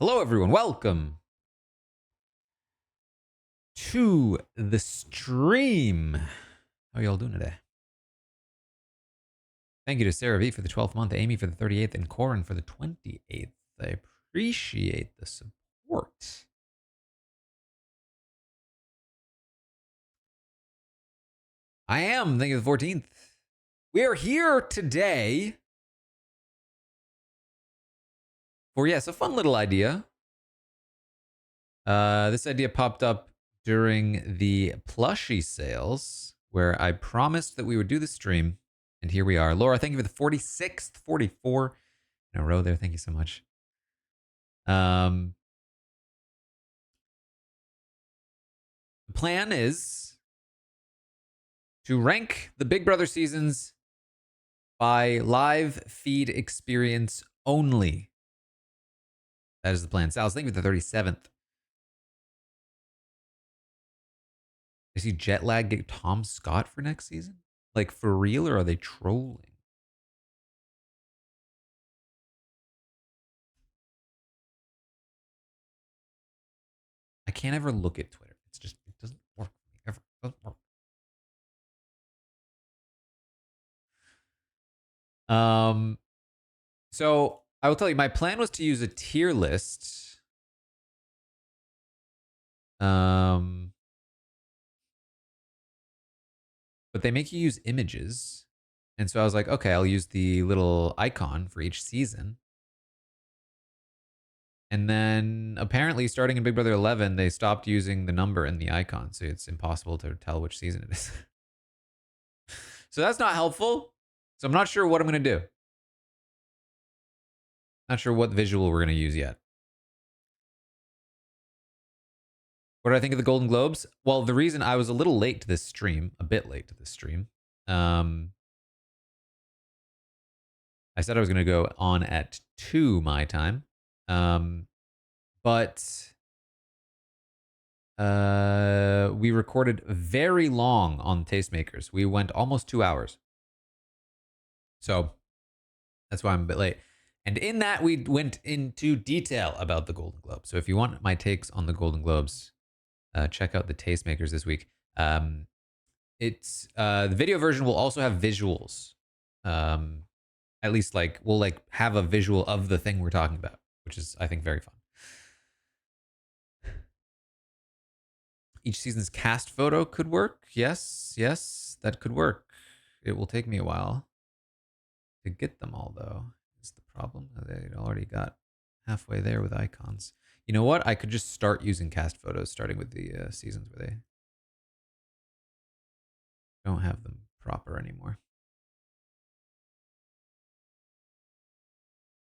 Hello, everyone. Welcome to the stream. How are y'all doing today? Thank you to Sarah V for the 12th month, Amy for the 38th, and Corin for the 28th. I appreciate the support. I am. Thank you, the 14th. We are here today for, yes, a fun little idea. This idea popped up during the plushie sales where I promised that we would do the stream, and here we are. Laura, thank you for the 46th, 44 in a row there. Thank you so much. The plan is to rank the Big Brother seasons by live feed experience only. That is the plan. Sal's, thank you for the 37th. Is he jet lag get Tom Scott for next season? Like for real, or are they trolling? I can't ever look at Twitter. It's just, it doesn't work for me ever. It doesn't work. So I will tell you, my plan was to use a tier list. But they make you use images. And so I was like, okay, I'll use the little icon for each season. And then apparently starting in Big Brother 11, they stopped using the number in the icon. So it's impossible to tell which season it is. So that's not helpful. So I'm not sure what I'm going to do. Not sure what visual we're going to use yet. What do I think of the Golden Globes? Well, the reason I was a little late to this stream, a bit late to this stream, I said I was going to go on at 2 my time. But we recorded very long on Tastemakers. We went almost 2 hours. So that's why I'm a bit late. And in that, we went into detail about the Golden Globes. So if you want my takes on the Golden Globes, check out the Tastemakers this week. It's the video version will also have visuals. At least like we'll like have a visual of the thing we're talking about, which is I think very fun. Each season's cast photo could work. Yes, that could work. It will take me a while to get them all, though. Is the problem? They already got halfway there with icons. You know what? I could just start using cast photos, starting with the seasons where they don't have them proper anymore.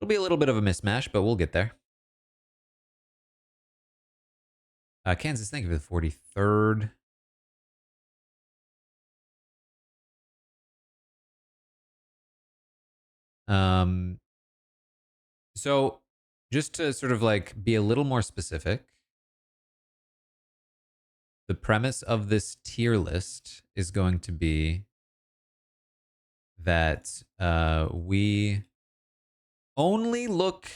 It'll be a little bit of a mismatch, but we'll get there. Kansas, thank you for the 43rd. So just to sort of like be a little more specific, the premise of this tier list is going to be that we only look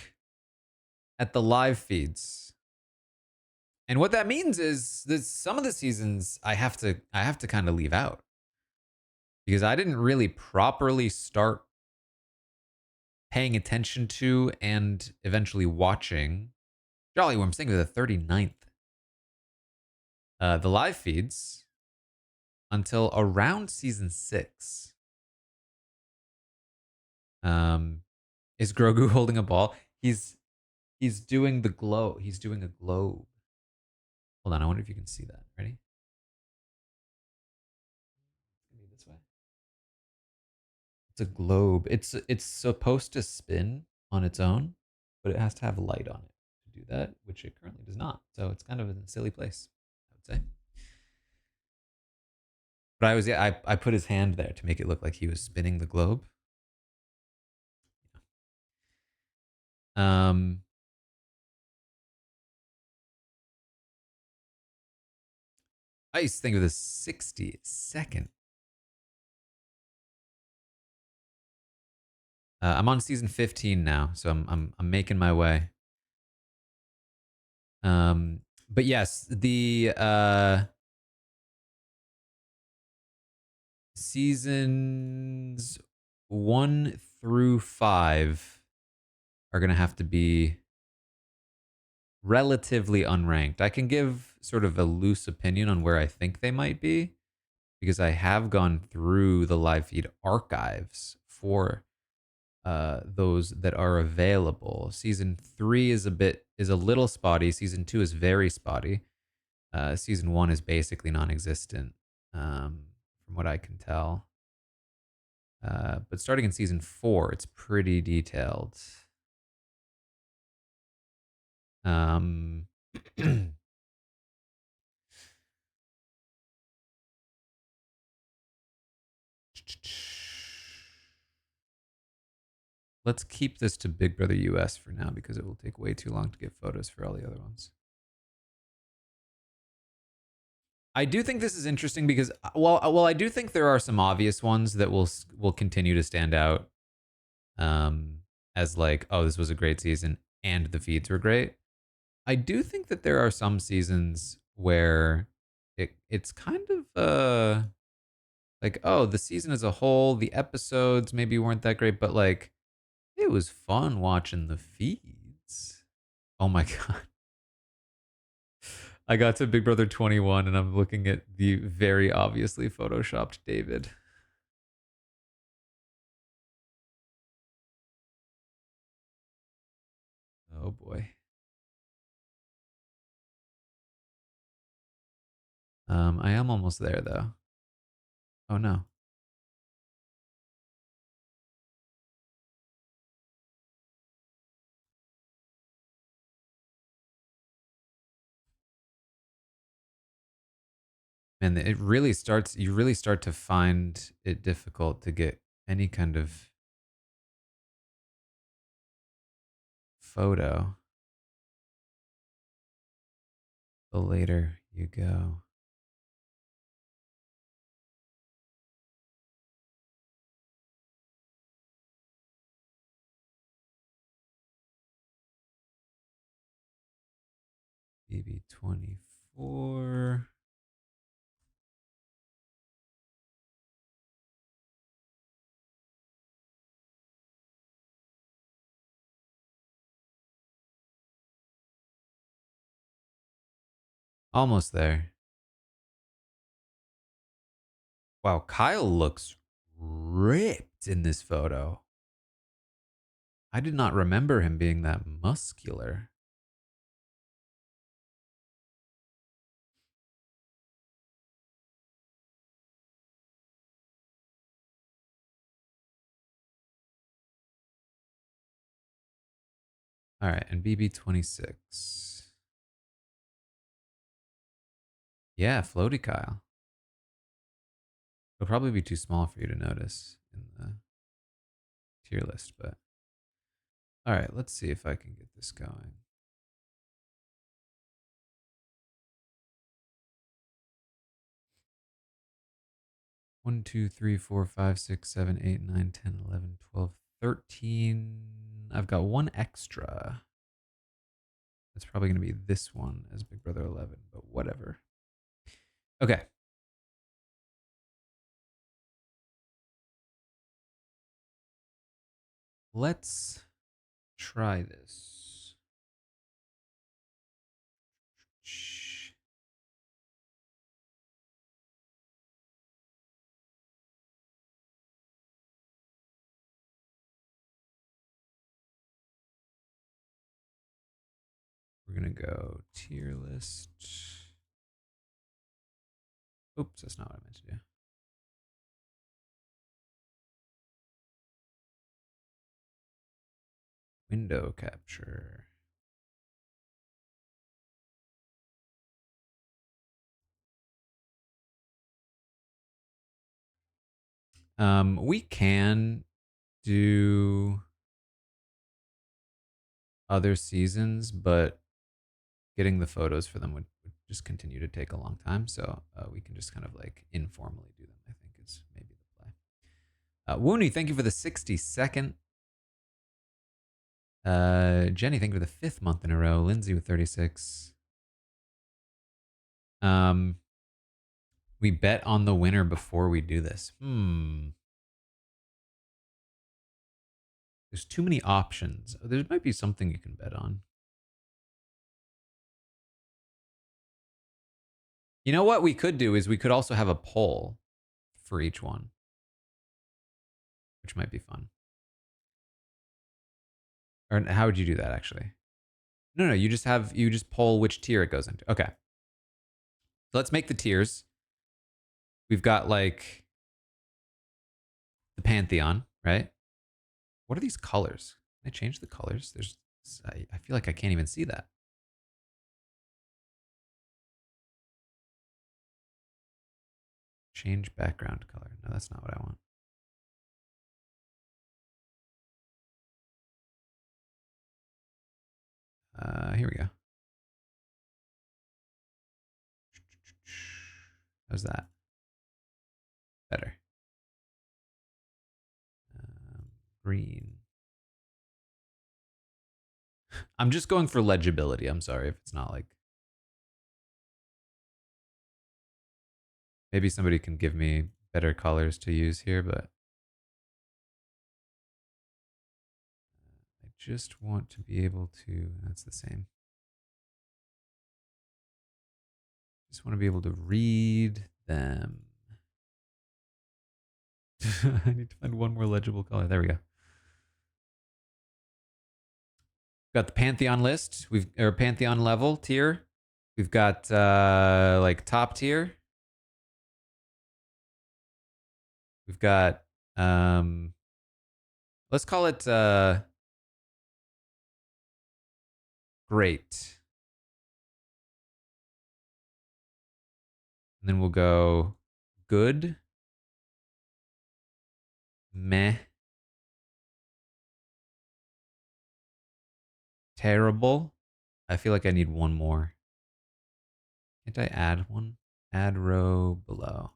at the live feeds. And what that means is that some of the seasons I have to kind of leave out because I didn't really properly start paying attention to and eventually watching Jolly Worms, thinking of the 39th. The live feeds until around season 6. Is Grogu holding a ball? He's doing the glow. He's doing a globe. Hold on, I wonder if you can see that. Ready? This way. It's a globe. It's supposed to spin on its own, but it has to have light on it to do that, which it currently does not. So it's kind of in a silly place, I would say. But I put his hand there to make it look like he was spinning the globe. I used to think of the 62nd. I'm on season 15 now, so I'm making my way. Um, but yes, the seasons 1 through 5 are gonna have to be relatively unranked. I can give sort of a loose opinion on where I think they might be because I have gone through the live feed archives for those that are available. Season 3 is a little spotty. Season 2 is very spotty. Season 1 is basically non-existent, from what I can tell. But starting in season 4, it's pretty detailed. Um, let's keep this to Big Brother US for now because it will take way too long to get photos for all the other ones. I do think this is interesting because well, I do think there are some obvious ones that will continue to stand out, um, as like, oh, this was a great season and the feeds were great. I do think that there are some seasons where it's kind of like, oh, the season as a whole, the episodes maybe weren't that great, but like it was fun watching the feeds. Oh my god. I got to Big Brother 21 and I'm looking at the very obviously photoshopped David. Oh boy. I am almost there though. Oh no. And it really starts, you really start to find it difficult to get any kind of photo the later you go. BB24. Almost there. Wow, Kyle looks ripped in this photo. I did not remember him being that muscular. All right, and BB26. Yeah, floaty Kyle. It'll probably be too small for you to notice in the tier list, but all right, let's see if I can get this going. One, two, three, four, five, six, seven, 8, 9, 10, 11, 12, 13. I've got one extra. It's probably going to be this one as Big Brother 11, but whatever. Okay. Let's try this. We're going to go tier list. Oops, that's not what I meant to do. Window capture. We can do other seasons, but getting the photos for them would just continue to take a long time. So we can just kind of like informally do them, I think is maybe the play. Woony, thank you for the 60-second Jenny, thank you for the 5th month in a row. Lindsay with 36. We bet on the winner before we do this. There's too many options. There might be something you can bet on. You know what we could do is we could also have a poll for each one, which might be fun. Or how would you do that actually? No, you just poll which tier it goes into. Okay. So let's make the tiers. We've got like the Pantheon, right? What are these colors? Can I change the colors? I feel like I can't even see that. Change background color. No, that's not what I want. Here we go. How's that? Better. Green. I'm just going for legibility. I'm sorry if it's not like. Maybe somebody can give me better colors to use here, but I just want to be able to. That's the same. Just want to be able to read them. I need to find one more legible color. There we go. Got the Pantheon list. Or Pantheon level tier. We've got like top tier. We've got let's call it great. And then we'll go good, meh, terrible. I feel like I need one more. Can't I add one? Add row below.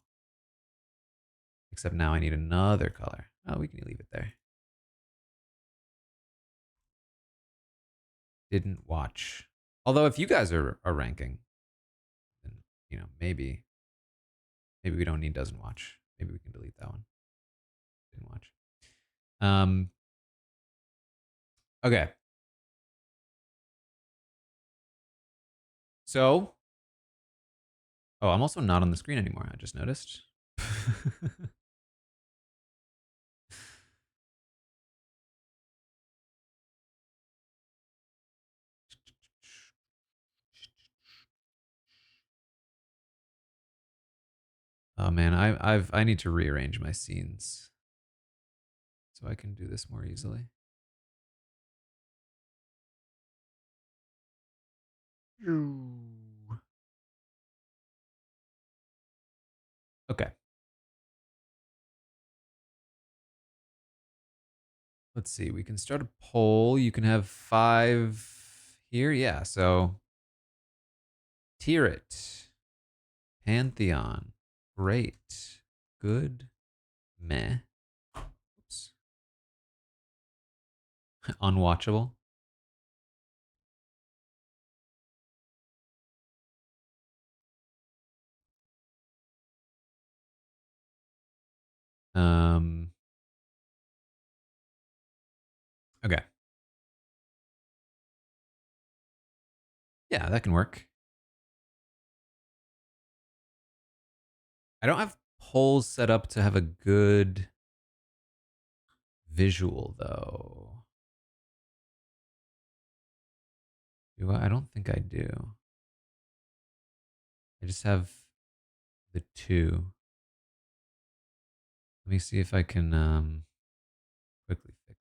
Except now I need another color. Oh, we can leave it there. Didn't watch. Although if you guys are ranking, then maybe we don't need doesn't watch. Maybe we can delete that one. Didn't watch. Okay. So, I'm also not on the screen anymore. I just noticed. Oh man, I need to rearrange my scenes so I can do this more easily. Okay. Let's see. We can start a poll. You can have 5 here. Yeah. So tier it. Pantheon. Great. Good. Meh. Oops. Unwatchable. Okay. Yeah, that can work. I don't have polls set up to have a good visual though. Do I? I don't think I do. I just have the 2. Let me see if I can quickly fix.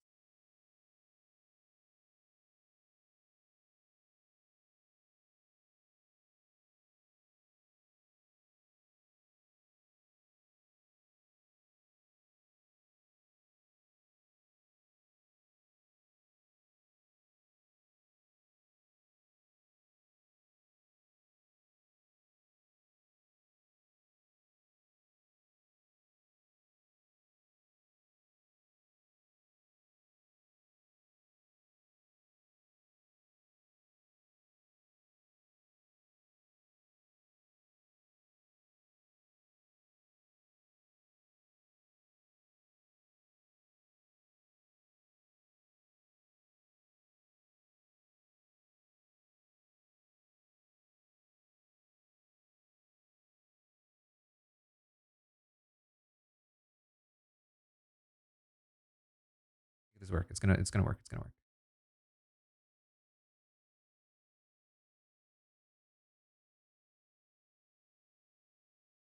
this work. It's gonna work. It's gonna work.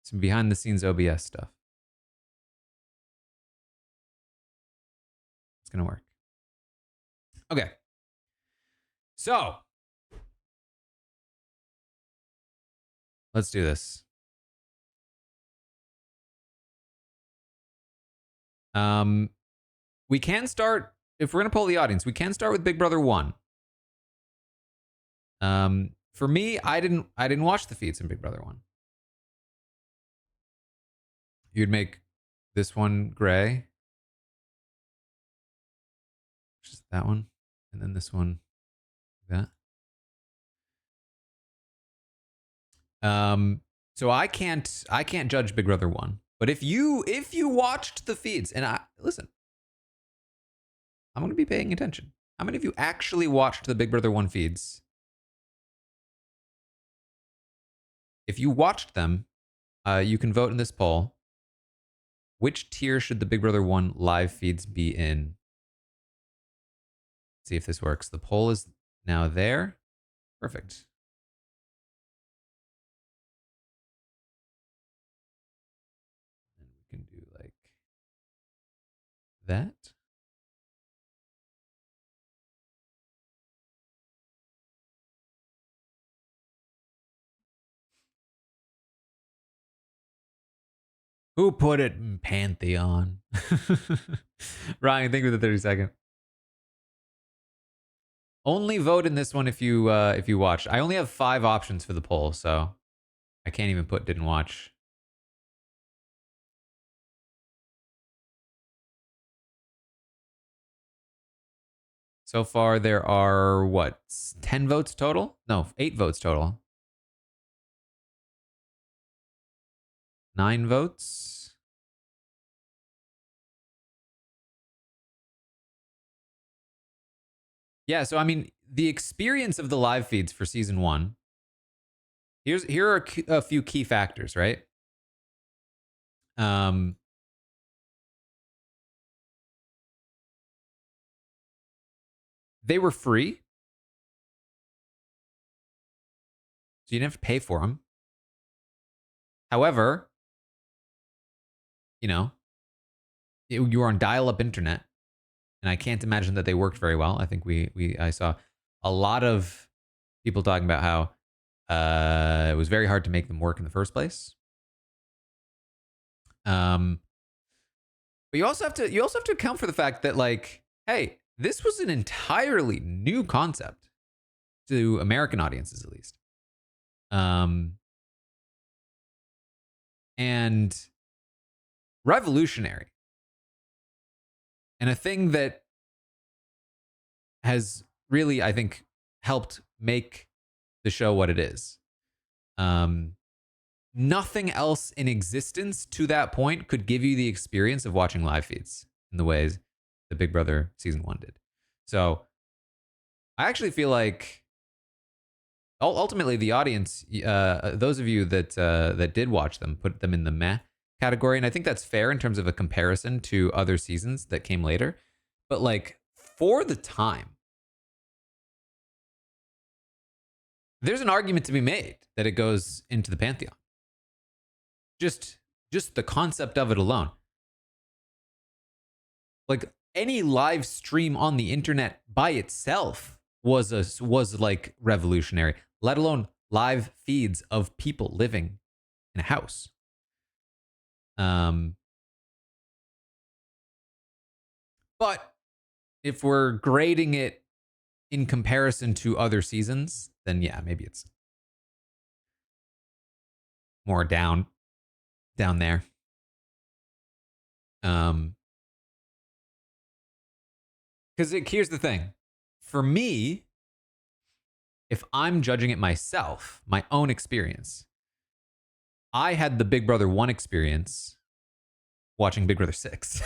Some behind the scenes OBS stuff. It's gonna work. Okay. So let's do this. We can start, if we're gonna poll the audience, we can start with Big Brother 1. For me, I didn't watch the feeds in Big Brother 1. You'd make this one gray. Just that one. And then this one like that. So I can't judge Big Brother 1. But if you watched the feeds, and listen, I'm gonna be paying attention. How many of you actually watched the Big Brother 1 feeds? If you watched them, you can vote in this poll. Which tier should the Big Brother 1 live feeds be in? Let's see if this works. The poll is now there. Perfect. And we can do like that. Who put it in Pantheon? Ryan, thank you for the 30-second. Only vote in this one if you watched. I only have 5 options for the poll, so I can't even put didn't watch. So far there are what, 10 votes total? No, 8 votes total. 9 votes. Yeah, so I mean, the experience of the live feeds for season 1. Here are a few key factors, right? They were free, so you didn't have to pay for them. However, you were on dial-up internet, and I can't imagine that they worked very well. I think I saw a lot of people talking about how it was very hard to make them work in the first place. But you also have to account for the fact that, like, hey, this was an entirely new concept to American audiences, at least. And revolutionary. And a thing that has really, I think, helped make the show what it is. Nothing else in existence to that point could give you the experience of watching live feeds in the ways the Big Brother season 1 did. So I actually feel like ultimately the audience, those of you that did watch them, put them in the meh category, and I think that's fair in terms of a comparison to other seasons that came later. But like, for the time, there's an argument to be made that it goes into the Pantheon. Just the concept of it alone. Like, any live stream on the internet by itself was like revolutionary, let alone live feeds of people living in a house. But if we're grading it in comparison to other seasons, then yeah, maybe it's more down there. Because here's the thing. For me, if I'm judging it myself, my own experience, I had the Big Brother 1 experience watching Big Brother 6,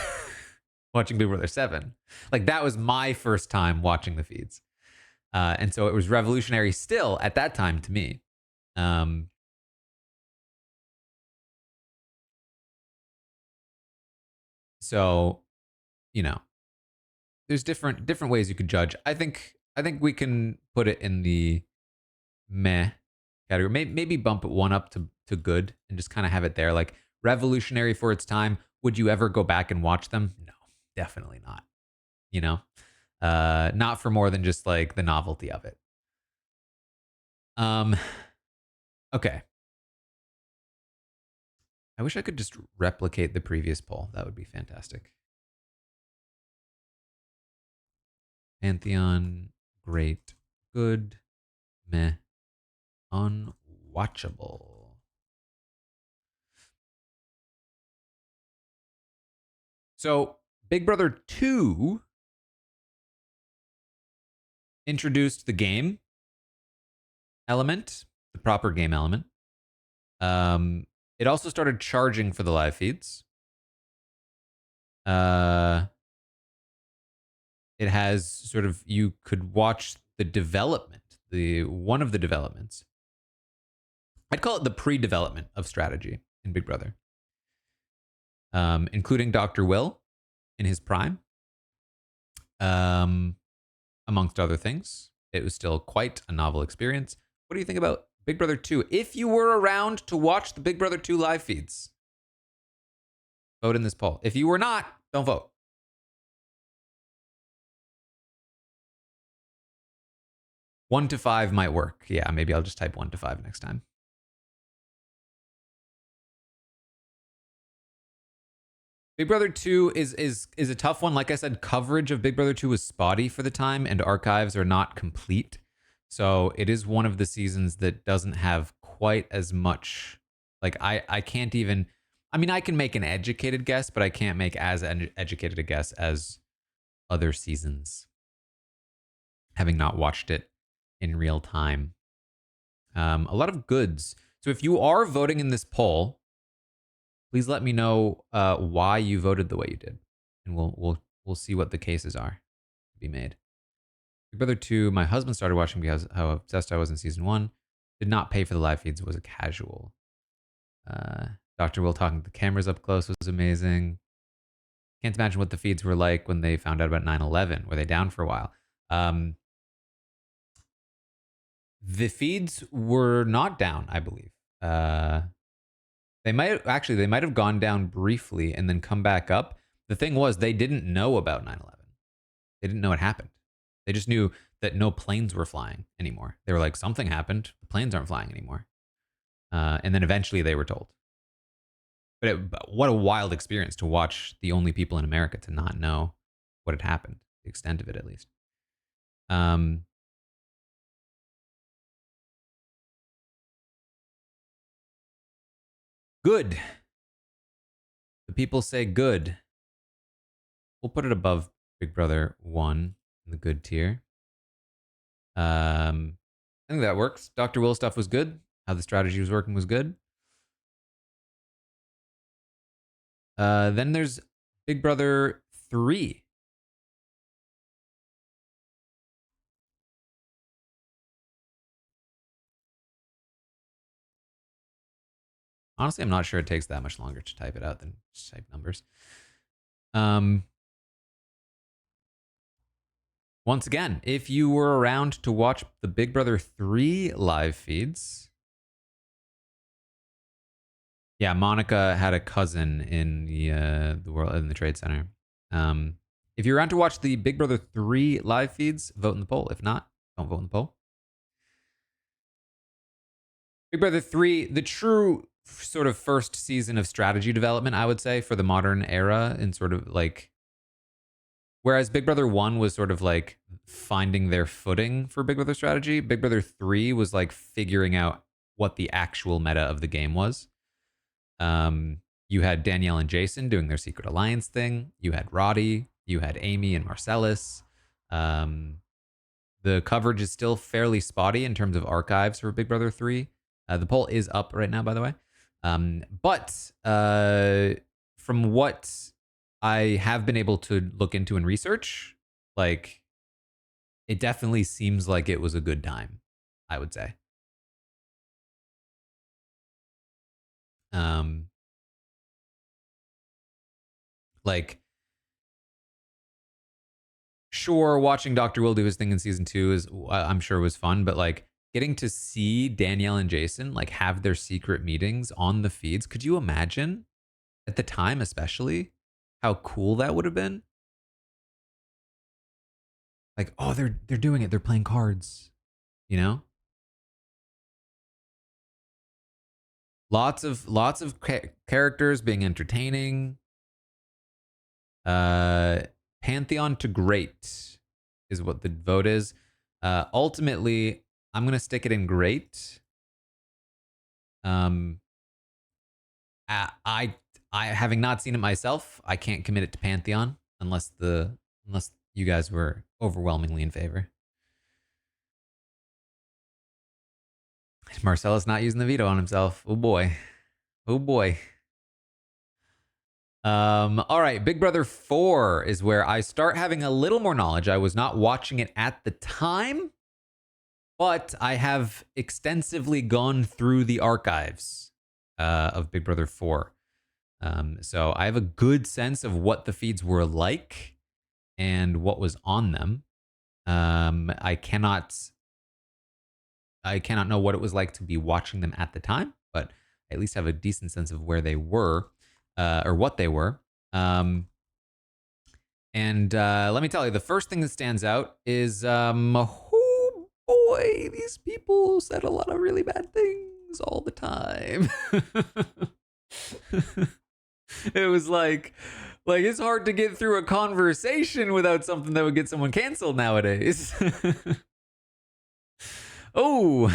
watching Big Brother 7. Like, that was my first time watching the feeds. And so it was revolutionary still at that time to me. So, there's different ways you could judge. I think we can put it in the meh category. Maybe bump it one up to good and just kind of have it there. Like revolutionary for its time. Would you ever go back and watch them? No, definitely not. You know, not for more than just like the novelty of it. Um, okay. I wish I could just replicate the previous poll. That would be fantastic. Pantheon, great, good, meh, unwatchable. So, Big Brother 2 introduced the game element, the proper game element. It also started charging for the live feeds. It has sort of, you could watch the development, the one of the developments. I'd call it the pre-development of strategy in Big Brother, including Dr. Will in his prime, amongst other things. It was still quite a novel experience. What do you think about Big Brother 2? If you were around to watch the Big Brother 2 live feeds, vote in this poll. If you were not, don't vote. One to five might work. Yeah, maybe I'll just type 1 to 5 next time. Big Brother 2 is a tough one. Like I said, coverage of Big Brother 2 was spotty for the time, and archives are not complete. So it is one of the seasons that doesn't have quite as much. Like I can't even. I mean, I can make an educated guess, but I can't make as educated a guess as other seasons, having not watched it in real time. A lot of goods. So if you are voting in this poll, please let me know why you voted the way you did, and we'll see what the cases are to be made. Big Brother 2, my husband started watching because how obsessed I was in season 1. Did not pay for the live feeds. Was a casual. Dr. Will talking to the cameras up close was amazing. Can't imagine what the feeds were like when they found out about 9/11. Were they down for a while? The feeds were not down, I believe. They might have gone down briefly and then come back up. The thing was, they didn't know about 9/11. They didn't know it happened. They just knew that no planes were flying anymore. They were like, something happened. The planes aren't flying anymore. And then eventually they were told. But what a wild experience to watch the only people in America to not know what had happened, the extent of it at least. Good. The people say good. We'll put it above Big Brother 1 in the good tier. I think that works. Dr. Will stuff was good. How the strategy was working was good. Then there's Big Brother 3. Honestly, I'm not sure it takes that much longer to type it out than just type numbers. Once again, if you were around to watch the Big Brother 3 live feeds, yeah, Monica had a cousin in the world in the Trade Center. If you're around to watch the Big Brother 3 live feeds, vote in the poll. If not, don't vote in the poll. Big Brother 3, the true sort of first season of strategy development, I would say, for the modern era, and sort of like, whereas Big Brother 1 was sort of like finding their footing for Big Brother strategy, Big Brother 3 was like figuring out what the actual meta of the game was. You had Danielle and Jason doing their Secret Alliance thing. You had Roddy. You had Amy and Marcellus. The coverage is still fairly spotty in terms of archives for Big Brother 3. The poll is up right now, by the way. But from what I have been able to look into and research, like, it definitely seems like it was a good time, I would say. Like, sure, watching Dr. Will do his thing in season 2 is, I'm sure, was fun, but like getting to see Danielle and Jason like have their secret meetings on the feeds. Could you imagine at the time, especially how cool that would have been? Like, oh, they're doing it. They're playing cards, you know? Lots of characters being entertaining. Pantheon to great is what the vote is. Ultimately, I'm gonna stick it in great. Um, I, I having not seen it myself, I can't commit it to Pantheon unless you guys were overwhelmingly in favor. Marcella's not using the veto on himself. Oh boy. Oh boy. All right, Big Brother 4 is where I start having a little more knowledge. I was not watching it at the time, but I have extensively gone through the archives of Big Brother 4. So I have a good sense of what the feeds were like and what was on them. I cannot know what it was like to be watching them at the time, but I at least have a decent sense of where they were or what they were. And let me tell you, the first thing that stands out is, oh boy, these people said a lot of really bad things all the time. It was like it's hard to get through a conversation without something that would get someone canceled nowadays. Oh.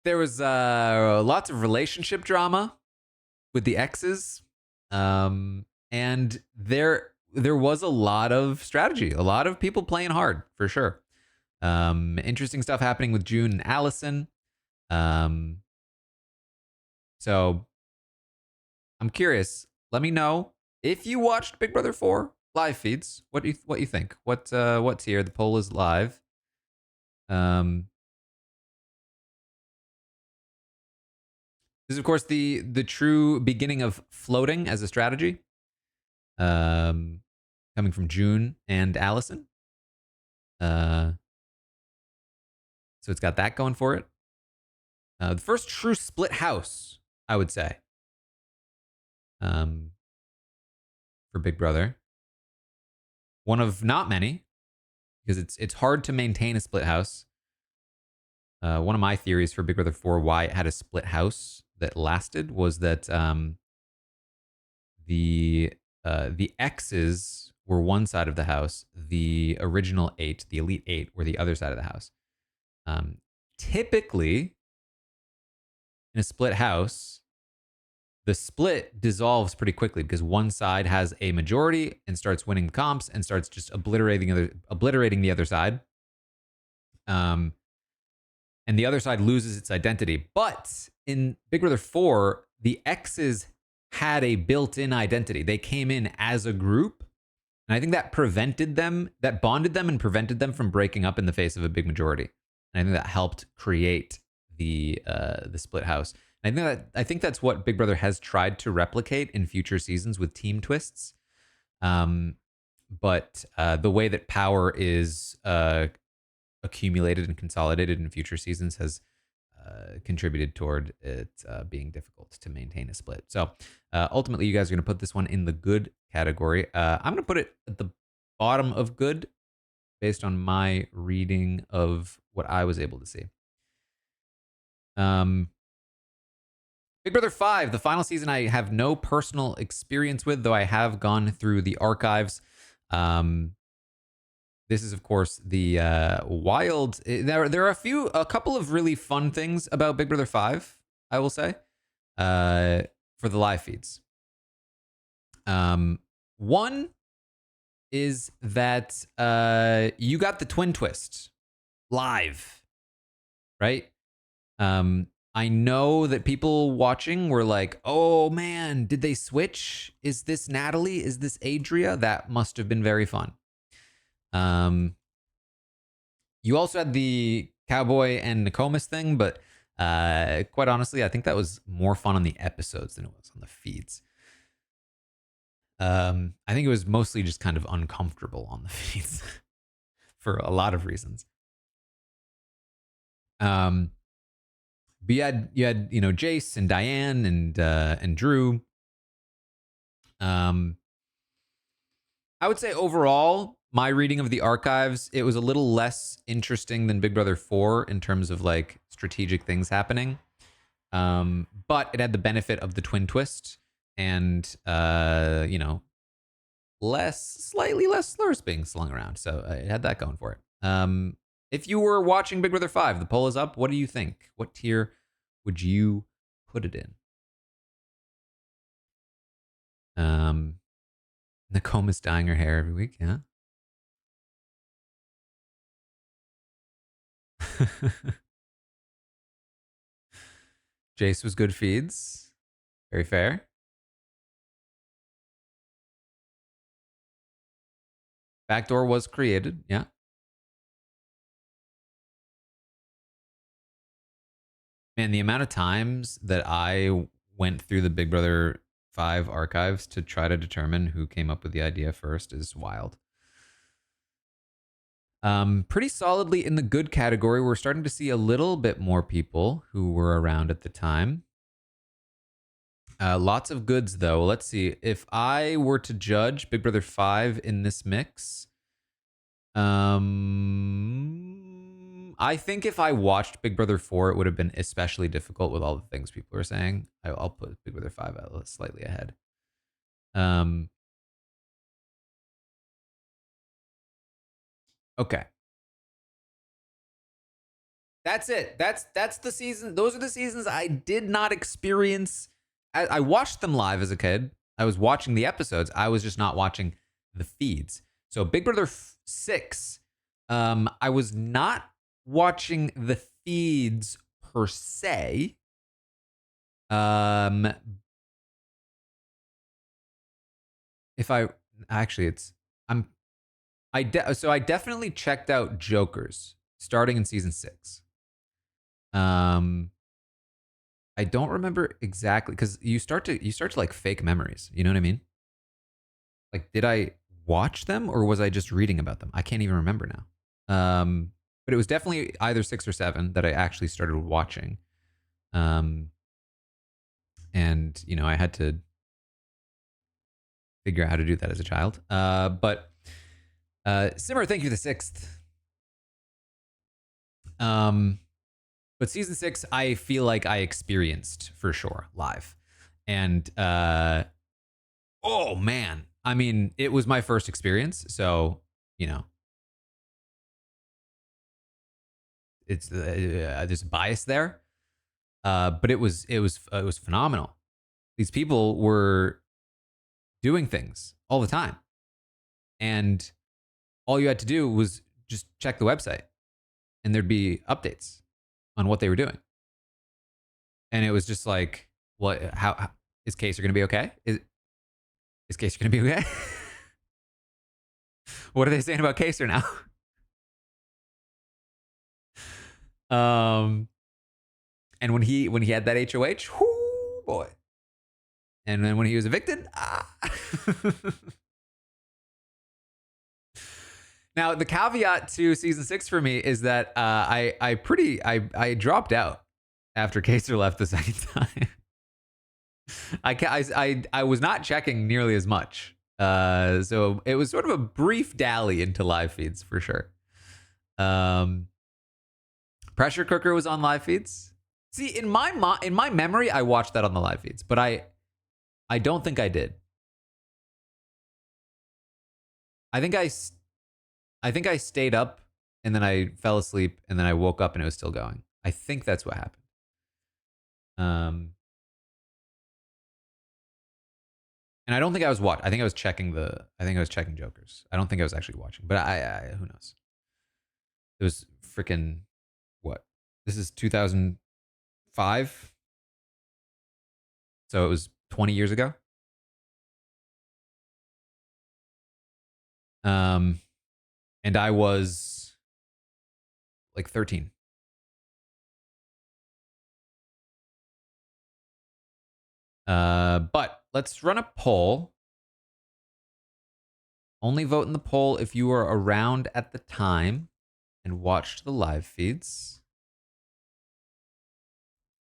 There was lots of relationship drama with the exes. And there was a lot of strategy, a lot of people playing hard for sure. Interesting stuff happening with June and Allison. So I'm curious. Let me know if you watched Big Brother 4 live feeds. What you think? What's here? The poll is live. This is, of course, the true beginning of floating as a strategy. Coming from June and Allison. So it's got that going for it. The first true split house, I would say, for Big Brother. One of not many, because it's hard to maintain a split house. One of my theories for Big Brother 4, why it had a split house that lasted, was that the X's were one side of the house, the original 8, the elite 8, were the other side of the house. Typically, in a split house, the split dissolves pretty quickly because one side has a majority and starts winning comps and starts just obliterating the other side. And the other side loses its identity. But in Big Brother 4, the X's had a built-in identity. They came in as a group. And I think that bonded them and prevented them from breaking up in the face of a big majority. And I think that helped create the split house. And I think that's what Big Brother has tried to replicate in future seasons with team twists. But the way that power is accumulated and consolidated in future seasons has contributed toward it being difficult to maintain a split. So ultimately, you guys are going to put this one in the good category. I'm going to put it at the bottom of good based on my reading of what I was able to see. Big Brother 5, the final season, I have no personal experience with, though I have gone through the archives. This is, of course, the wild. There are a couple of really fun things about Big Brother 5, I will say, for the live feeds. One is that you got the twin twist live, right? I know that people watching were like, oh man, did they switch? Is this Natalie? Is this Adria? That must have been very fun. You also had the Cowboy and Nokomis thing, but Quite honestly, I think that was more fun on the episodes than it was on the feeds. I think it was mostly just kind of uncomfortable on the feeds for a lot of reasons. But you had Jace and Diane and Drew. I would say overall, my reading of the archives, it was a little less interesting than Big Brother 4 in terms of like strategic things happening. But it had the benefit of the twin twist and slightly less slurs being slung around. So it had that going for it. If you were watching Big Brother 5, the poll is up. What do you think? What tier would you put it in? Nicole is dyeing her hair every week. Yeah. Jace was good feeds. Very fair. Backdoor was created. Yeah. Man, the amount of times that I went through the Big Brother 5 archives to try to determine who came up with the idea first is wild. Pretty solidly in the good category. We're starting to see a little bit more people who were around at the time. Lots of goods, though. Let's see. If I were to judge Big Brother 5 in this mix, I think if I watched Big Brother 4, it would have been especially difficult with all the things people are saying. I'll put Big Brother 5 slightly ahead. Okay. That's it. That's the season. Those are the seasons I did not experience. I watched them live as a kid. I was watching the episodes. I was just not watching the feeds. So Big Brother 6, I was not watching the feeds per se. If I actually, it's I'm so I definitely checked out Jokers starting in season 6. I don't remember exactly because you start to like fake memories. You know what I mean? Like, did I watch them or was I just reading about them? I can't even remember now. But it was definitely either 6 or 7 that I actually started watching. And I had to figure out how to do that as a child. But Simmer, thank you for the 6th. But season 6, I feel like I experienced for sure live. And oh man, I mean, it was my first experience, so it's there's bias there. But it was phenomenal. These people were doing things all the time, and all you had to do was just check the website, and there'd be updates on what they were doing. And it was just like, what? How is Kaser going to be okay? Is Kaser going to be okay? What are they saying about Kaser now? And when he had that HOH, whoo boy. And then when he was evicted, Now the caveat to season 6 for me is that I dropped out after Kaser left the second time. I was not checking nearly as much. So it was sort of a brief dally into live feeds for sure. Pressure Cooker was on live feeds. See, in my memory, I watched that on the live feeds, but I don't think I did. I think I stayed up and then I fell asleep and then I woke up and it was still going. I think that's what happened. And I don't think I was watching. I think I was checking Jokers. I don't think I was actually watching, but I who knows? It was freaking what? This is 2005. So it was 20 years ago. And I was like 13. But let's run a poll. Only vote in the poll if you were around at the time and watched the live feeds.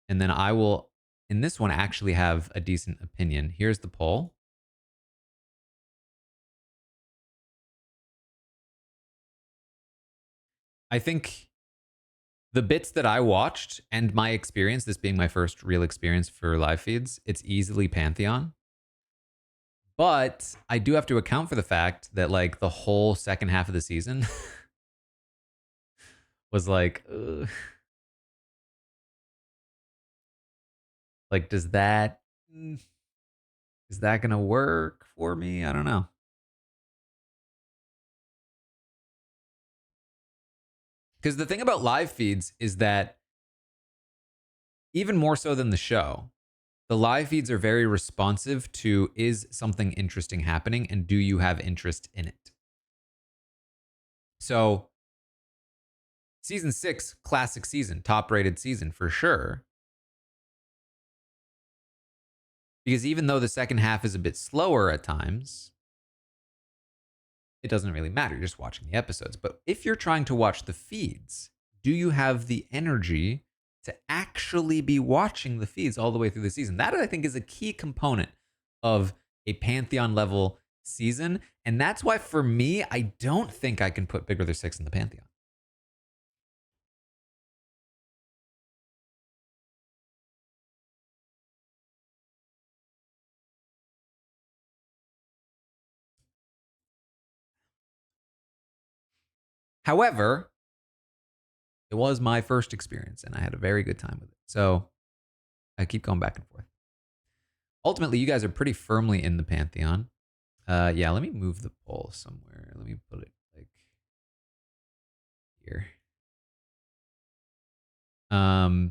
And then I will, in this one, actually have a decent opinion. Here's the poll. I think the bits that I watched and my experience, this being my first real experience for live feeds, it's easily Pantheon. But I do have to account for the fact that like the whole second half of the season was like, like, is that gonna work for me? I don't know. Because the thing about live feeds is that even more so than the show, the live feeds are very responsive to is something interesting happening and do you have interest in it? So, season 6, classic season, top rated season for sure. Because even though the second half is a bit slower at times, it doesn't really matter. You're just watching the episodes. But if you're trying to watch the feeds, do you have the energy to actually be watching the feeds all the way through the season? That I think is a key component of a Pantheon level season. And that's why for me, I don't think I can put Big Brother 6 in the Pantheon. However, it was my first experience and I had a very good time with it. So I keep going back and forth. Ultimately, you guys are pretty firmly in the Pantheon. Yeah, let me move the poll somewhere. Let me put it like here. I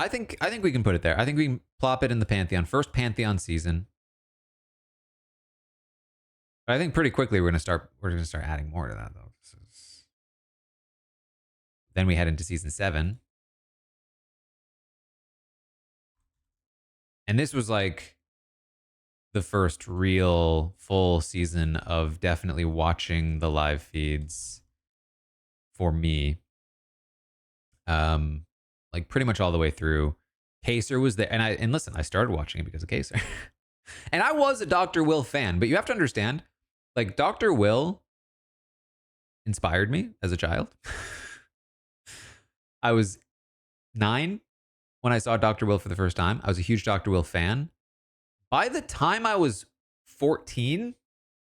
think we can put it there. I think we can plop it in the Pantheon. First Pantheon season. But I think pretty quickly we're gonna start adding more to that though. Then we head into season 7. And this was like the first real full season of definitely watching the live feeds for me. Like pretty much all the way through. Kaser was there, and listen, I started watching it because of Kaser. And I was a Dr. Will fan, but you have to understand, like Dr. Will inspired me as a child. I was 9 when I saw Dr. Will for the first time. I was a huge Dr. Will fan. By the time I was 14,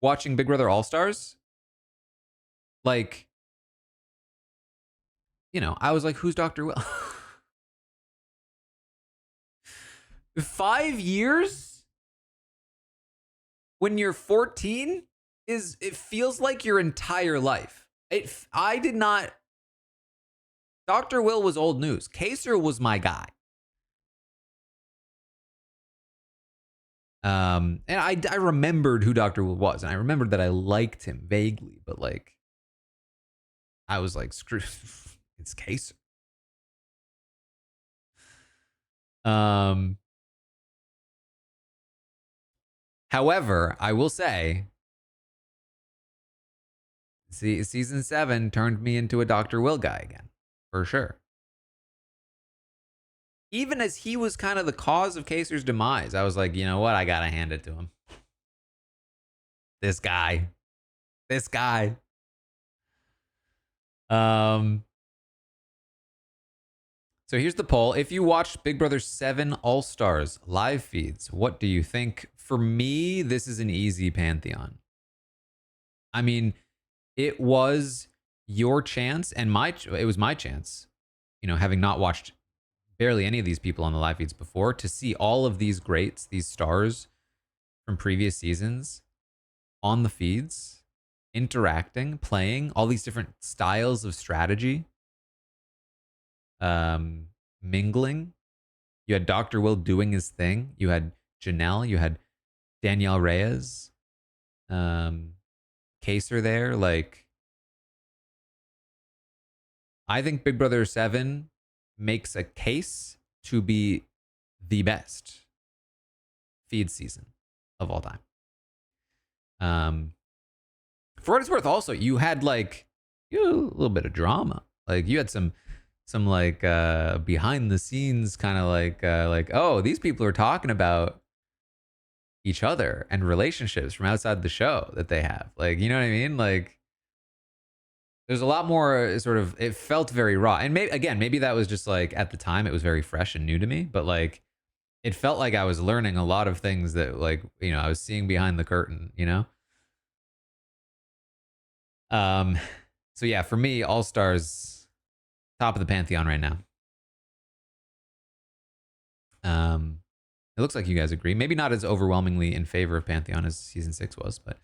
watching Big Brother All Stars, like, you know, I was like, who's Dr. Will? 5 years when you're 14 it feels like your entire life. I did not. Dr. Will was old news. Kaser was my guy. And I remembered who Dr. Will was, and I remembered that I liked him vaguely, but like, I was like, screw, it's Kaser. However, I will say, season 7 turned me into a Dr. Will guy again, for sure. Even as he was kind of the cause of Kaser's demise, I was like, you know what? I gotta hand it to him. This guy. So here's the poll. If you watched Big Brother 7 All Stars live feeds, what do you think? For me, this is an easy Pantheon. I mean, it was your chance and it was my chance, you know, having not watched barely any of these people on the live feeds before, to see all of these greats, these stars from previous seasons on the feeds, interacting, playing all these different styles of strategy, mingling. You had Dr. Will doing his thing. You had Janelle. You had Danielle Reyes, Kaser there. Like, I think Big Brother 7 makes a case to be the best feed season of all time. For what it's worth, also you had like a little bit of drama. Like you had some like behind the scenes kind of like oh, these people are talking about each other and relationships from outside the show that they have. Like, you know what I mean? Like there's a lot more sort of, it felt very raw. And maybe that was just like at the time it was very fresh and new to me, but like it felt like I was learning a lot of things that like, you know, I was seeing behind the curtain, you know? So yeah, for me, All Stars, top of the pantheon right now. It looks like you guys agree. Maybe not as overwhelmingly in favor of Pantheon as season 6 was, but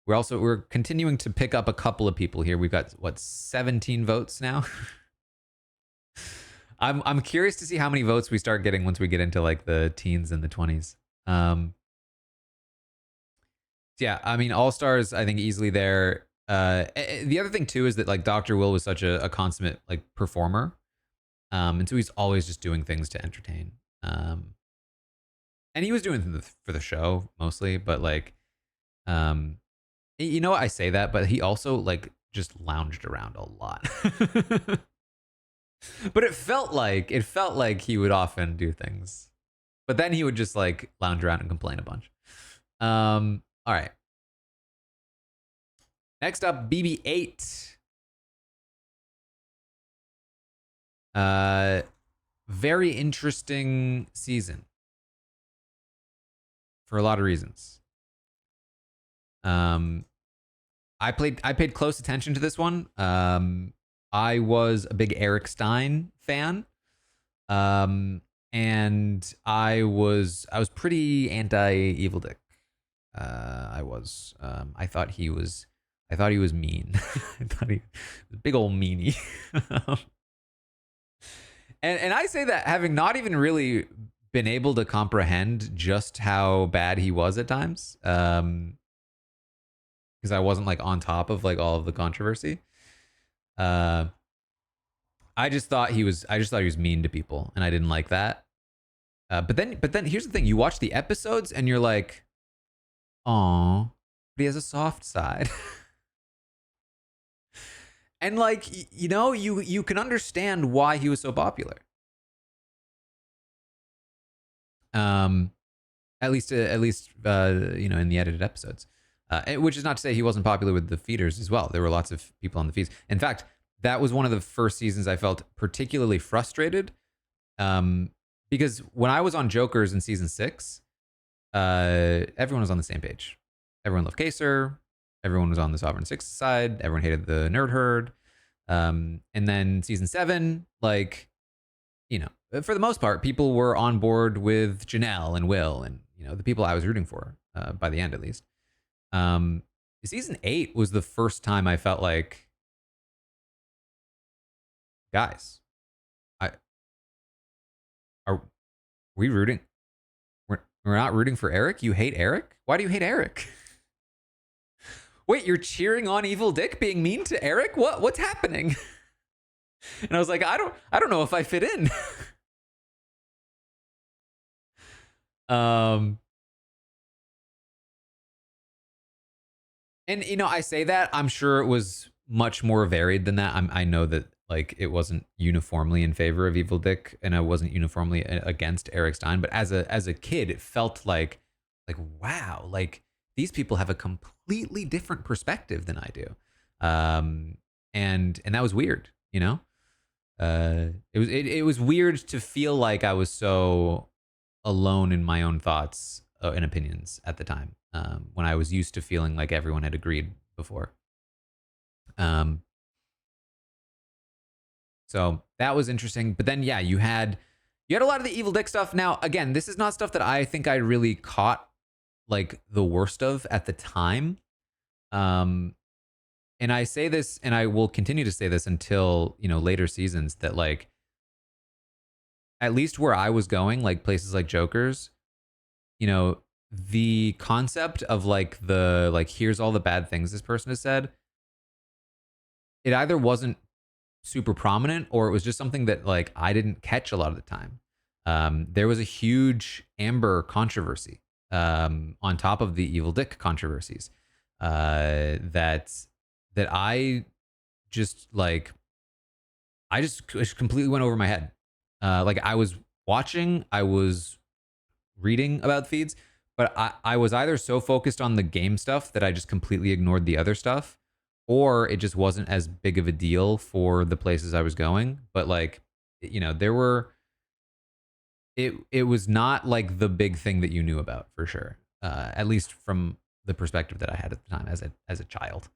we're continuing to pick up a couple of people here. We've got what, 17 votes now. I'm curious to see how many votes we start getting once we get into like the teens and the 20s. Yeah, I mean, All Stars, I think easily there. The other thing too is that like Dr. Will was such a consummate like performer, and so he's always just doing things to entertain. And he was doing for the show mostly, but like, you know what, I say that, but he also like just lounged around a lot. But it felt like he would often do things, but then he would just like lounge around and complain a bunch. All right. Next up, BB-8. Very interesting season for a lot of reasons. I paid close attention to this one. I was a big Eric Stein fan. And I was pretty anti Evil Dick. I thought he was mean. I thought he was a big old meanie. and I say that having not even really been able to comprehend just how bad he was at times. Because I wasn't like on top of like all of the controversy. I just thought he was mean to people, and I didn't like that. But then here's the thing: you watch the episodes, and you're like, "Aw, but he has a soft side." And like, you know, you can understand why he was so popular. At least you know, in the edited episodes. Which is not to say he wasn't popular with the feeders as well. There were lots of people on the feeds. In fact, that was one of the first seasons I felt particularly frustrated. Because when I was on Jokers in season 6, everyone was on the same page. Everyone loved Kaser. Everyone was on the Sovereign Six side. Everyone hated the Nerd Herd. And then season 7, like, you know, for the most part, people were on board with Janelle and Will and, you know, the people I was rooting for, by the end at least. Season 8 was the first time I felt like, guys, are we rooting? We're not rooting for Eric? You hate Eric? Why do you hate Eric? Wait, you're cheering on Evil Dick being mean to Eric? What's happening? And I was like, I don't know if I fit in. And you know, I say that, I'm sure it was much more varied than that. I know that like it wasn't uniformly in favor of Evil Dick, and I wasn't uniformly against Eric Stein. But as a kid, it felt like wow, like these people have a completely different perspective than I do, and that was weird, you know. It was weird to feel like I was so alone in my own thoughts and opinions at the time, when I was used to feeling like everyone had agreed before. So that was interesting. But then, yeah, you had a lot of the Evil Dick stuff. Now, again, this is not stuff that I think I really caught like the worst of at the time. And I say this, and I will continue to say this until, you know, later seasons, that like, at least where I was going, like places like Jokers, you know, the concept of like here's all the bad things this person has said, it either wasn't super prominent or it was just something that like I didn't catch a lot of the time. there was a huge Amber controversy on top of the Evil Dick controversies that just like I just completely went over my head. Like I was watching, I was reading about feeds, but I was either so focused on the game stuff that I just completely ignored the other stuff, or it just wasn't as big of a deal for the places I was going. But like, there were it was not like the big thing that you knew about for sure. At least from the perspective that I had at the time as a child.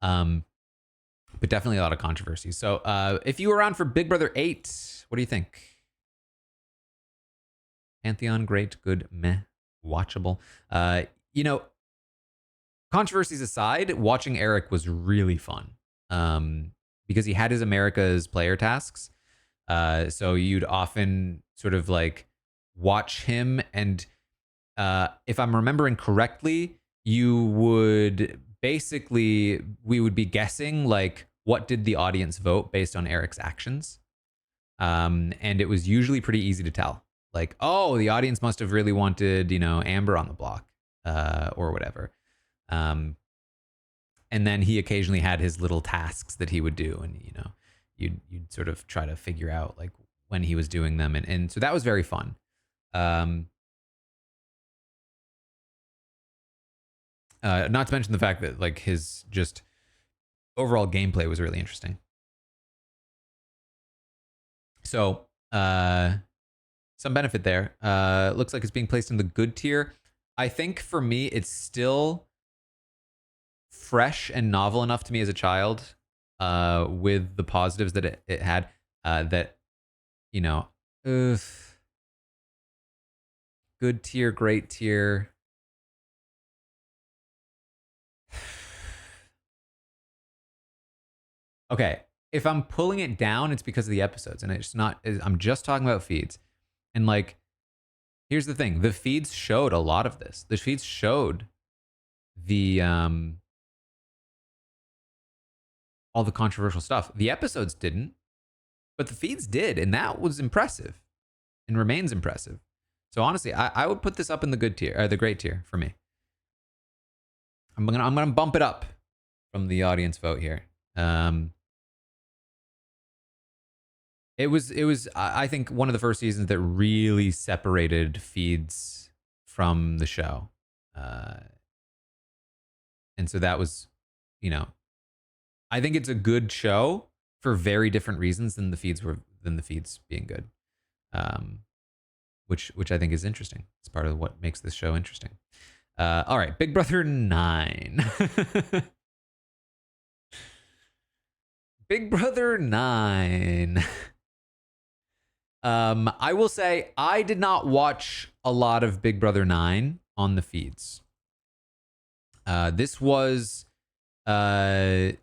But definitely a lot of controversy. So if you were around for Big Brother 8, what do you think? Pantheon, great, good, meh, watchable. You know, controversies aside, watching Eric was really fun because he had his America's player tasks. So you'd often sort of like watch him, and if I'm remembering correctly, you would basically, we would be guessing like what did the audience vote based on Eric's actions. And it was usually pretty easy to tell. Like, oh, the audience must have really wanted, Amber on the block, or whatever. And then he occasionally had his little tasks that he would do, and you'd sort of try to figure out like when he was doing them, and so that was very fun. Not to mention the fact that like his just overall gameplay was really interesting. So some benefit there. Looks like it's being placed in the good tier. I think for me, it's still fresh and novel enough to me as a child, with the positives that it had, that, ugh, good tier, great tier. Okay, if I'm pulling it down, it's because of the episodes, and it's not. I'm just talking about feeds, and like, here's the thing: the feeds showed a lot of this. The feeds showed the all the controversial stuff. The episodes didn't, but the feeds did, and that was impressive, and remains impressive. So honestly, I would put this up in the good tier, or the great tier for me. I'm gonna bump it up from the audience vote here. It was I think one of the first seasons that really separated feeds from the show, and so that was, I think it's a good show for very different reasons than the feeds being good, which I think is interesting. It's part of what makes this show interesting. All right, Big Brother 9. Big Brother 9. I will say I did not watch a lot of Big Brother 9 on the feeds. This was this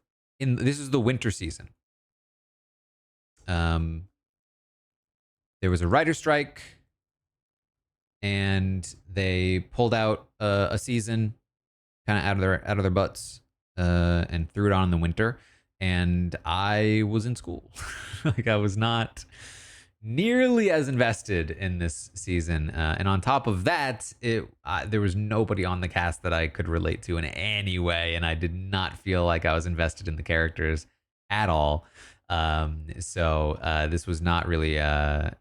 is the winter season. There was a writer strike, and they pulled out a season kind of out of their butts, and threw it on in the winter. And I was in school. Like, I was not nearly as invested in this season, and on top of that, there was nobody on the cast that I could relate to in any way, and I did not feel like I was invested in the characters at all. So this was not really a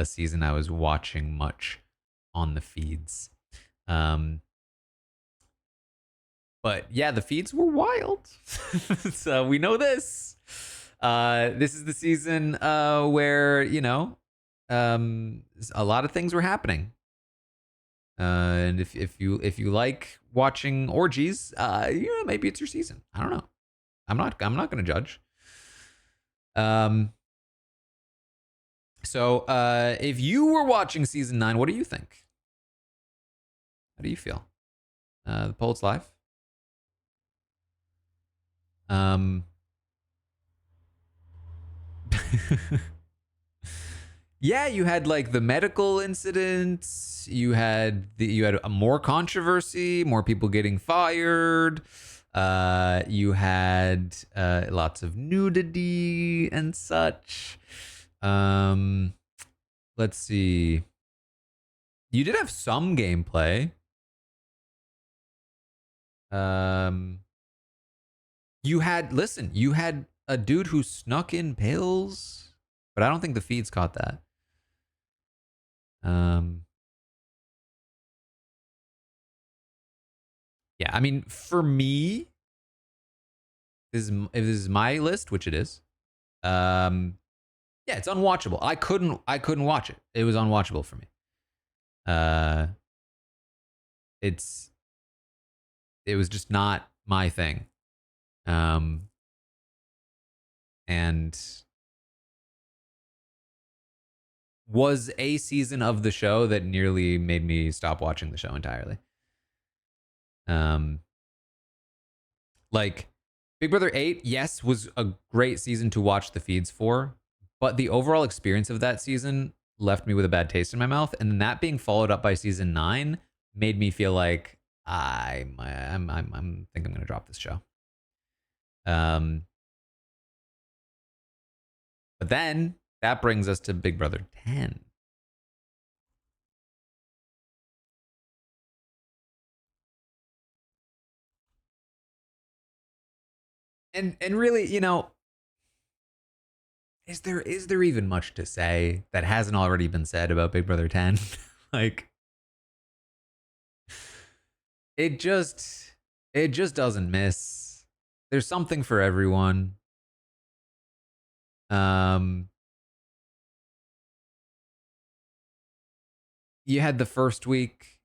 season I was watching much on the feeds. But yeah, the feeds were wild. So we know this. This is the season where, a lot of things were happening. And if you like watching orgies, maybe it's your season. I don't know. I'm not going to judge. So if you were watching season 9, what do you think? How do you feel? The poll's live. Yeah, you had like the medical incidents. You had more controversy, more people getting fired. You had lots of nudity and such. let's see. You did have some gameplay. You had a dude who snuck in pills, but I don't think the feeds caught that. Yeah, I mean, for me, if this is my list, which it is, yeah, it's unwatchable. I couldn't watch it. It was unwatchable for me. Uh, it's it was just not my thing. And was a season of the show that nearly made me stop watching the show entirely. Um, like Big Brother 8, yes, was a great season to watch the feeds for, but the overall experience of that season left me with a bad taste in my mouth, and then that being followed up by season 9 made me feel like I'm think I'm gonna drop this show. But then that brings us to Big Brother 10. And really, you know, is there even much to say that hasn't already been said about Big Brother 10? Like it just it just doesn't miss. There's something for everyone. Um you had the first week,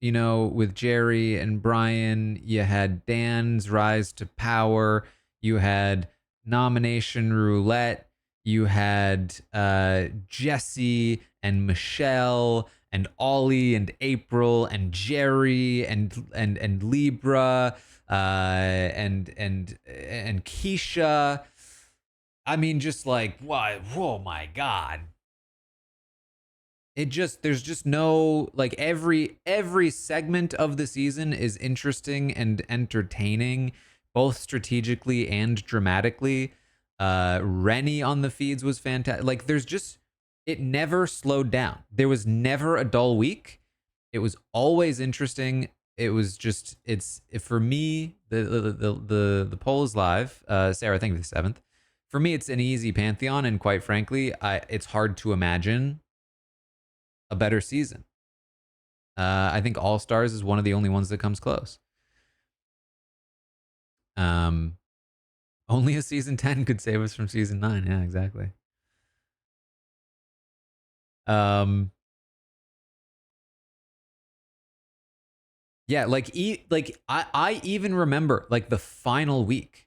you know, with Jerry and Brian, you had Dan's rise to power, you had nomination roulette, you had Jesse and Michelle and Ollie and April and Jerry and Libra and Keisha. I mean, just like, why? Whoa, my God! It just there's just no, like, every segment of the season is interesting and entertaining, both strategically and dramatically. Rennie on the feeds was fantastic. Like, there's just, it never slowed down. There was never a dull week. It was always interesting. It was just, for me, the poll is live. Sarah, thank you for the 7th. For me, it's an easy pantheon, and quite frankly, it's hard to imagine a better season. I think All Stars is one of the only ones that comes close. Only a season 10 could save us from season 9. Yeah, exactly. Yeah, like I even remember like the final week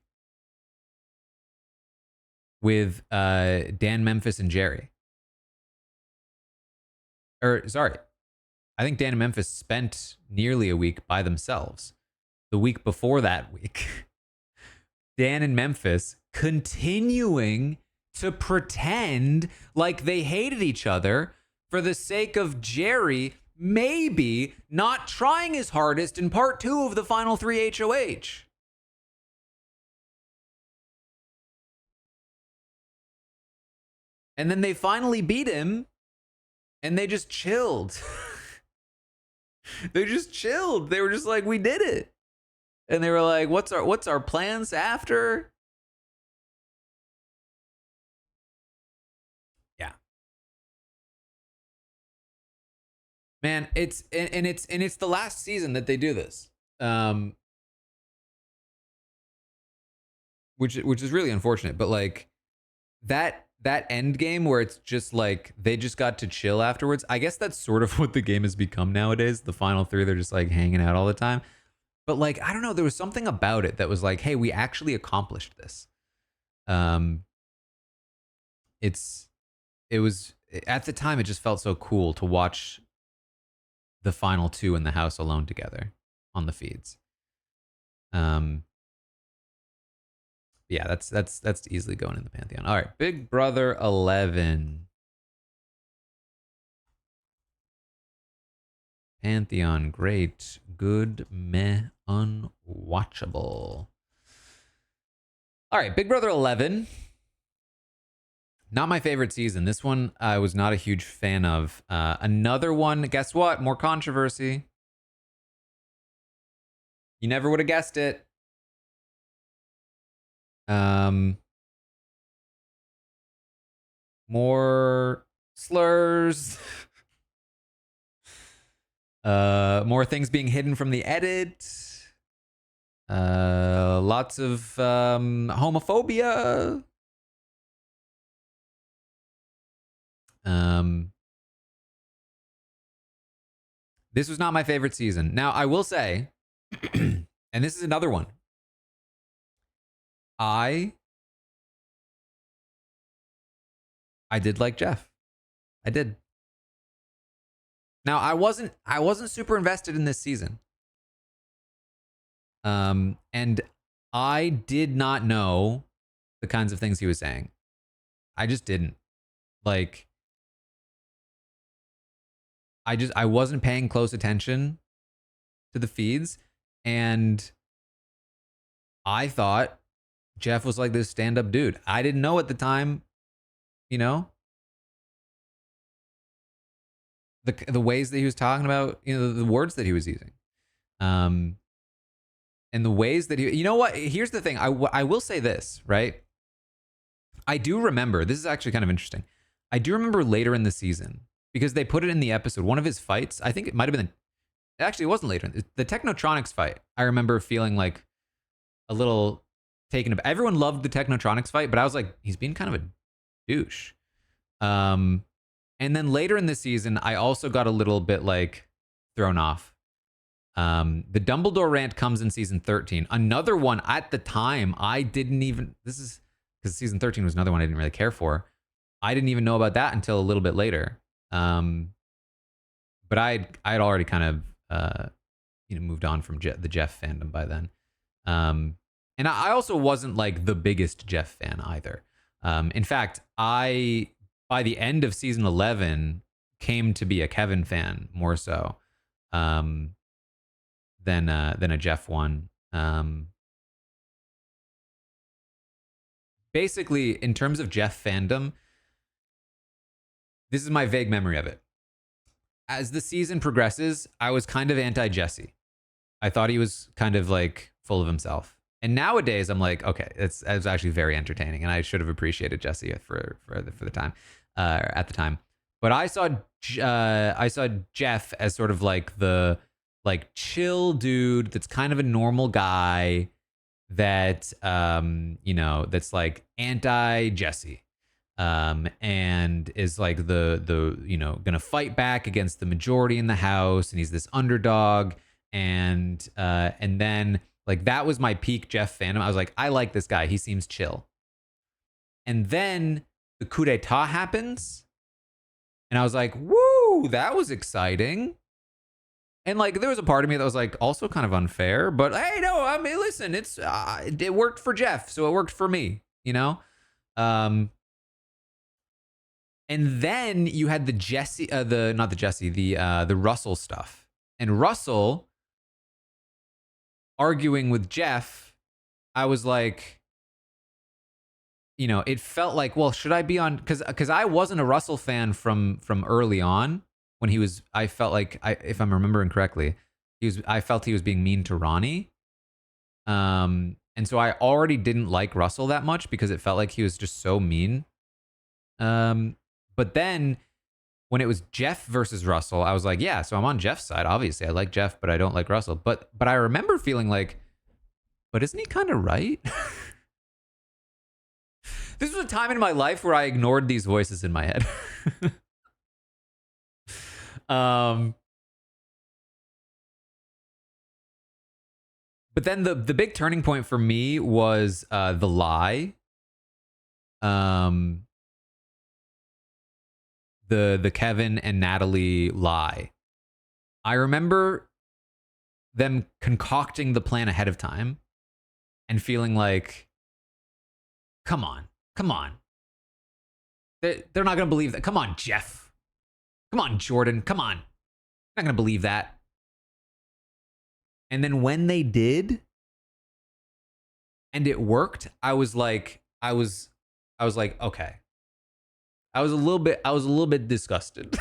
with Dan Memphis and Jerry. Or sorry, I think Dan and Memphis spent nearly a week by themselves. The week before that week, Dan and Memphis continuing to pretend like they hated each other for the sake of Jerry maybe not trying his hardest in part 2 of the final 3 HOH. And then they finally beat him and they just chilled. They just chilled. They were just like, we did it. And they were like, what's our plans after? Yeah. Man, it's the last season that they do this. Which is really unfortunate, but like that end game where it's just like they just got to chill afterwards. I guess that's sort of what the game has become nowadays. The final 3, they're just like hanging out all the time. But like, I don't know, there was something about it that was like, hey, we actually accomplished this. It was, at the time, it just felt so cool to watch the final 2 in the house alone together on the feeds. Yeah, that's easily going in the pantheon. All right, Big Brother 11. Pantheon, great, good, meh, unwatchable. All right, Big Brother 11 Not my favorite season. This one I was not a huge fan of. Another one, guess what? More controversy. You never would have guessed it. More slurs. More things being hidden from the edit. Lots of homophobia. This was not my favorite season. Now, I will say, and this is another one. I did like Jeff. I did. Now, I wasn't super invested in this season. And I did not know the kinds of things he was saying. I just didn't. Like, I wasn't paying close attention to the feeds, and I thought Jeff was like this stand-up dude. I didn't know at the time, you know, the ways that he was talking about, you know, the words that he was using. And the ways that he, you know what? Here's the thing. I will say this, right? I do remember, this is actually kind of interesting. I do remember later in the season, because they put it in the episode, one of his fights, I think it might have been, actually it wasn't later, the Technotronics fight. I remember feeling like a little taken aback. Everyone loved the Technotronics fight, but I was like, he's being kind of a douche. And then later in the season, I also got a little bit like thrown off. The Dumbledore rant comes in season 13. Another one at the time, I didn't even, this is because season 13 was another one I didn't really care for. I didn't even know about that until a little bit later. But I had already kind of, moved on from the Jeff fandom by then. And I also wasn't like the biggest Jeff fan either. In fact, by the end of season 11, came to be a Kevin fan more so than a Jeff one. Basically, in terms of Jeff fandom, this is my vague memory of it. As the season progresses, I was kind of anti-Jesse. I thought he was kind of like full of himself. And nowadays, I'm like, okay, it's actually very entertaining, and I should have appreciated Jesse for the time, at the time. But I saw Jeff as sort of like the like chill dude that's kind of a normal guy that that's like anti Jesse, and is like the gonna fight back against the majority in the house, and he's this underdog, and then like that was my peak Jeff fandom. I was like, I like this guy. He seems chill. And then the coup d'etat happens, and I was like, woo, that was exciting. And like there was a part of me that was like also kind of unfair, but hey, no, I mean, listen, it worked for Jeff, so it worked for me, you know. And then you had the Jesse, the Russell stuff, and Russell arguing with Jeff. I was like, it felt like, well, should I be on? Because I wasn't a Russell fan from early on. When he was, I felt like, if I'm remembering correctly, I felt he was being mean to Ronnie. And so I already didn't like Russell that much because it felt like he was just so mean. But then when it was Jeff versus Russell, I was like, yeah, so I'm on Jeff's side. Obviously, I like Jeff, but I don't like Russell. But I remember feeling like, but isn't he kind of right? This was a time in my life where I ignored these voices in my head. But then the big turning point for me was the lie. The Kevin and Natalie lie. I remember them concocting the plan ahead of time and feeling like, come on. They're not going to believe that. Come on, Jeff. Come on, Jordan. Come on. Not going to believe that. And then when they did, and it worked, I was like, okay. I was a little bit disgusted.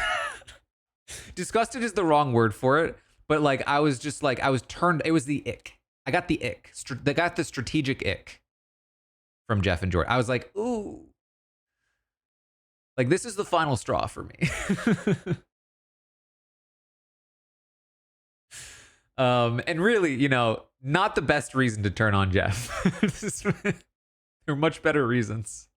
Disgusted is the wrong word for it, but like I was just like I was turned. It was the ick. I got the ick. They got the strategic ick from Jeff and Jordan. I was like, ooh, like this is the final straw for me. And really, you know, not the best reason to turn on Jeff. There are much better reasons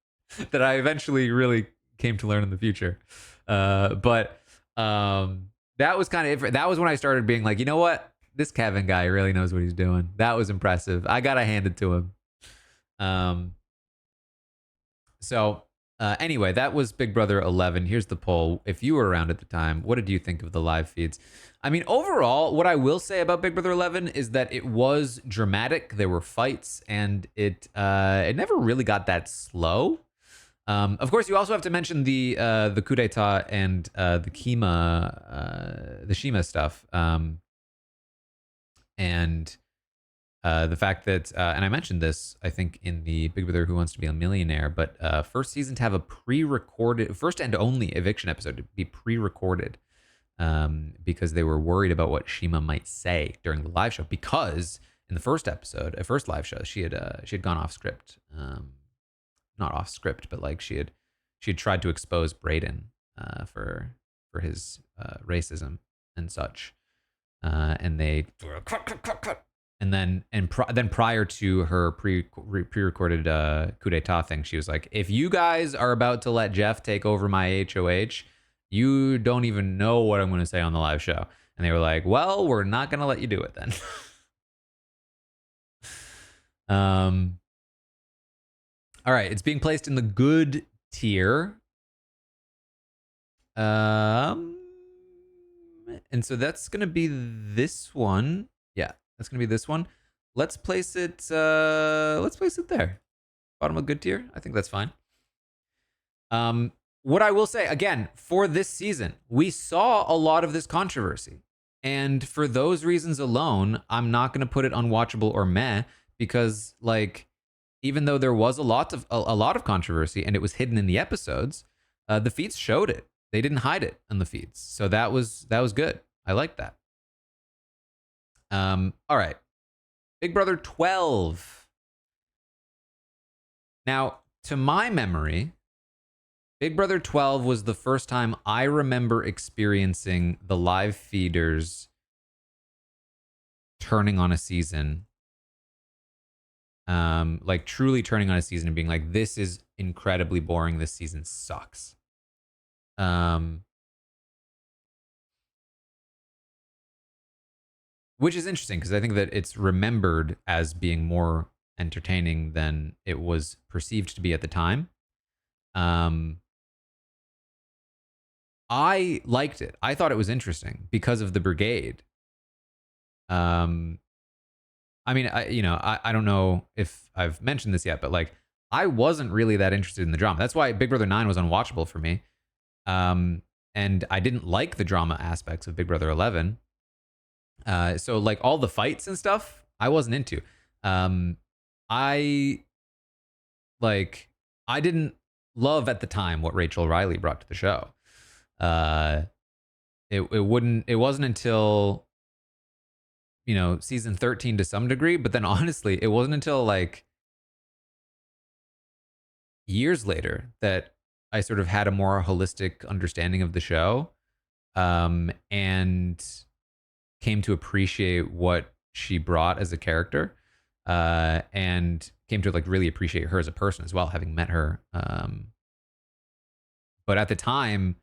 that I eventually really came to learn in the future. But that was kind of that was when I started being like, you know what, this Kevin guy really knows what he's doing. That was impressive. I gotta hand it to him. Anyway, that was Big Brother 11. Here's the poll. If you were around at the time, what did you think of the live feeds? I mean, overall, what I will say about Big Brother 11 is that it was dramatic. There were fights, and it never really got that slow. Of course, you also have to mention the coup d'état and the Shima stuff, and the fact that, and I mentioned this, I think, in the Big Brother Who Wants to Be a Millionaire, but first season to have a pre-recorded, first and only eviction episode to be pre-recorded, because they were worried about what Shima might say during the live show. Because in the first episode, first live show, she had gone off script, not off script, but like she had tried to expose Brayden for his racism and such, and they cut. And then prior to her pre-recorded coup d'état thing, she was like, if you guys are about to let Jeff take over my HOH, you don't even know what I'm going to say on the live show. And they were like, well, we're not going to let you do it then. All right, it's being placed in the good tier. And so that's going to be this one. Yeah, that's going to be this one. Let's place it there. Bottom of good tier. I think that's fine. What I will say, again, for this season, we saw a lot of this controversy. And for those reasons alone, I'm not going to put it unwatchable or meh, because like, even though there was a lot of controversy and it was hidden in the episodes, the feeds showed it. They didn't hide it on the feeds. So that was good. I like that. All right. Big Brother 12. Now, to my memory, Big Brother 12 was the first time I remember experiencing the live feeders turning on a season. Like truly turning on a season and being like, this is incredibly boring. This season sucks. Which is interesting because I think that it's remembered as being more entertaining than it was perceived to be at the time. I liked it. I thought it was interesting because of the brigade. I mean, I don't know if I've mentioned this yet, but like, I wasn't really that interested in the drama. That's why Big Brother 9 was unwatchable for me. And I didn't like the drama aspects of Big Brother 11. So like all the fights and stuff, I wasn't into. I didn't love at the time what Rachel Riley brought to the show. It wasn't until, season 13 to some degree, but then honestly, it wasn't until like years later that I sort of had a more holistic understanding of the show, and came to appreciate what she brought as a character, and came to like really appreciate her as a person as well, having met her. But at the time,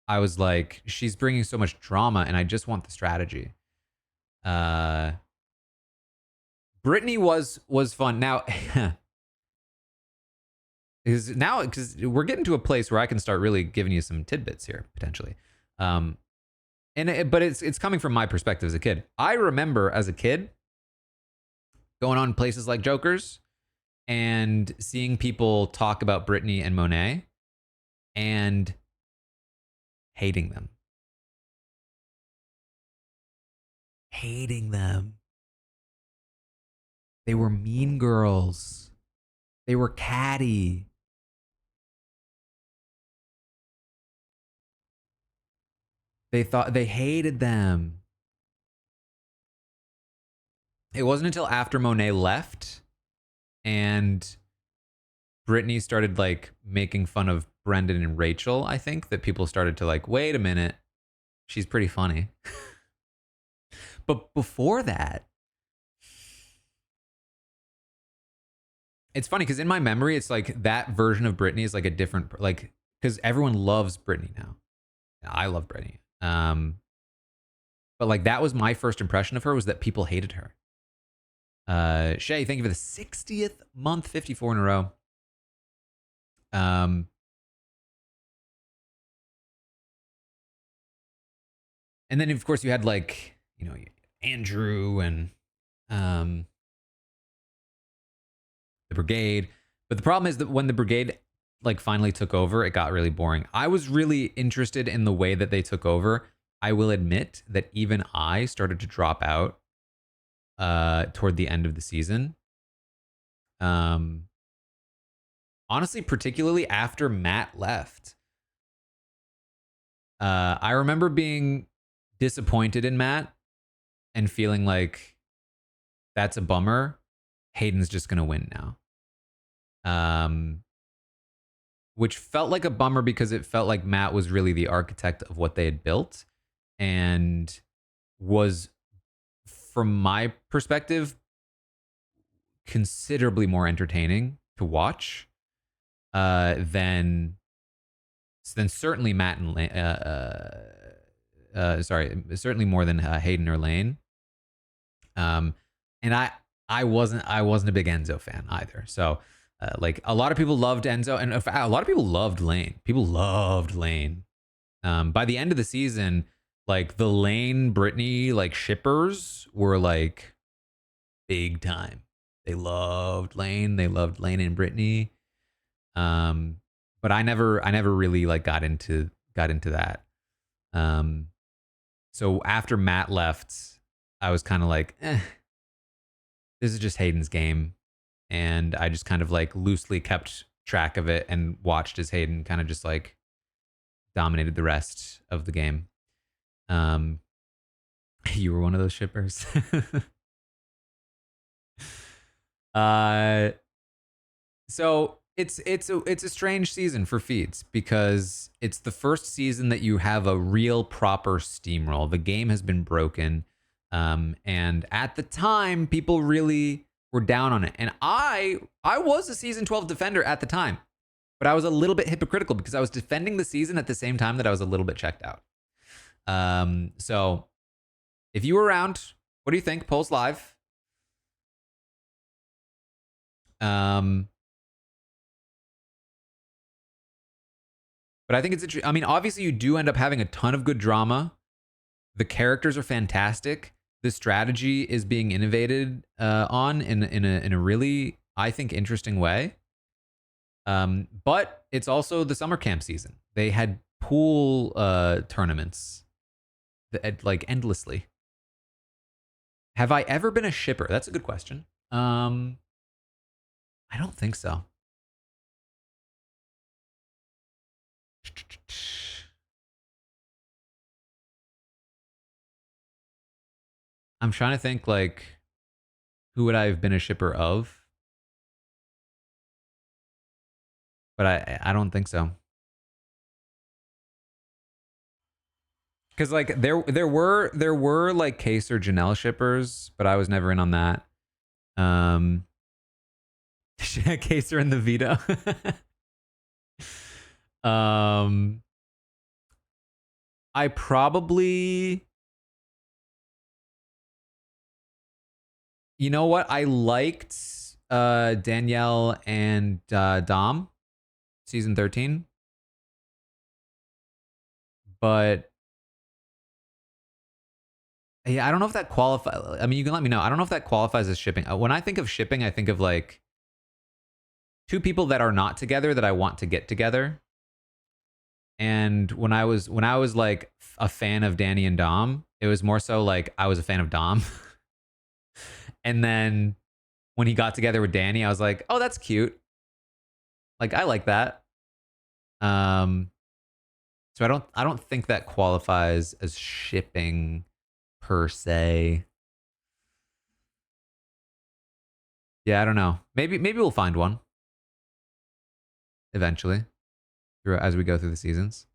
I was like, she's bringing so much drama, and I just want the strategy. Brittany was fun. Now, because we're getting to a place where I can start really giving you some tidbits here potentially. But it's coming from my perspective as a kid. I remember as a kid going on places like Joker's and seeing people talk about Brittany and Monet and hating them. Hating them. They were mean girls. They were catty. They thought they hated them. It wasn't until after Monet left and Brittany started like making fun of Brendan and Rachel, I think, that people started to like, wait a minute, she's pretty funny. But before that, it's funny because in my memory, it's like that version of Britney is like a different, like, because everyone loves Britney now. I love Britney. But like that was my first impression of her, was that people hated her. Shay, thank you for the 60th month, 54 in a row. And then of course you had like, you know, Andrew and the Brigade. But the problem is that when the Brigade like finally took over, it got really boring. I was really interested in the way that they took over. I will admit that even I started to drop out toward the end of the season. Honestly, particularly after Matt left. I remember being disappointed in Matt and feeling like that's a bummer. Hayden's just gonna win now. Which felt like a bummer because it felt like Matt was really the architect of what they had built and was, from my perspective, considerably more entertaining to watch than certainly Matt and certainly more than Hayden or Lane. And I wasn't a big Enzo fan either. So like a lot of people loved Enzo, and a lot of people loved Lane. People loved Lane. By the end of the season, like the Lane Brittany like shippers were like big time. They loved Lane. They loved Lane and Brittany. But I never really like got into that. So after Matt left, I was kind of like, this is just Hayden's game. And I just kind of like loosely kept track of it and watched as Hayden kind of just like dominated the rest of the game. You were one of those shippers. So it's a strange season for feeds because it's the first season that you have a real proper steamroll. The game has been broken. And at the time, people really were down on it. And I was a season 12 defender at the time, but I was a little bit hypocritical because I was defending the season at the same time that I was a little bit checked out. So if you were around, what do you think? Polls live. But I think it's interesting. I mean, obviously, you do end up having a ton of good drama. The characters are fantastic. The strategy is being innovated on in a really, I think, interesting way. But it's also the summer camp season. They had pool tournaments like endlessly. Have I ever been a shipper? That's a good question. I don't think so. I'm trying to think like who would I have been a shipper of? But I don't think so. Because like there were like Case or Janelle shippers, but I was never in on that. Caser and the veto. I probably, you know what? I liked Danielle and Dom season 13. But yeah, I don't know if that qualifies. I mean, you can let me know. I don't know if that qualifies as shipping. When I think of shipping, I think of like two people that are not together that I want to get together. And when I was like a fan of Danny and Dom, it was more so like I was a fan of Dom. And then when he got together with Danny, I was like, oh, that's cute. Like I like that. It's So I don't think that qualifies as shipping per se. Yeah, I don't know. Maybe we'll find one eventually through as we go through the seasons.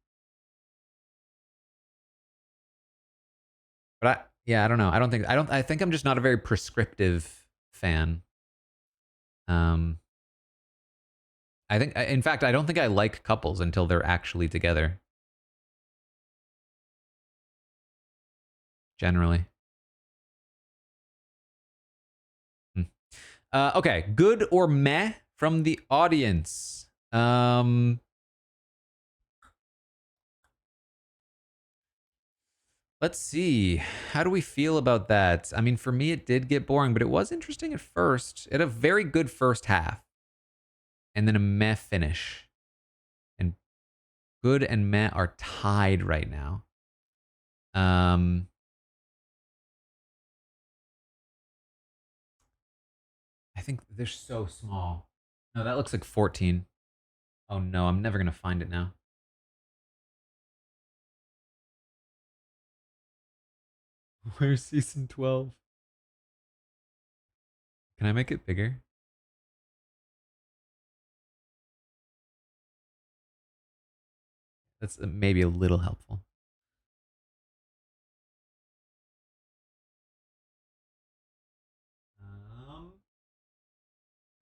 But yeah, I don't know. I think I'm just not a very prescriptive fan. Um I think in fact I don't think I like couples until they're actually together generally. Hmm. Okay, good or meh from the audience. Let's see. How do we feel about that? I mean, for me, it did get boring, but it was interesting at first. It had a very good first half, and then a meh finish. And good and meh are tied right now. Um, I think they're so small. No, that looks like 14. Oh no, I'm never gonna find it now. Where's season 12? Can I make it bigger? That's maybe a little helpful. Um,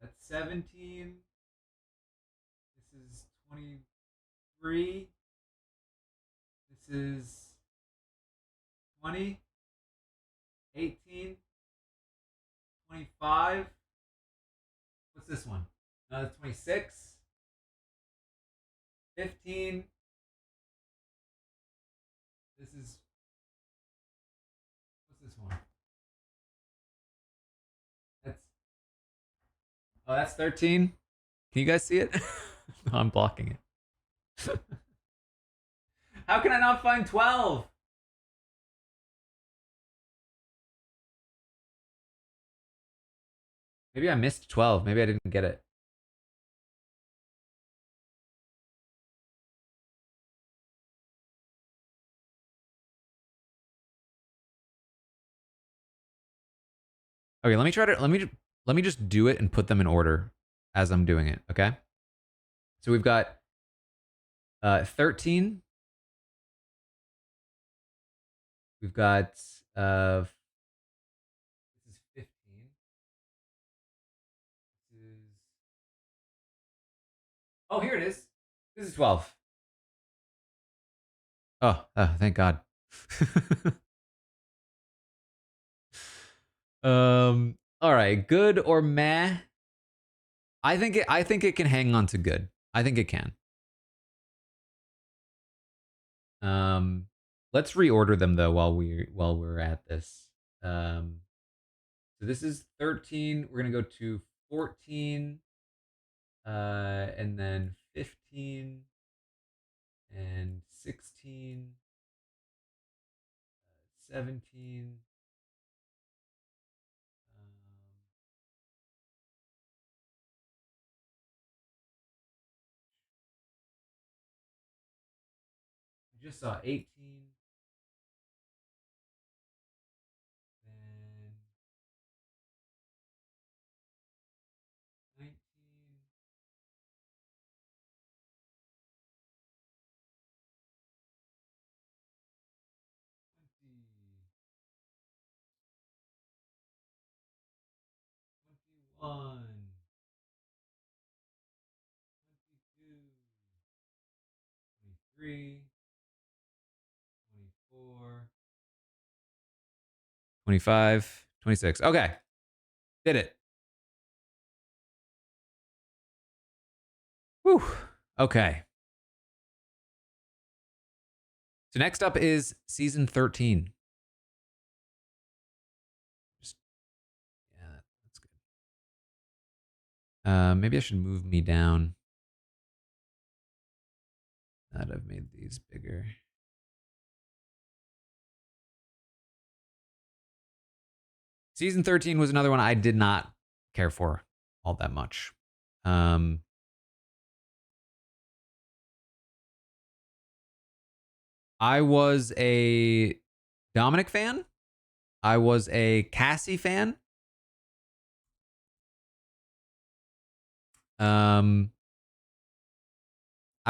that's 17. This is 23. This is 20, 18, 25. What's this one? That's 26, 15. This is, what's this one? That's, oh, that's 13. Can you guys see it? No, I'm blocking it. How can I not find 12? Maybe I missed 12. Maybe I didn't get it. Okay, let me just do it and put them in order as I'm doing it, okay? So we've got 13. We've got this is 15. This is, oh, here it is. This is 12. Oh, thank God. All right, good or meh? I think it can hang on to good. I think it can. Um, let's reorder them though while we're at this. Um, so this is 13. We're gonna go to 14, and then 15 and 16, 17. I just saw 18, then 19, 20, 21, 22, 23, 24, 25, 26. Okay. Did it. Whew. Okay. So next up is season 13. Just, yeah, that's good. Maybe I should move me down. Now that I've made these bigger. Season 13 was another one I did not care for all that much. Um, I was a Dominic fan. I was a Cassie fan. I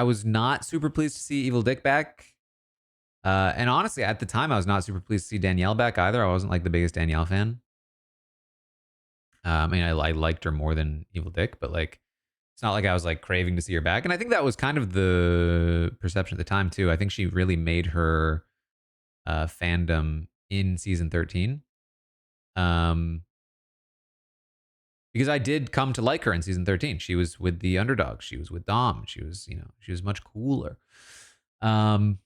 was not super pleased to see Evil Dick back. And honestly, at the time, I was not super pleased to see Danielle back either. I wasn't like the biggest Danielle fan. I mean, I liked her more than Evil Dick, but like, it's not like I was like craving to see her back. And I think that was kind of the perception at the time too. I think she really made her fandom in season 13. Because I did come to like her in season 13. She was with the underdog. She was with Dom. She was, she was much cooler. But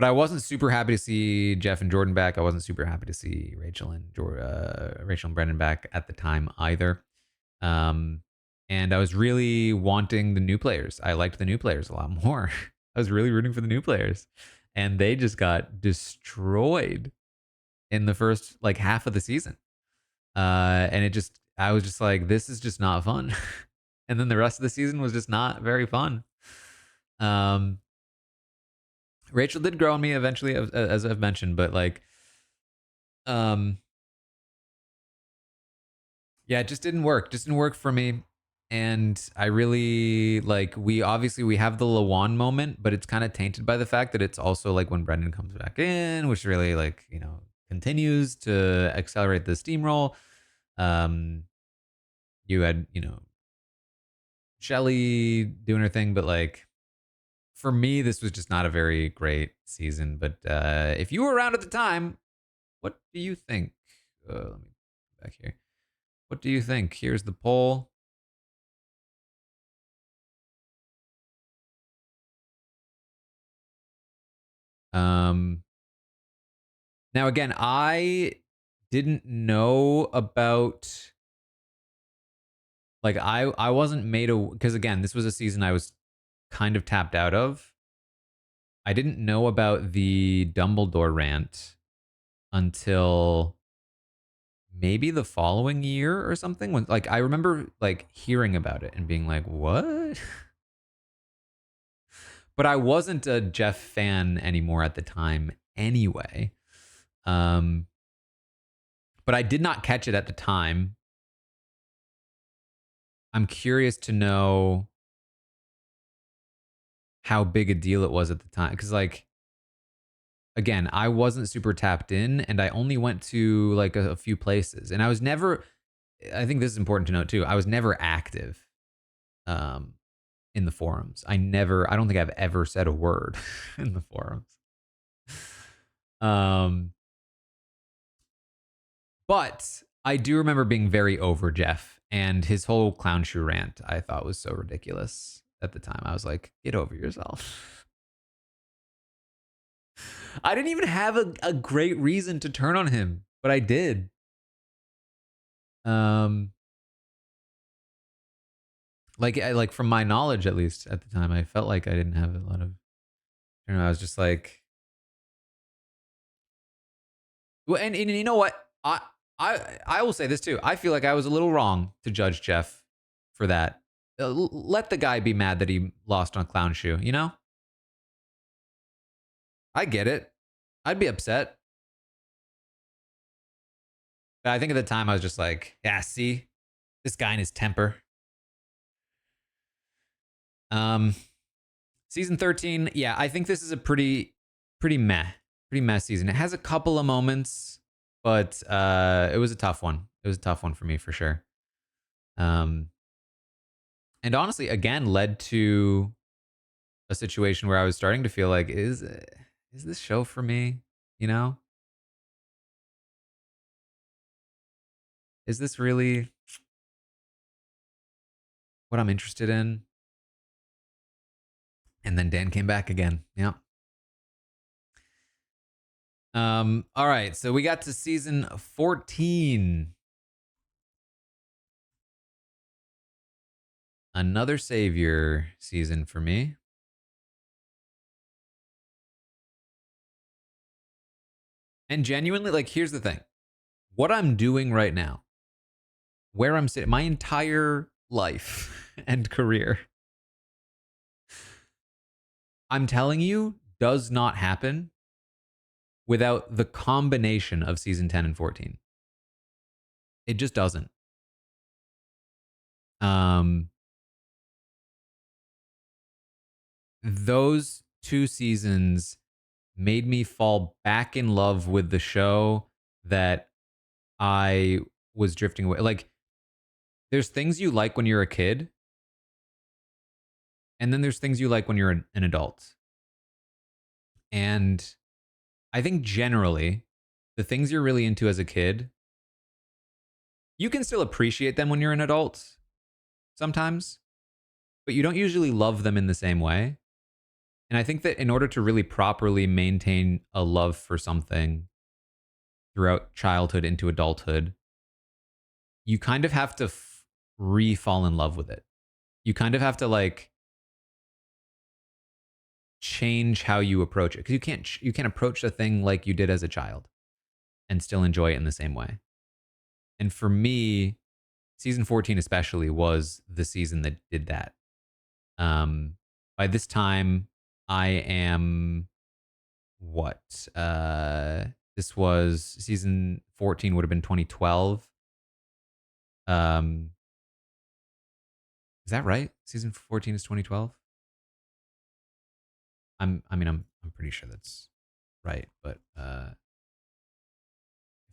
I wasn't super happy to see Jeff and Jordan back. I wasn't super happy to see Rachel and Brendan back at the time either. And I was really wanting the new players. I liked the new players a lot more. I was really rooting for the new players, and they just got destroyed in the first like half of the season. And I was just like, this is just not fun. And then the rest of the season was just not very fun. Rachel did grow on me eventually, as I've mentioned, but like, yeah, it just didn't work. Just didn't work for me. And I really like, we have the Lawan moment, but it's kind of tainted by the fact that it's also like when Brendan comes back in, which really like, continues to accelerate the steamroll. You had, Shelly doing her thing, but like, for me, this was just not a very great season. But if you were around at the time, what do you think? Let me go back here. What do you think? Here's the poll. Now again, I didn't know about like I wasn't made a because again, this was a season I was kind of tapped out of. I didn't know about the Dumbledore rant until maybe the following year or something, when like I remember like hearing about it and being like, what? But I wasn't a Jeff fan anymore at the time anyway. But I did not catch it at the time. I'm curious to know how big a deal it was at the time, because like, again, I wasn't super tapped in, and I only went to like a few places, and I was never, I think this is important to note too, I was never active in the forums. I don't think I've ever said a word in the forums. But I do remember being very over Jeff, and his whole clown shoe rant I thought was so ridiculous at the time. I was like, get over yourself. I didn't even have a great reason to turn on him, but I did. Like from my knowledge, at least at the time, I felt like I didn't have a lot of. I was just like, well, and you know what? I will say this too. I feel like I was a little wrong to judge Jeff for that. Let the guy be mad that he lost on clown shoe. I get it. I'd be upset. But I think at the time I was just like, yeah, see, this guy and his temper. Season 13, yeah, I think this is a pretty meh season. It has a couple of moments, but it was a tough one. It was a tough one for me for sure. And honestly, again, led to a situation where I was starting to feel like, is this show for me? Is this really what I'm interested in? And then Dan came back again. Yeah. All right, so we got to season 14. Another savior season for me. And genuinely, like, here's the thing. What I'm doing right now, where I'm sitting, my entire life and career I'm telling you, does not happen without the combination of season 10 and 14. It just doesn't. Those two seasons made me fall back in love with the show that I was drifting away. Like, there's things you like when you're a kid, and then there's things you like when you're an adult. And I think generally, the things you're really into as a kid, you can still appreciate them when you're an adult sometimes, but you don't usually love them in the same way. And I think that in order to really properly maintain a love for something throughout childhood into adulthood, you kind of have to re-fall in love with it. You kind of have to like change how you approach it, because you can't approach a thing like you did as a child and still enjoy it in the same way. And for me, season 14 especially was the season that did that. By this time, I am what? This was season 14 would have been 2012. Um, is that right? Season 14 is 2012. I'm pretty sure that's right, but it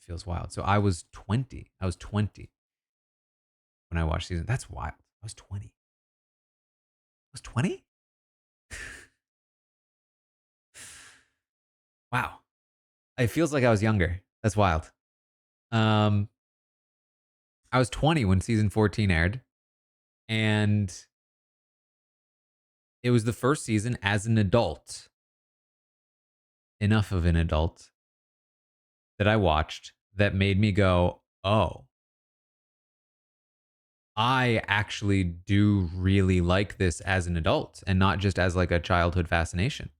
feels wild. So I was 20. I was 20 when I watched season. That's wild. I was 20. I was 20? Wow. It feels like I was younger. That's wild. I was 20 when season 14 aired, and it was the first season as an adult, enough of an adult, that I watched that made me go, oh, I actually do really like this as an adult and not just as like a childhood fascination.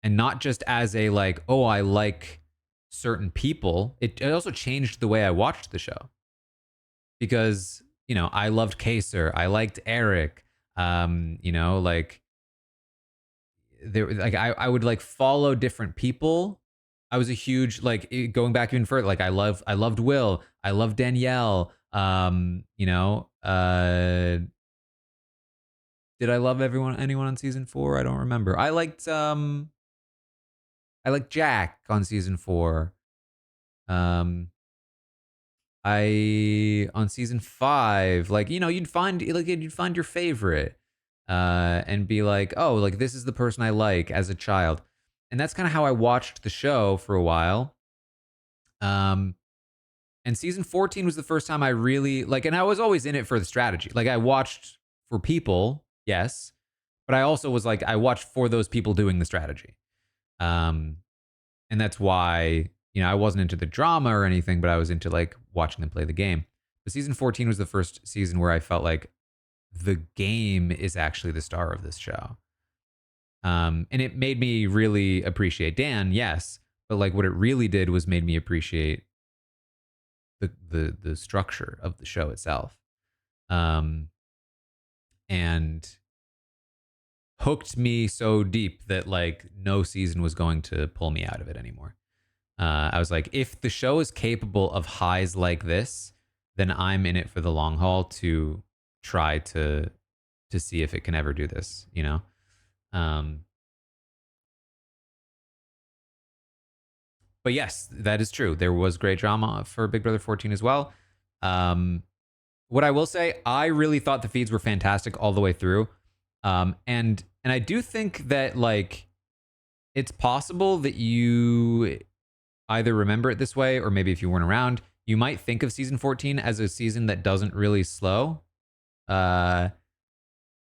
And not just as a like, oh, I like certain people. It also changed the way I watched the show. Because, you know, I loved Kaser. I liked Eric. You know, like there like I would like follow different people. I was a huge like going back even further, like I loved Will, I loved Danielle. You know, did I love anyone on season 4? I don't remember. I liked Jack on season 4. Um I on season 5, like, you know, you'd find your favorite and be like, "Oh, like this is the person I like as a child." And that's kind of how I watched the show for a while. Um and season 14 was the first time I really like, and I was always in it for the strategy. Like I watched for people, yes, but I also was like I watched for those people doing the strategy. Um and that's why, you know, I wasn't into the drama or anything, but I was into like watching them play the game. But season 14 was the first season where I felt like the game is actually the star of this show. And it made me really appreciate Dan, yes, but like what it really did was made me appreciate the structure of the show itself. Um, and hooked me so deep that like no season was going to pull me out of it anymore. I was like, if the show is capable of highs like this, then I'm in it for the long haul to try to see if it can ever do this, you know? Um, but yes, that is true. There was great drama for Big Brother 14 as well. Um, what I will say, I really thought the feeds were fantastic all the way through. And I do think that like it's possible that you either remember it this way, or maybe if you weren't around, you might think of season 14 as a season that doesn't really slow. Uh,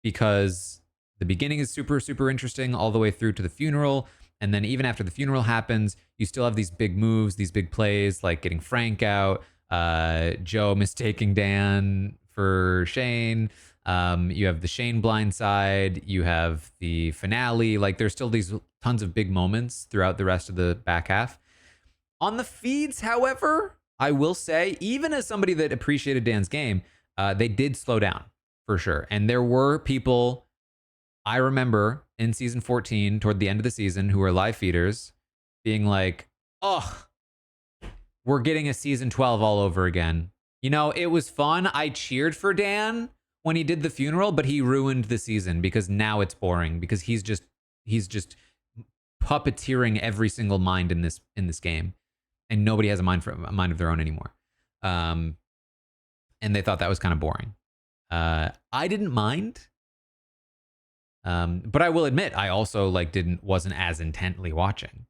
because the beginning is super, super interesting all the way through to the funeral. And then even after the funeral happens, you still have these big moves, these big plays, like getting Frank out, Joe mistaking Dan for Shane. You have the Shane blindside. You have the finale. Like there's still these tons of big moments throughout the rest of the back half. On the feeds, however, I will say, even as somebody that appreciated Dan's game, they did slow down for sure. And there were people, I remember in season 14 toward the end of the season who were live feeders being like, oh, we're getting a season 12 all over again. You know, it was fun. I cheered for Dan when he did the funeral, but he ruined the season because now it's boring because he's just puppeteering every single mind in this game, and nobody has a mind of their own anymore. And they thought that was kind of boring. I didn't mind, but I will admit I also like wasn't as intently watching.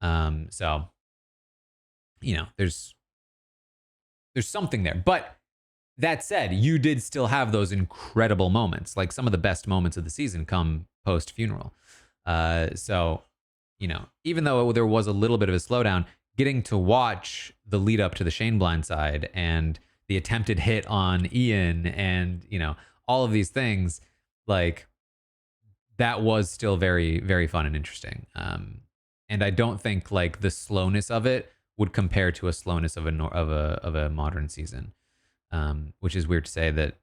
So you know, there's something there. But that said, you did still have those incredible moments. Like some of the best moments of the season come post funeral. So, you know, even though there was a little bit of a slowdown, getting to watch the lead up to the Shane blindside and the attempted hit on Ian and, you know, all of these things, like that was still very, very fun and interesting. And I don't think like the slowness of it would compare to a slowness of a modern season, which is weird to say that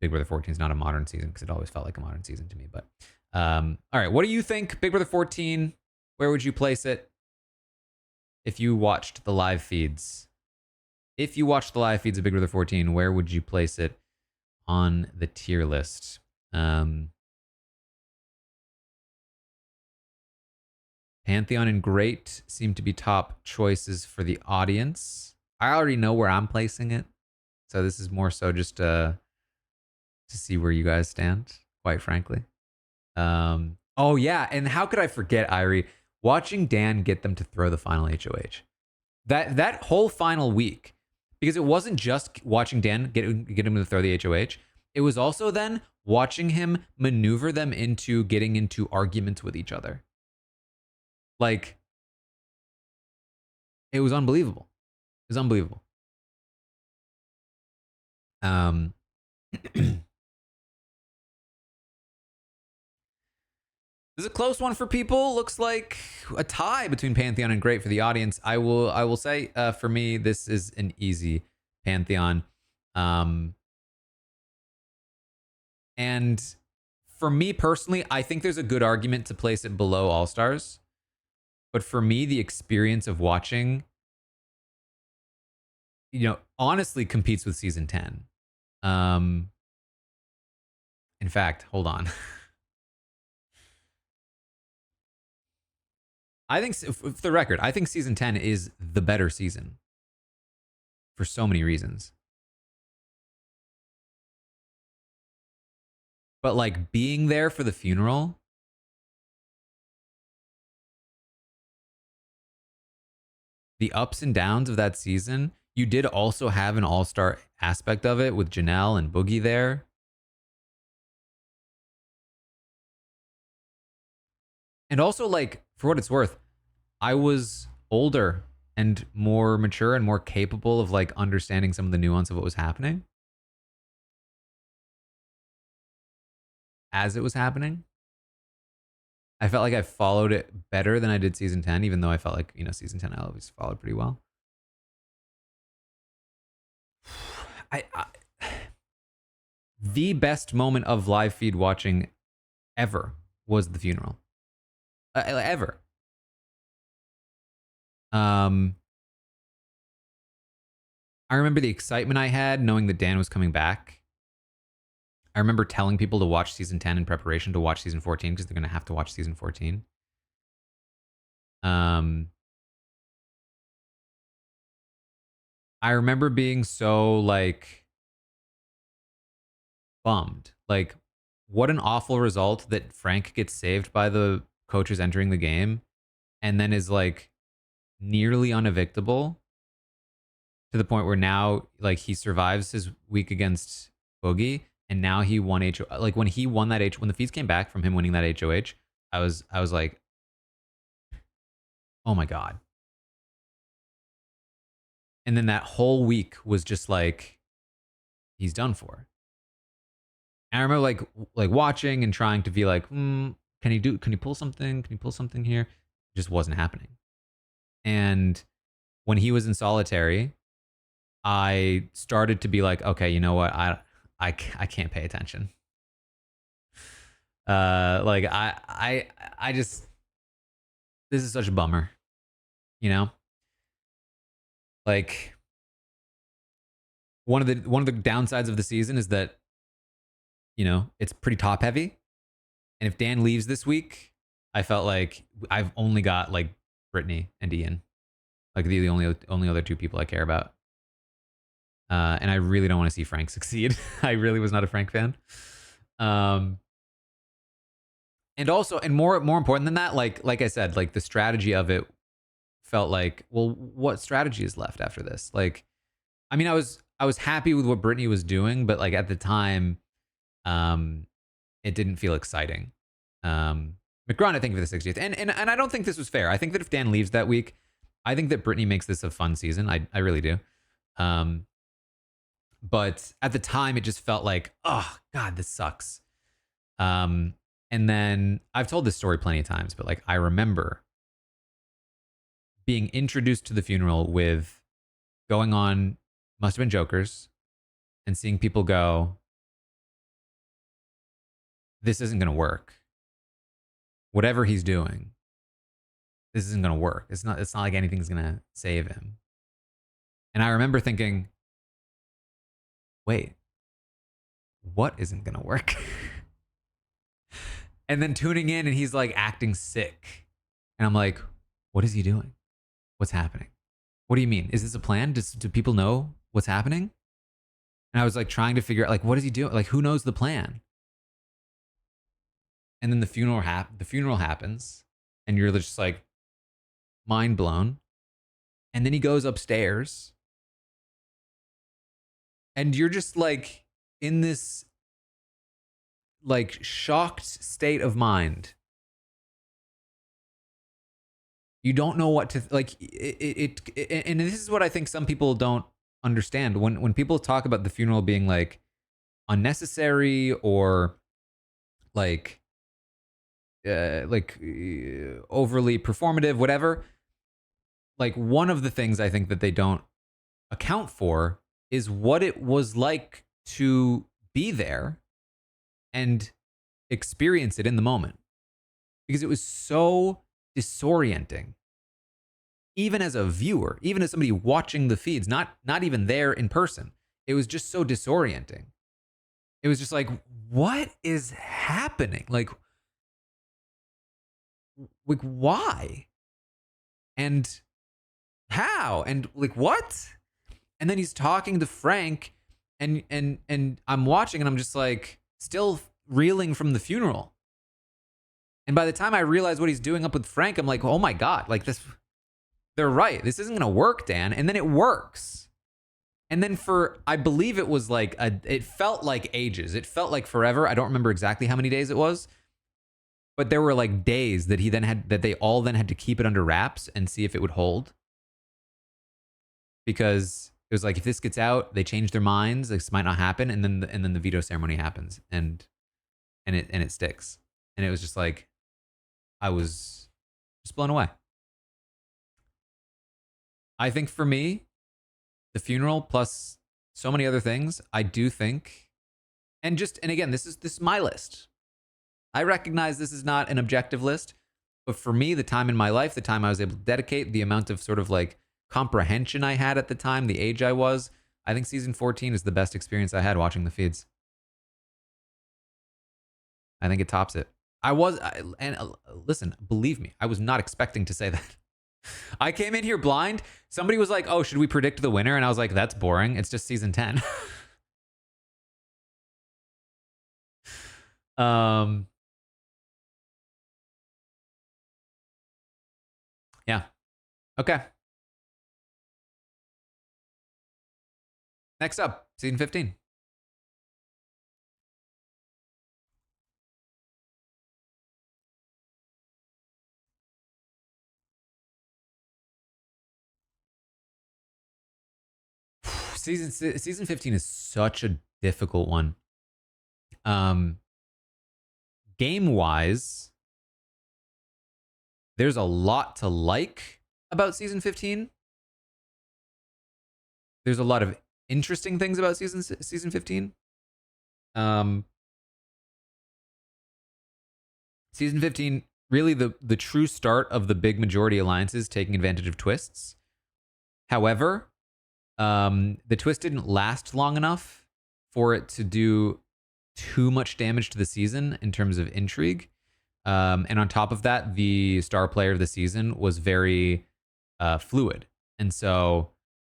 Big Brother 14 is not a modern season because it always felt like a modern season to me. But all right, what do you think? Big Brother 14, where would you place it if you watched the live feeds? If you watched the live feeds of Big Brother 14, where would you place it on the tier list? Pantheon and Great seem to be top choices for the audience. I already know where I'm placing it, so this is more so just to see where you guys stand, quite frankly. Oh yeah, and how could I forget, Irie, watching Dan get them to throw the final HOH. That whole final week, because it wasn't just watching Dan get him to throw the HOH. It was also then watching him maneuver them into getting into arguments with each other. Like, it was unbelievable. It was unbelievable. This is a close one for people. Looks like a tie between Pantheon and Great for the audience. I will say, for me, this is an easy Pantheon. And for me personally, I think there's a good argument to place it below All Stars. But for me, the experience of watching, you know, honestly competes with season 10. In fact, hold on. I think, for the record, I think season 10 is the better season for so many reasons. But like being there for the funeral, the ups and downs of that season, you did also have an all-star aspect of it with Janelle and Boogie there. And also, like, for what it's worth, I was older and more mature and more capable of like understanding some of the nuance of what was happening as it was happening. I felt like I followed it better than I did season 10, even though I felt like, you know, season 10 I always followed pretty well. I the best moment of live feed watching ever was the funeral. Ever. I remember the excitement I had knowing that Dan was coming back. I remember telling people to watch season 10 in preparation to watch season 14 because they're going to have to watch season 14. I remember being so like bummed. Like, what an awful result that Frank gets saved by the coaches entering the game and then is like nearly unevictable to the point where now like he survives his week against Boogie and now he won HOH. Like when he won that when the feeds came back from him winning that HOH, I was like, oh my God. And then that whole week was just like, he's done for. And I remember like watching and trying to be like, can he pull something? Can he pull something here? It just wasn't happening. And when he was in solitary, I started to be like, okay, you know what? I can't pay attention. Like I just, this is such a bummer, you know? Like one of the downsides of the season is that, you know, it's pretty top heavy. And if Dan leaves this week, I felt like I've only got like Brittany and Ian. Like the only other two people I care about. And I really don't want to see Frank succeed. I really was not a Frank fan. Um, and also, and more important than that, like I said, like the strategy of it felt like, well, what strategy is left after this? Like, I mean, I was happy with what Brittany was doing, but like at the time, um, it didn't feel exciting. McGraw, I think, for the 60th, and I don't think this was fair. I think that if Dan leaves that week, I think that Brittany makes this a fun season. I really do. Um, but at the time, it just felt like, oh God, this sucks. And then I've told this story plenty of times, but like I remember being introduced to the funeral with going on Must Have Been Jokers and seeing people go, this isn't going to work. Whatever he's doing, this isn't going to work. It's not like anything's going to save him. And I remember thinking, wait, what isn't going to work? And then tuning in and he's like acting sick. And I'm like, what is he doing? What's happening? What do you mean? Is this a plan? Do people know what's happening? And I was like trying to figure out, like, what is he doing? Like, who knows the plan? And then the funeral happens, and you're just like mind blown. And then he goes upstairs, and you're just like in this like shocked state of mind. You don't know what to like. And this is what I think some people don't understand when people talk about the funeral being like unnecessary or like overly performative, whatever. Like one of the things I think that they don't account for is what it was like to be there and experience it in the moment, because it was so disorienting. Even as a viewer, even as somebody watching the feeds, not even there in person, it was just so disorienting. It was just like, what is happening? Like why? And how? And like what? And then he's talking to Frank, and I'm watching and I'm just like still reeling from the funeral. And by the time I realize what he's doing up with Frank, I'm like, oh my God, like this, they're right. This isn't gonna work, Dan. And then it works. And then I believe it was like it felt like ages. It felt like forever. I don't remember exactly how many days it was, but there were like days that they all then had to keep it under wraps and see if it would hold. Because it was like, if this gets out, they change their minds. This might not happen, and then the veto ceremony happens, and it sticks. And it was just like, I was just blown away. I think for me, the funeral plus so many other things, I do think, and again, this is my list. I recognize this is not an objective list, but for me, the time in my life, the time I was able to dedicate, the amount of sort of like comprehension I had at the time, the age I was, I think season 14 is the best experience I had watching the feeds. I think it tops it. Listen, believe me, I was not expecting to say that. I came in here blind. Somebody was like, oh, should we predict the winner? And I was like, that's boring. It's just season 10. Yeah. Okay. Next up, season 15. Season 15 is such a difficult one. Game wise, there's a lot to like about season 15. There's a lot of interesting things about season 15. season 15, really the true start of the big majority alliances taking advantage of twists. However, the twist didn't last long enough for it to do too much damage to the season in terms of intrigue. And on top of that, the star player of the season was very fluid. And so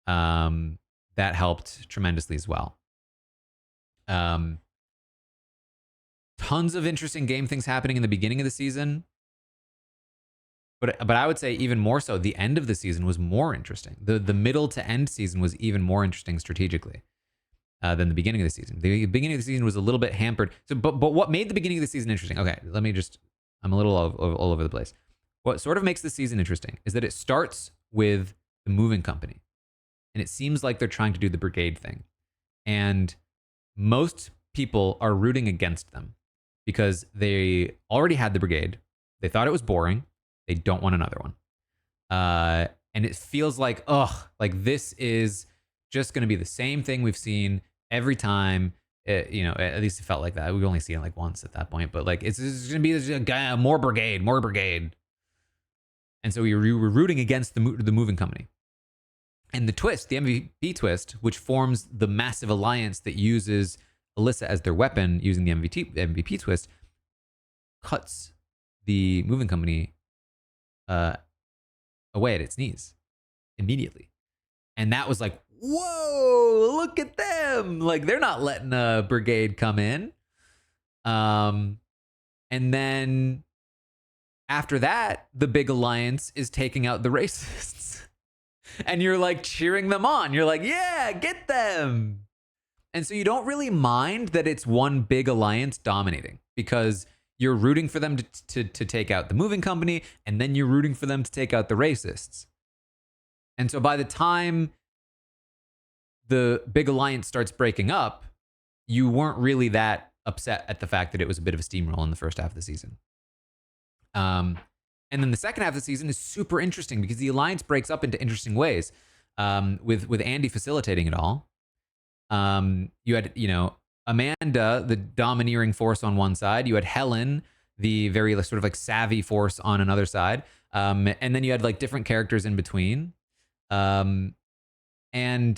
that helped tremendously as well. Tons of interesting game things happening in the beginning of the season. But I would say even more so, the end of the season was more interesting. The middle to end season was even more interesting strategically than the beginning of the season. The beginning of the season was a little bit hampered. So, but what made the beginning of the season interesting? Okay, I'm a little all over the place. What sort of makes the season interesting is that it starts with the moving company, and it seems like they're trying to do the brigade thing, and most people are rooting against them because they already had the brigade. They thought it was boring. They don't want another one. And it feels like, like this is just going to be the same thing we've seen every time. At least it felt like that. We've only seen it like once at that point, but like it's going to be more brigade. And so we were rooting against the moving company. And the twist, the MVP twist, which forms the massive alliance that uses Alyssa as their weapon using the MVP twist, cuts the moving company away at its knees immediately. And that was like, whoa, look at them. Like, they're not letting a brigade come in. And then after that, the big alliance is taking out the racists. And you're like cheering them on. You're like, yeah, get them. And so you don't really mind that it's one big alliance dominating because you're rooting for them to take out the moving company, and then you're rooting for them to take out the racists. And so by the time the big alliance starts breaking up, you weren't really that upset at the fact that it was a bit of a steamroll in the first half of the season. And then the second half of the season is super interesting because the alliance breaks up into interesting ways, with Andy facilitating it all. You had, Amanda, the domineering force on one side. You had Helen, the very sort of like savvy force on another side. And then you had like different characters in between. And then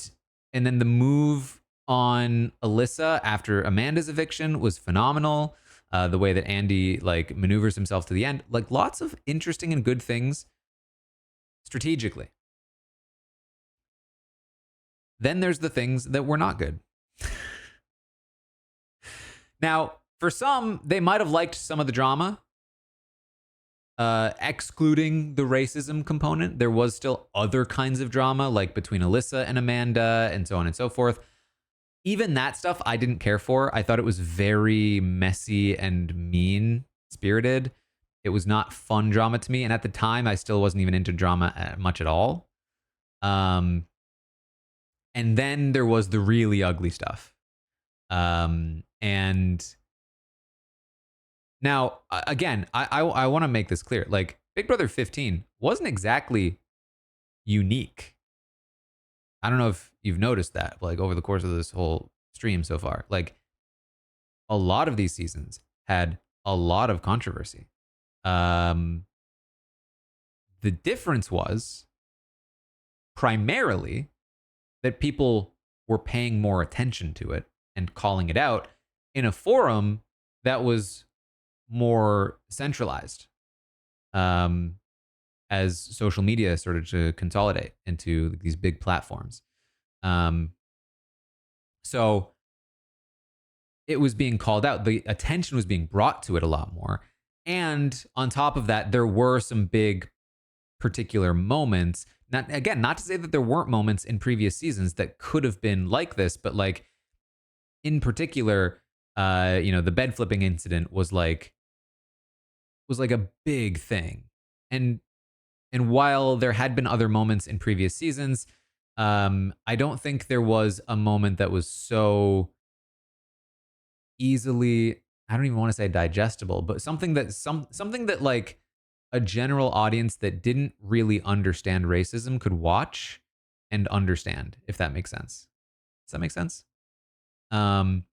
the move on Alyssa after Amanda's eviction was phenomenal. The way that Andy like maneuvers himself to the end, like lots of interesting and good things strategically. Then there's the things that were not good. Now, for some, they might have liked some of the drama, excluding the racism component. There was still other kinds of drama, like between Alyssa and Amanda and so on and so forth. Even that stuff I didn't care for. I thought it was very messy and mean-spirited. It was not fun drama to me. And at the time, I still wasn't even into drama much at all. And then there was the really ugly stuff. And now, again, I want to make this clear. Like, Big Brother 15 wasn't exactly unique. I don't know if you've noticed that, like, over the course of this whole stream so far. Like, a lot of these seasons had a lot of controversy. The difference was primarily that people were paying more attention to it and calling it out in a forum that was more centralized, as social media started to consolidate into these big platforms. So it was being called out. The attention was being brought to it a lot more. And on top of that, there were some big particular moments. Not to say that there weren't moments in previous seasons that could have been like this, but like in particular, the bed flipping incident was like a big thing. And while there had been other moments in previous seasons, I don't think there was a moment that was so easily, I don't even want to say digestible, but something that like a general audience that didn't really understand racism could watch and understand, if that makes sense. Does that make sense? Because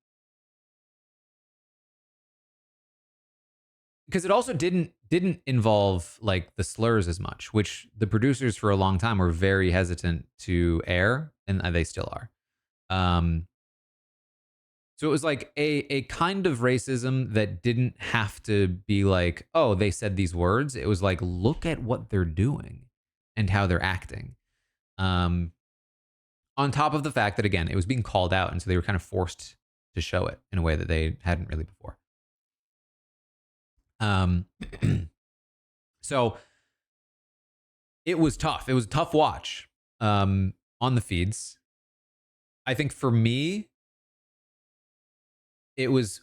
because it also didn't involve like the slurs as much, which the producers for a long time were very hesitant to air, and they still are. So it was like a kind of racism that didn't have to be like, oh, they said these words. It was like, look at what they're doing and how they're acting. Um, on top of the fact that, again, it was being called out, and so they were kind of forced to show it in a way that they hadn't really before. Um, so it was tough. It was a tough watch on the feeds. I think for me, it was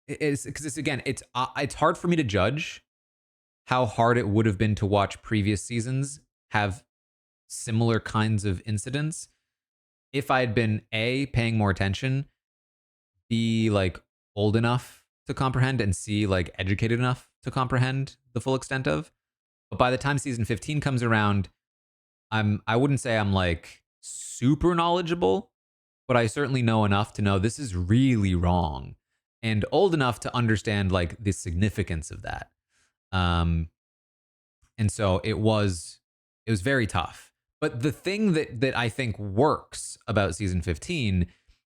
it's because it's hard for me to judge how hard it would have been to watch previous seasons have similar kinds of incidents if I had been A, paying more attention, B, like old enough to comprehend, and C, like educated enough to comprehend the full extent of. But by the time season 15 comes around, I wouldn't say I'm like super knowledgeable, but I certainly know enough to know this is really wrong, and old enough to understand like the significance of that. And so it was very tough. But the thing that I think works about season 15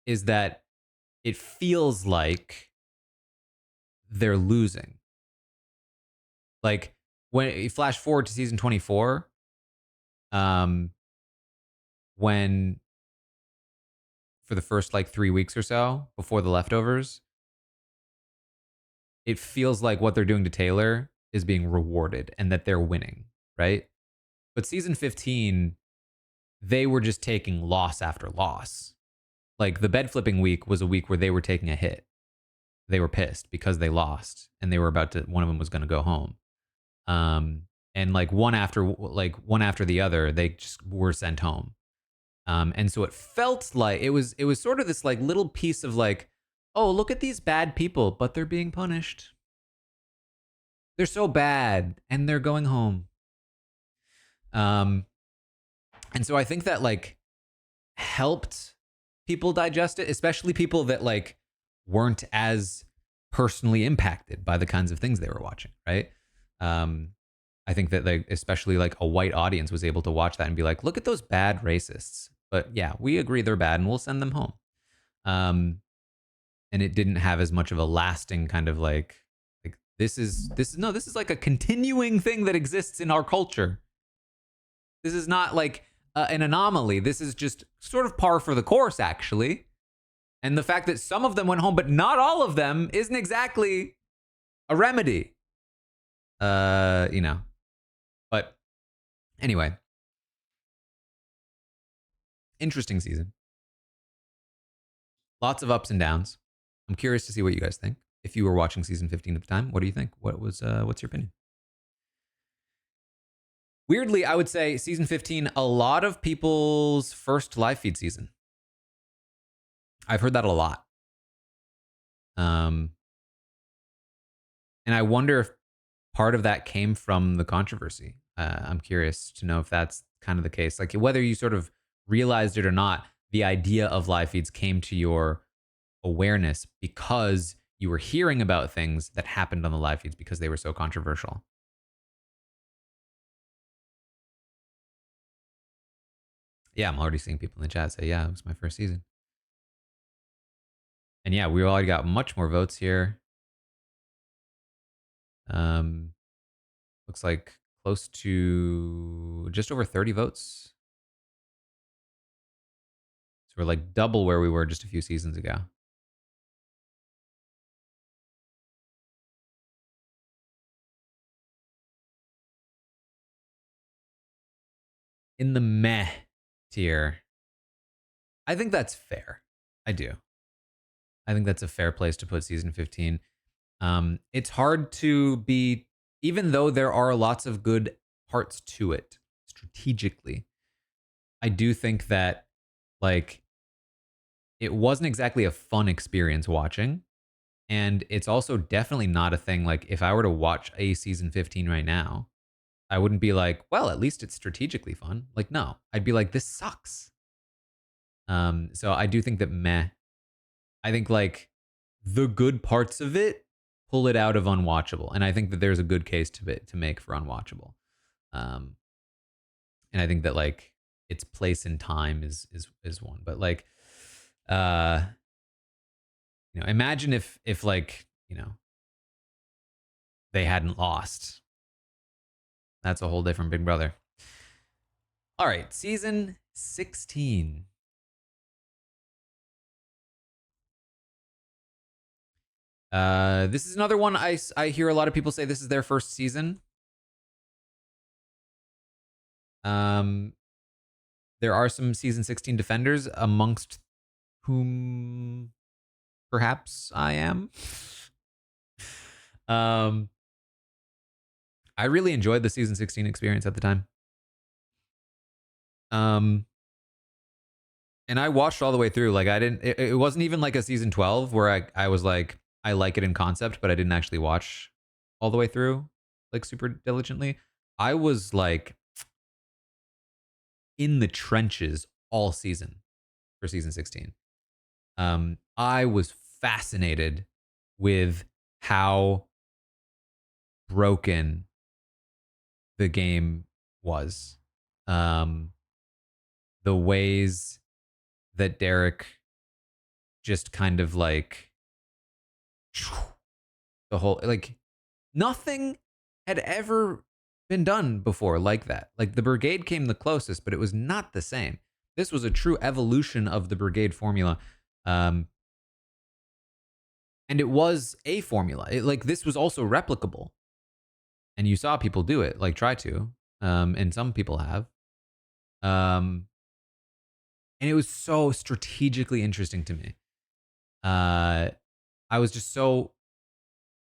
is that it feels like they're losing. Like when you flash forward to season 24, when for the first like 3 weeks or so before the leftovers, it feels like what they're doing to Taylor is being rewarded and that they're winning, right? But season 15, they were just taking loss after loss. Like the bed flipping week was a week where they were taking a hit. They were pissed because they lost and they were one of them was going to go home. And like one after the other, they just were sent home. And so it felt like it was sort of this like little piece of like, oh, look at these bad people, but they're being punished. They're so bad and they're going home. And so I think that like helped people digest it, especially people that like weren't as personally impacted by the kinds of things they were watching, right? I think that like especially like a white audience was able to watch that and be like, look at those bad racists. But yeah, we agree they're bad and we'll send them home. And it didn't have as much of a lasting kind of like this is like a continuing thing that exists in our culture. This is not like an anomaly. This is just sort of par for the course, actually. And the fact that some of them went home, but not all of them, isn't exactly a remedy. You know. But anyway, interesting season. Lots of ups and downs. I'm curious to see what you guys think. If you were watching season 15 at the time, what do you think? What's your opinion? Weirdly, I would say season 15, a lot of people's first live feed season. I've heard that a lot. And I wonder if part of that came from the controversy. I'm curious to know if that's kind of the case. Like whether you sort of realized it or not, the idea of live feeds came to your awareness because you were hearing about things that happened on the live feeds because they were so controversial. Yeah, I'm already seeing people in the chat say, yeah, it was my first season. And yeah, we already got much more votes here. Looks like close to just over 30 votes. So we're like double where we were just a few seasons ago. In the meh tier, I think that's fair. I do. I think that's a fair place to put season 15. It's hard to be, even though there are lots of good parts to it strategically, I do think that like it wasn't exactly a fun experience watching. And it's also definitely not a thing like if I were to watch a season 15 right now, I wouldn't be like, well, at least it's strategically fun. Like, no, I'd be like, this sucks. So I do think that meh. I think like the good parts of it pull it out of unwatchable. And I think that there's a good case to make for unwatchable. And I think that like its place in time is one. But like, imagine if like, they hadn't lost. That's a whole different Big Brother. All right, season 16. This is another one I hear a lot of people say this is their first season. There are some season 16 defenders, amongst whom perhaps I am. I really enjoyed the season 16 experience at the time. And I watched all the way through. Like it wasn't even like a season 12 where I was like, I like it in concept, but I didn't actually watch all the way through like super diligently. I was like in the trenches all season for season 16. I was fascinated with how broken the game was. The ways that Derek just kind of like the whole, like nothing had ever been done before like that. Like the brigade came the closest, but it was not the same. This was a true evolution of the brigade formula. And it was a formula. Like this was also replicable. And you saw people do it, like try to. And some people have. And it was so strategically interesting to me. I was just so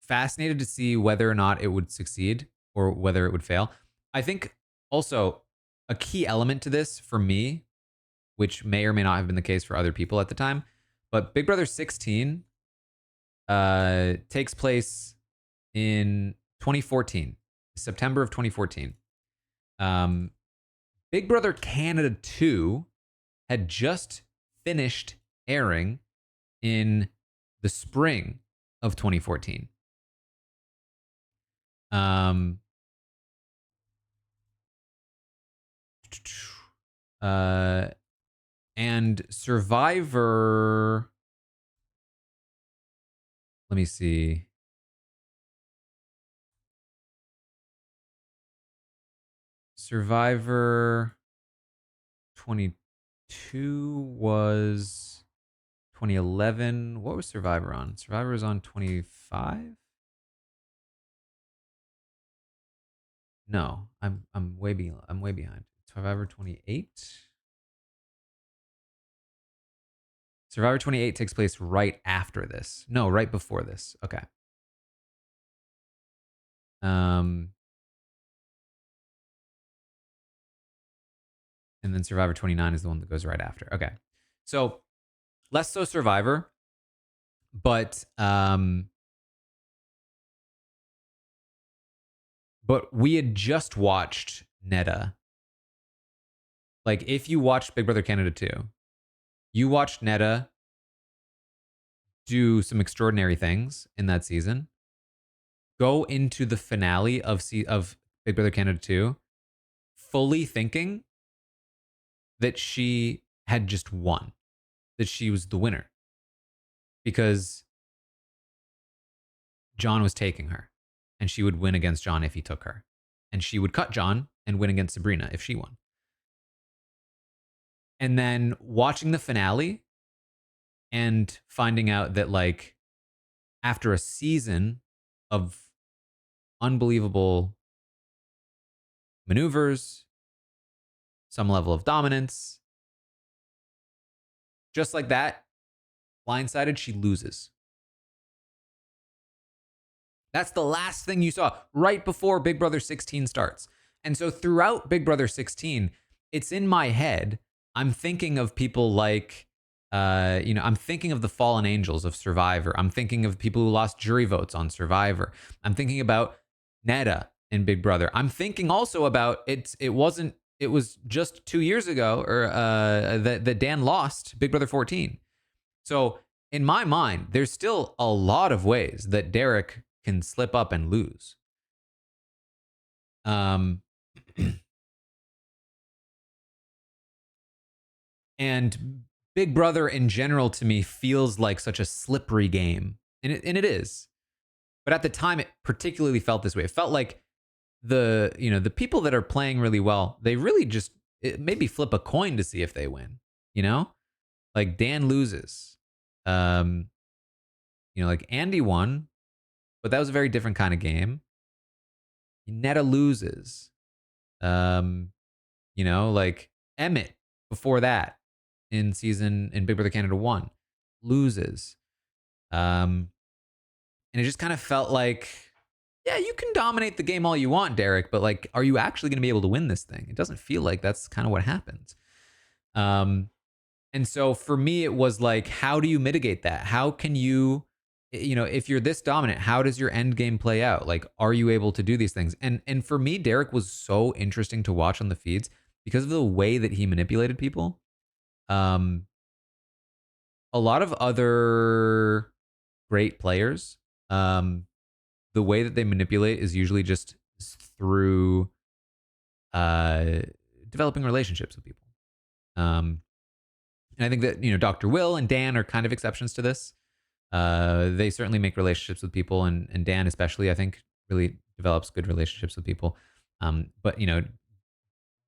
fascinated to see whether or not it would succeed or whether it would fail. I think also a key element to this for me, which may or may not have been the case for other people at the time, but Big Brother 16 takes place in 2014, September of 2014. Big Brother Canada 2 had just finished airing in the spring of 2014. And Survivor, let me see. Survivor 22 was 2011. What was Survivor on? Survivor was on 25? No, I'm way behind. Survivor 28? Survivor 28 takes place right after this. No, right before this. Okay. And then Survivor 29 is the one that goes right after. Okay. So less so Survivor, but we had just watched Netta. Like if you watched Big Brother Canada 2, you watched Netta do some extraordinary things in that season. Go into the finale of Big Brother Canada 2 fully thinking that she had just won, that she was the winner, because John was taking her and she would win against John if he took her, and she would cut John and win against Sabrina if she won. And then watching the finale and finding out that like after a season of unbelievable maneuvers, some level of dominance, just like that, blindsided, she loses. That's the last thing you saw right before Big Brother 16 starts. And so throughout Big Brother 16, it's in my head. I'm thinking of people like, I'm thinking of the fallen angels of Survivor. I'm thinking of people who lost jury votes on Survivor. I'm thinking about Netta in Big Brother. I'm thinking also about it was just 2 years ago or that Dan lost Big Brother 14. So in my mind, there's still a lot of ways that Derek can slip up and lose. Um, and Big Brother in general to me feels like such a slippery game, and it is. But at the time, it particularly felt this way. It felt like the people that are playing really well, they really just maybe flip a coin to see if they win. You know, like Dan loses. Um, like Andy won, but that was a very different kind of game. Netta loses. Um, like Emmett before that in Big Brother Canada 1 loses. And it just kind of felt like, yeah, you can dominate the game all you want, Derek, but like, are you actually going to be able to win this thing? It doesn't feel like that's kind of what happens. And so for me, it was like, how do you mitigate that? How can you, if you're this dominant, how does your end game play out? Like, are you able to do these things? And for me, Derek was so interesting to watch on the feeds because of the way that he manipulated people. Um, a lot of other great players, the way that they manipulate is usually just through uh, developing relationships with people. And I think that Dr. Will and Dan are kind of exceptions to this. They certainly make relationships with people, and Dan especially, I think, really develops good relationships with people. But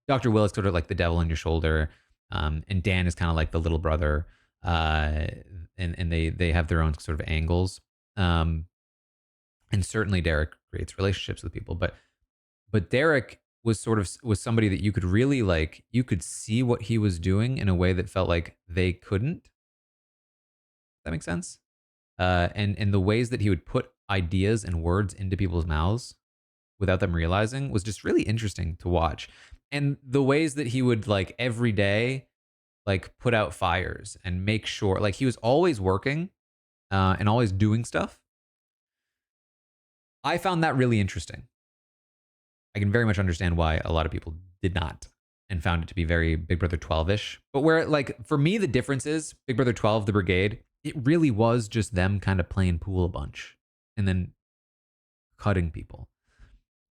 Dr. Will is sort of like the devil on your shoulder, and Dan is kind of like the little brother, and they have their own sort of angles. And certainly Derek creates relationships with people, but Derek was somebody that you could really like. You could see what he was doing in a way that felt like they couldn't. That makes sense. And the ways that he would put ideas and words into people's mouths without them realizing was just really interesting to watch. And the ways that he would like every day, like put out fires and make sure, like he was always working and always doing stuff. I found that really interesting. I can very much understand why a lot of people did not and found it to be very Big Brother 12-ish. But where, like, for me, the difference is Big Brother 12, the Brigade, it really was just them kind of playing pool a bunch and then cutting people.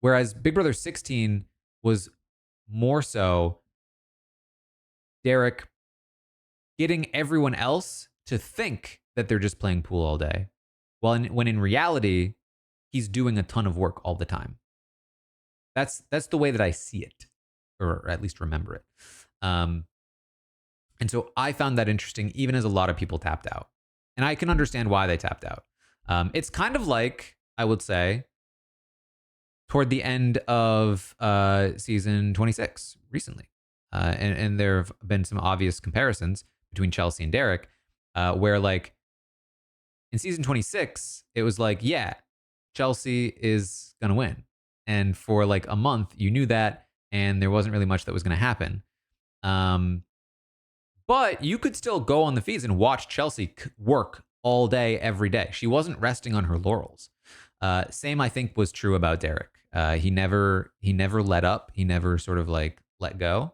Whereas Big Brother 16 was more so Derek getting everyone else to think that they're just playing pool all day. When in reality, he's doing a ton of work all the time. That's the way that I see it, or at least remember it. And so I found that interesting, even as a lot of people tapped out. And I can understand why they tapped out. It's kind of like, I would say, toward the end of season 26 recently. And there have been some obvious comparisons between Chelsea and Derek, where like in season 26, it was like, yeah, Chelsea is going to win. And for like a month, you knew that, and there wasn't really much that was going to happen. But you could still go on the feeds and watch Chelsea work all day, every day. She wasn't resting on her laurels. Same, I think, was true about Derek. He never let up. He never sort of like let go.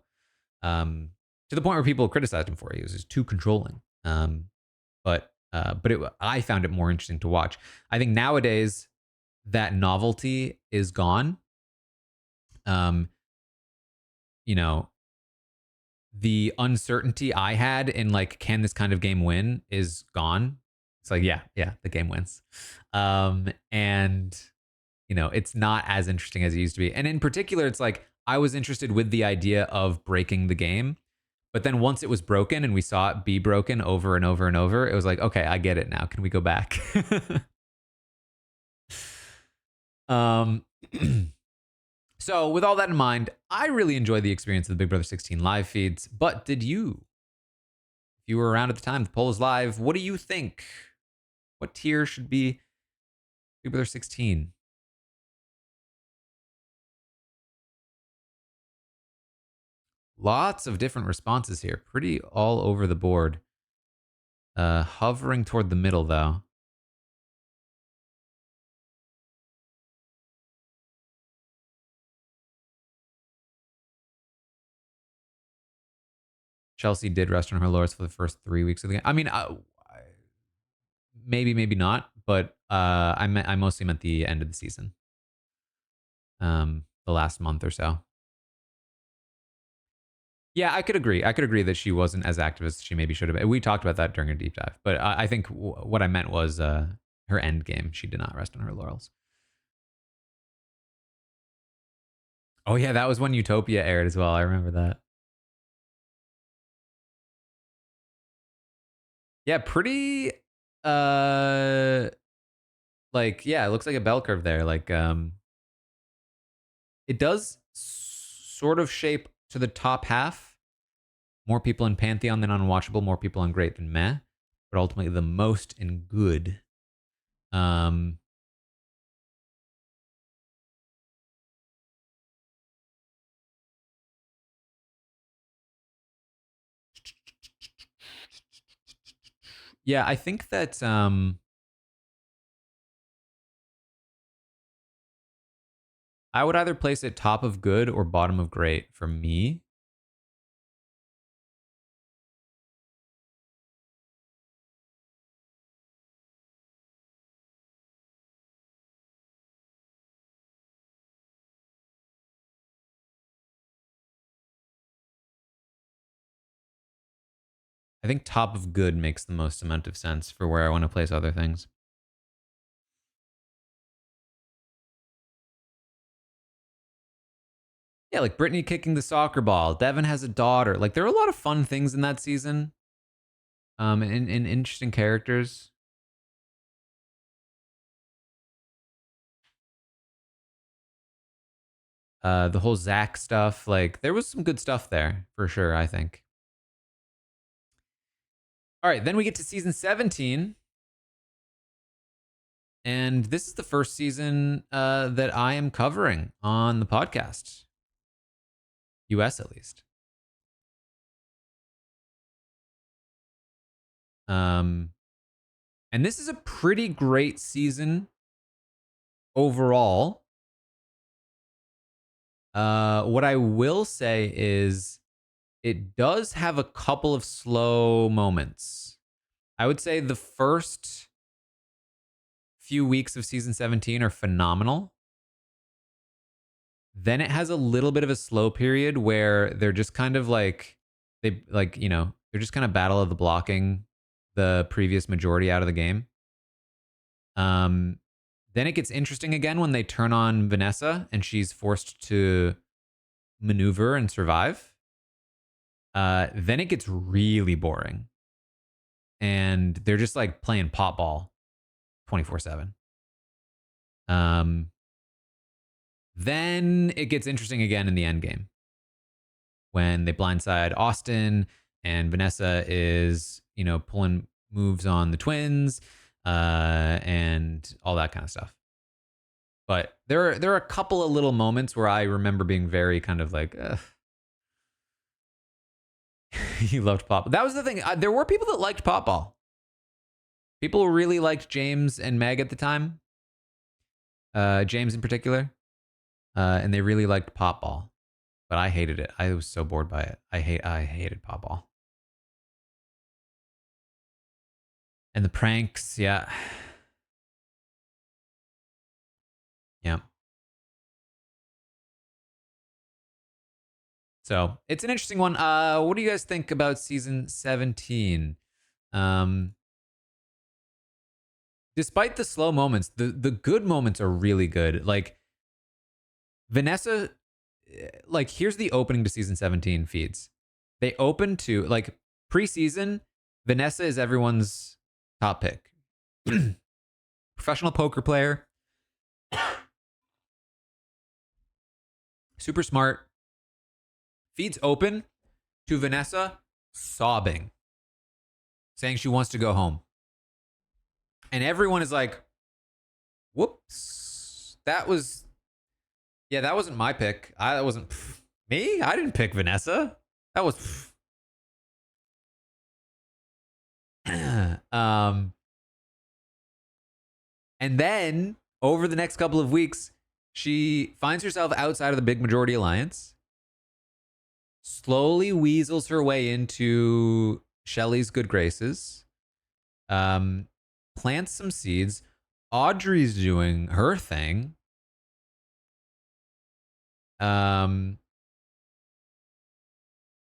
To the point where people criticized him for it. He was just too controlling. But I found it more interesting to watch. I think nowadays that novelty is gone. You know, the uncertainty I had in like, can this kind of game win is gone. It's like, yeah, the game wins. And it's not as interesting as it used to be. And in particular, it's like, I was interested with the idea of breaking the game. But then once it was broken and we saw it be broken over and over and over, it was like, okay, I get it now. Can we go back? um, So, with all that in mind, I really enjoyed the experience of the Big Brother 16 live feeds. But did you? If you were around at the time, the poll is live. What do you think? What tier should be Big Brother 16? Lots of different responses here. Pretty all over the board. Hovering toward the middle, though. Chelsea did rest on her laurels for the first 3 weeks of the game. I mean, maybe not, but I mostly meant the end of the season. The last month or so. Yeah, I could agree. I could agree that she wasn't as active as she maybe should have been. We talked about that during a deep dive, but I think what I meant was her end game. She did not rest on her laurels. Oh yeah, that was when Utopia aired as well. I remember that. Yeah, pretty like yeah, it looks like a bell curve there. Like it does sort of shape to the top half. More people in Pantheon than unwatchable, more people in great than meh, but ultimately the most in good. Um yeah, I think that I would either place it top of good or bottom of great for me. I think top of good makes the most amount of sense for where I want to place other things. Yeah, like Brittany kicking the soccer ball. Devin has a daughter. Like there are a lot of fun things in that season. And interesting characters. The whole Zach stuff. Like there was some good stuff there for sure. I think. All right, then we get to season 17. And this is the first season that I am covering on the podcast, US at least. Um, and this is a pretty great season overall. What I will say is it does have a couple of slow moments. I would say the first few weeks of season 17 are phenomenal. Then it has a little bit of a slow period where they're just kind of like they're just kind of battle of the blocking the previous majority out of the game. Um then it gets interesting again when they turn on Vanessa and she's forced to maneuver and survive. Then it gets really boring. And they're just like playing pot ball 24/7. Um then it gets interesting again in the end game when they blindside Austin and Vanessa is, pulling moves on the twins and all that kind of stuff. But there are a couple of little moments where I remember being very kind of like, he loved pop. That was the thing. There were people that liked pop ball. People really liked James and Meg at the time. James in particular. And they really liked pop ball. But I hated it. I was so bored by it. I hated pop ball. And the pranks, yeah. Yeah. So it's an interesting one. What do you guys think about season 17? Despite the slow moments, the good moments are really good. Like Vanessa, like here's the opening to season 17 feeds. They open to like preseason. Vanessa is everyone's top pick. Professional poker player, super smart. Feeds open to Vanessa sobbing, saying she wants to go home. And everyone is like, whoops, that wasn't my pick. That wasn't me. I didn't pick Vanessa. That was and then over the next couple of weeks, she finds herself outside of the big majority alliance, slowly weasels her way into Shelly's good graces. plants some seeds. Audrey's doing her thing.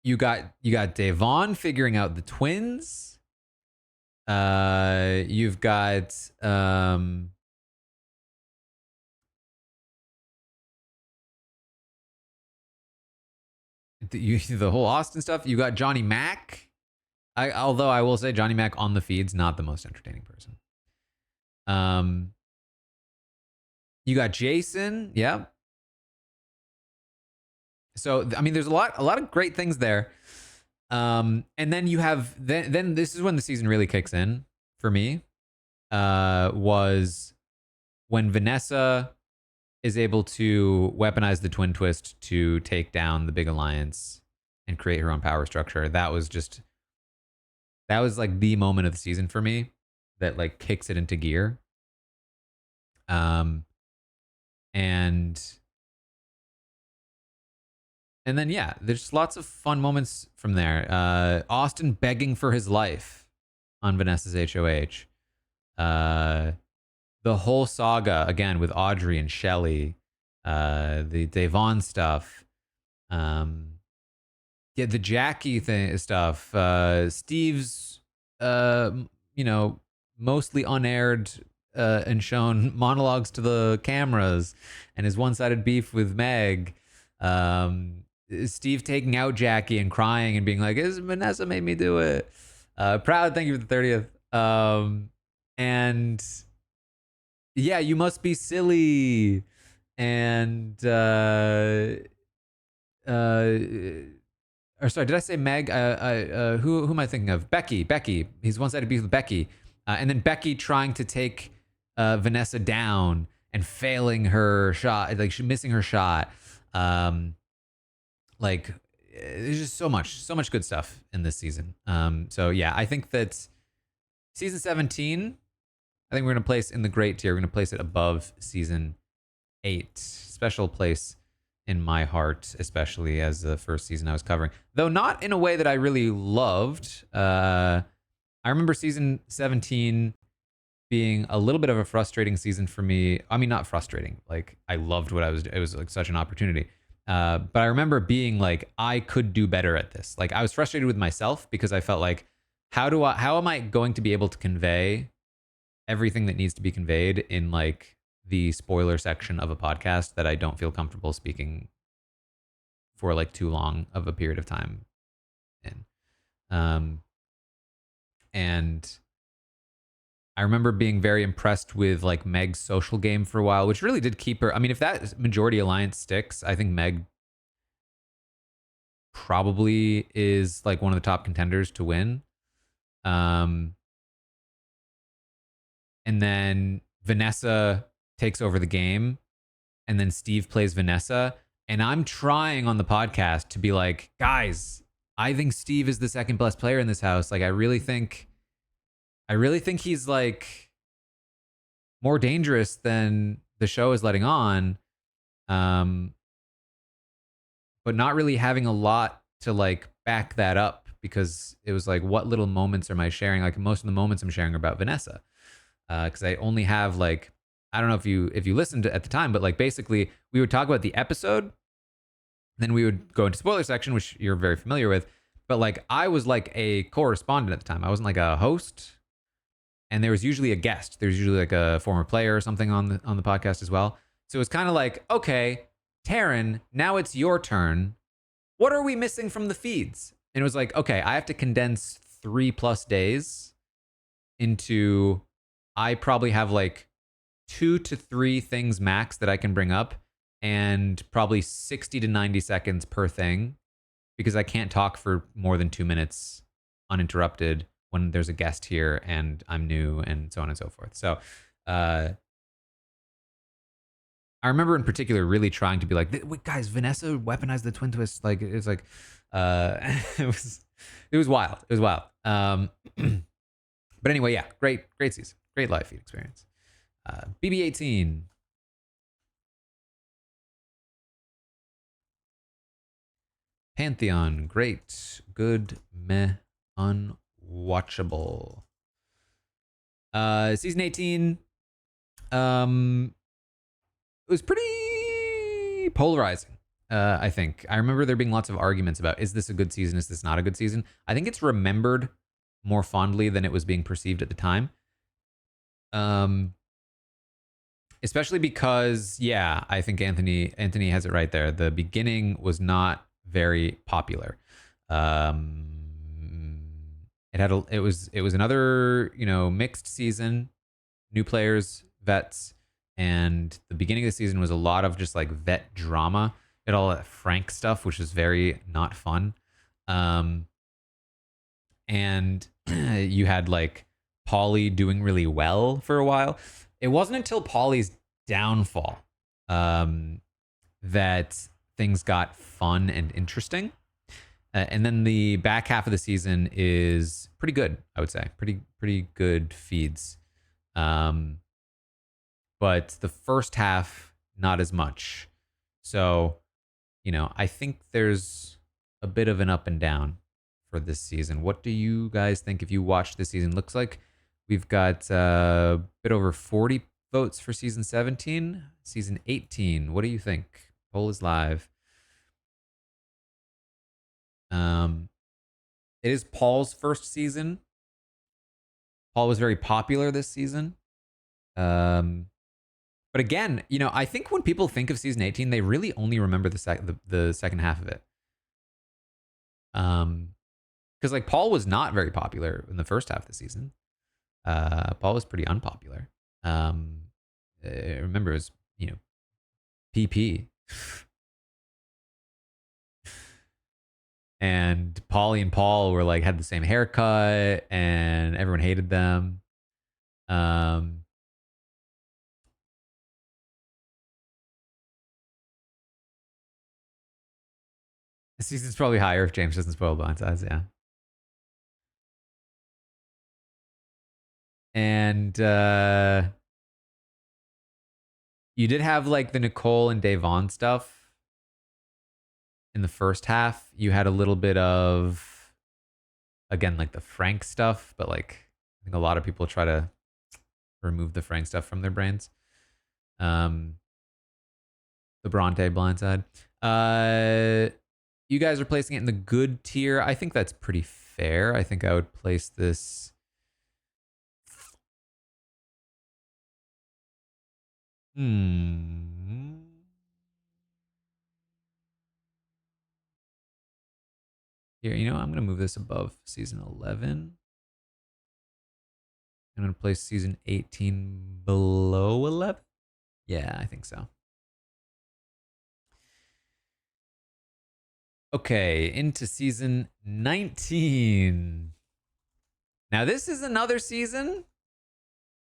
You got Devon figuring out the twins. You've got the whole Austin stuff. You got Johnny Mac. Although I will say Johnny Mac on the feed's not the most entertaining person. You got Jason. Yeah. So I mean, there's a lot of great things there. And then you have then this is when the season really kicks in for me. Was when Vanessa is able to weaponize the twin twist to take down the big alliance and create her own power structure. That was like the moment of the season for me that like kicks it into gear. And then yeah, there's lots of fun moments from there. Austin begging for his life on Vanessa's HOH. The whole saga again with Audrey and Shelley, the Devon stuff, yeah, the Jackie thing stuff, Steve's, mostly unaired and shown monologues to the cameras, and his one-sided beef with Meg. Steve taking out Jackie and crying and being like, "Is Vanessa made me do it?" Proud, thank you for the 30th. And yeah, you must be silly. And or sorry, did I say Meg? Who am I thinking of? Becky. He's one-sided beef with Becky, and then Becky trying to take Vanessa down and failing her shot, like missing her shot. Like there's just so much good stuff in this season. So yeah, I think that season 17, I think we're gonna place in the great tier. We're gonna place it above season 8. Special place in my heart, especially as the first season I was covering, though not in a way that I really loved. I remember season 17 being a little bit of a frustrating season for me. I mean, not frustrating. Like I loved what I was doing. It was like such an opportunity. But I remember being like, I could do better at this. Like I was frustrated with myself because I felt like, how am I going to be able to convey everything that needs to be conveyed in like the spoiler section of a podcast that I don't feel comfortable speaking for like too long of a period of time in. And I remember being very impressed with like Meg's social game for a while, which really did keep her. I mean, if that majority alliance sticks, I think Meg probably is like one of the top contenders to win. And then Vanessa takes over the game, and then Steve plays Vanessa. And I'm trying on the podcast to be like, guys, I think Steve is the second best player in this house. Like, I really think he's like more dangerous than the show is letting on. But not really having a lot to like back that up, because it was like, what little moments am I sharing? Like most of the moments I'm sharing are about Vanessa. Because I only have like, I don't know if you listened at the time, but like basically we would talk about the episode, then we would go into spoiler section, which you're very familiar with. But like I was like a correspondent at the time. I wasn't like a host, and there was usually a guest. There's usually like a former player or something on the podcast as well. So it was kind of like, okay, Taran, now it's your turn. What are we missing from the feeds? And it was like, okay, I have to condense 3+ days into, I probably have like 2 to 3 things max that I can bring up, and probably 60 to 90 seconds per thing, because I can't talk for more than 2 minutes uninterrupted when there's a guest here and I'm new, and so on and so forth. So I remember in particular really trying to be like, wait, guys, Vanessa weaponized the twin twist. Like it's like it was wild. It was wild. But anyway, yeah, great season. Great live feed experience. BB18. Pantheon, great, good, meh, unwatchable. Season 18, it was pretty polarizing. I think I remember there being lots of arguments about, is this a good season? Is this not a good season? I think it's remembered more fondly than it was being perceived at the time. Especially because, yeah, I think Anthony has it right there. The beginning was not very popular. It was another, mixed season, new players, vets, and the beginning of the season was a lot of just like vet drama. It all that Frank stuff, which is very not fun. And you had like Paulie doing really well for a while. It wasn't until Paulie's downfall that things got fun and interesting. And then the back half of the season is pretty good, I would say. Pretty good feeds. But the first half, not as much. So, I think there's a bit of an up and down for this season. What do you guys think if you watch this season? Looks like we've got a bit over 40 votes for season 17. Season 18, what do you think? Poll is live. It is Paul's first season. Paul was very popular this season. But again, I think when people think of season 18, they really only remember the second half of it. Because like Paul was not very popular in the first half of the season. Paul was pretty unpopular. Remember, it was PP. And Paulie and Paul were like had the same haircut, and everyone hated them. The season's probably higher if James doesn't spoil Blindsides, yeah. And you did have like the Nicole and Davon stuff in the first half. You had a little bit of, again, like the Frank stuff, but like I think a lot of people try to remove the Frank stuff from their brains. The Bronte Blindside. You guys are placing it in the good tier. I think that's pretty fair. I think I would place this. Here, I'm going to move this above season 11. I'm going to place season 18 below 11. Yeah, I think so. Okay, into season 19. Now, this is another season.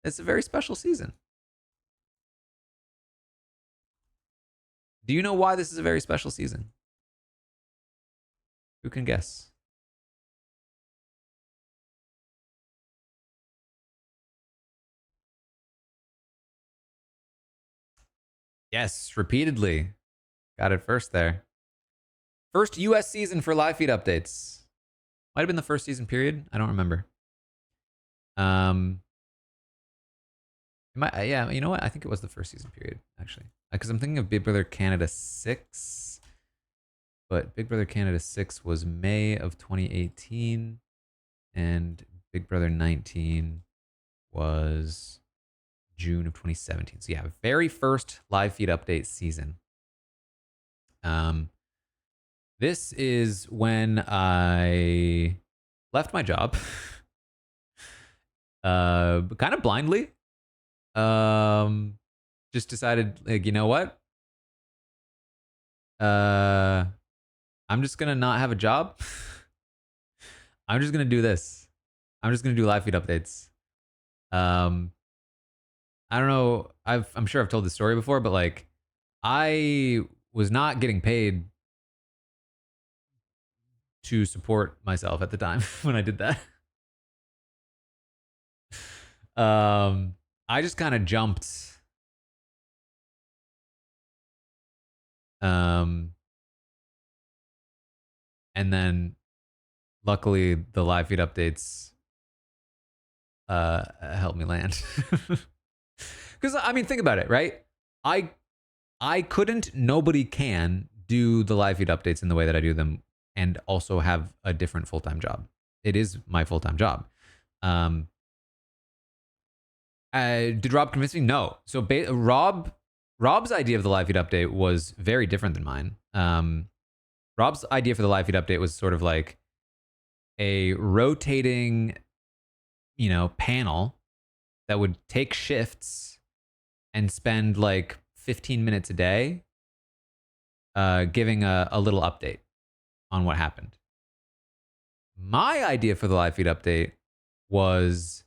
It's a very special season. Do you know why this is a very special season? Who can guess? Yes, repeatedly. Got it first there. First US season for live feed updates. Might have been the first season period. I don't remember. Yeah, you know what? I think it was the first season period, actually. Because I'm thinking of Big Brother Canada 6. But Big Brother Canada 6 was May of 2018. And Big Brother 19 was June of 2017. So yeah, very first live feed update season. This is when I left my job, kind of blindly. Just decided, like, you know what? I'm just gonna not have a job. I'm just gonna do this. I'm just gonna do live feed updates. I don't know. I'm sure I've told this story before, but like, I was not getting paid to support myself at the time when I did that. I just kind of jumped. And then luckily the live feed updates help me land. Because I mean, think about it, right? I I couldn't, nobody can do the live feed updates in the way that I do them and also have a different full time job. It is my full time job. Um, did Rob convince me? No. So Rob's idea of the live feed update was very different than mine. Rob's idea for the live feed update was sort of like a rotating, panel that would take shifts and spend like 15 minutes a day giving a little update on what happened. My idea for the live feed update was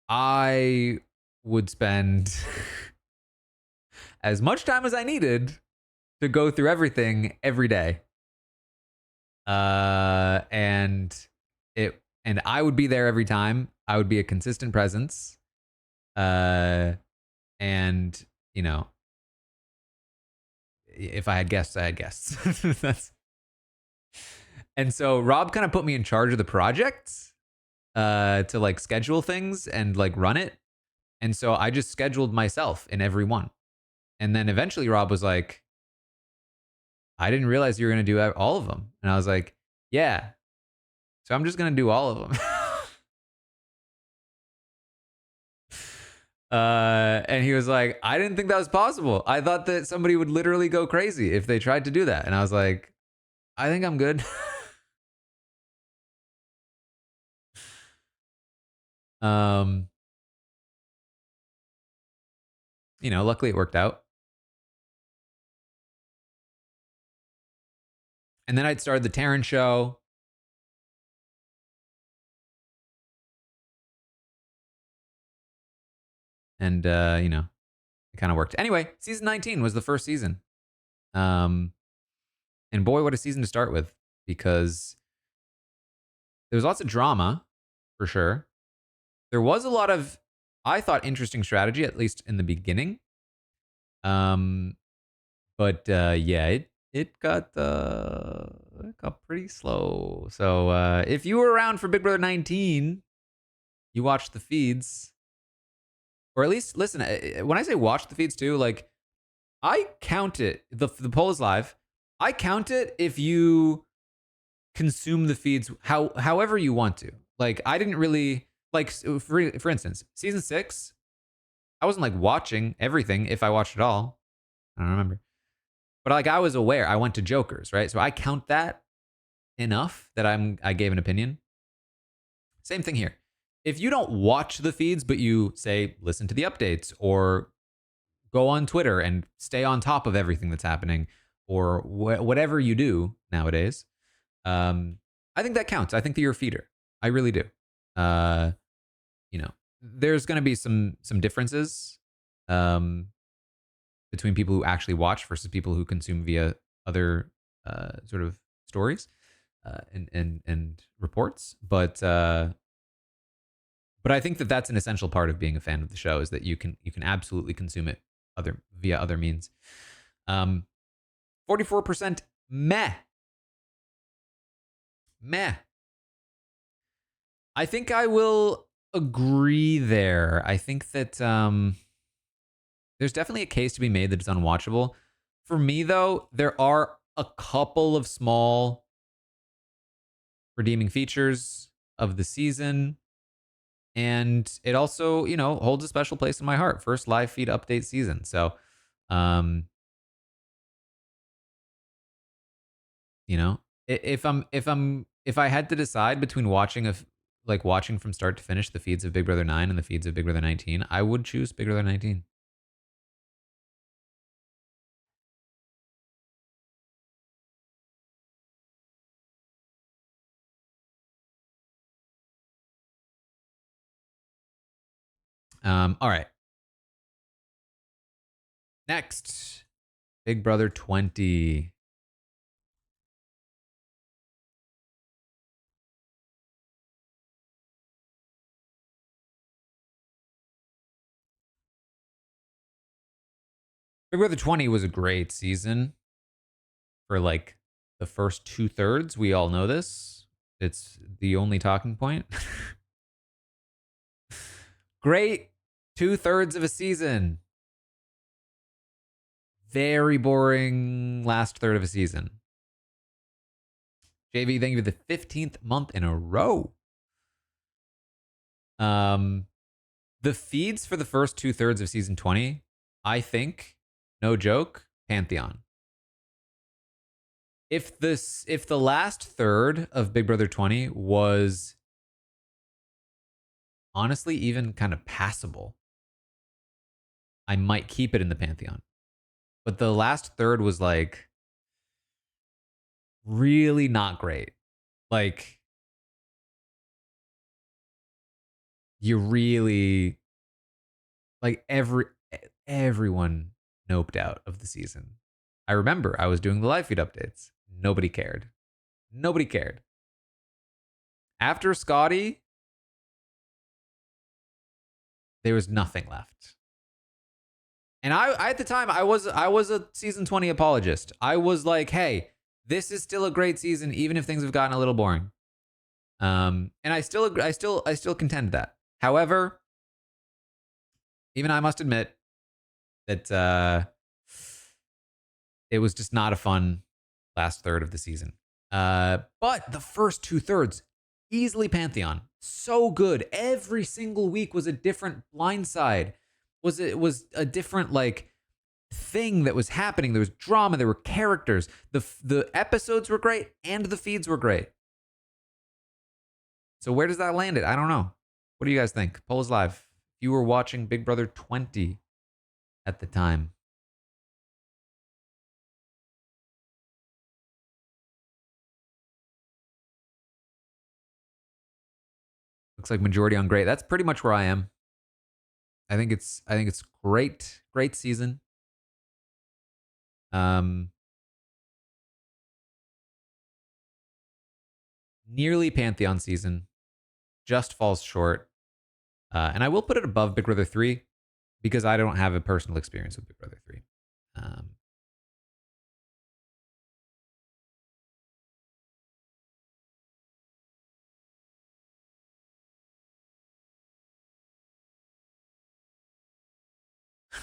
I would spend as much time as I needed to go through everything every day. And I would be there every time. I would be a consistent presence. And if I had guests, I had guests. And so Rob kind of put me in charge of the project to like schedule things and like run it. And so I just scheduled myself in every one. And then eventually Rob was like, I didn't realize you were going to do all of them. And I was like, yeah. So I'm just going to do all of them. And he was like, I didn't think that was possible. I thought that somebody would literally go crazy if they tried to do that. And I was like, I think I'm good. Luckily it worked out. And then I'd started the Taran show. And it kind of worked. Anyway, season 19 was the first season. And boy, what a season to start with, because there was lots of drama, for sure. There was a lot of, I thought, interesting strategy, at least in the beginning. But yeah, it got pretty slow. So if you were around for Big Brother 19, you watched the feeds, or at least listen. When I say watch the feeds too, like I count it. The poll is live. I count it if you consume the feeds however you want to. Like I didn't really like for instance, season 6. I wasn't like watching everything if I watched it all. I don't remember. But like I was aware. I went to Jokers, right? So I count that enough that I gave an opinion. Same thing here. If you don't watch the feeds, but you say listen to the updates or go on Twitter and stay on top of everything that's happening, or whatever you do nowadays, I think that counts. I think that you're a feeder. I really do. There's going to be some differences between people who actually watch versus people who consume via other sort of stories and reports. But I think that that's an essential part of being a fan of the show, is that you can absolutely consume it via other means. 44% meh. I think I will agree there. I think that there's definitely a case to be made that it's unwatchable. For me, though, there are a couple of small redeeming features of the season. And it also, holds a special place in my heart. First live feed update season. So, if I had to decide between watching from start to finish the feeds of Big Brother 9 and the feeds of Big Brother 19, I would choose Big Brother 19. All right. Next, Big Brother 20. Big Brother 20 was a great season for like the first 2/3. We all know this. It's the only talking point. Great 2/3 of a season. Very boring last third of a season. JV, thank you for the 15th month in a row. The feeds for the first 2/3 of season 20, I think, no joke, Pantheon. If the last third of Big Brother 20 was honestly even kind of passable, I might keep it in the Pantheon. But the last third was like really not great. Like, you really, like, everyone noped out of the season. I remember I was doing the live feed updates. Nobody cared. Nobody cared. After Scotty, there was nothing left. And I at the time I was a season 20 apologist. I was like, hey, this is still a great season, even if things have gotten a little boring. And I still contend that. However, even I must admit that it was just not a fun last third of the season. But the first 2/3, easily Pantheon. So good. Every single week was a different blindside. It was a different like thing that was happening. There was drama. There were characters. The episodes were great and the feeds were great. So where does that land it? I don't know. What do you guys think? Poll is live. If you were watching Big Brother 20 at the time. Looks like majority on great. That's pretty much where I am. I think it's great season. Nearly Pantheon season. Just falls short. And I will put it above Big Brother 3 because I don't have a personal experience with Big Brother 3.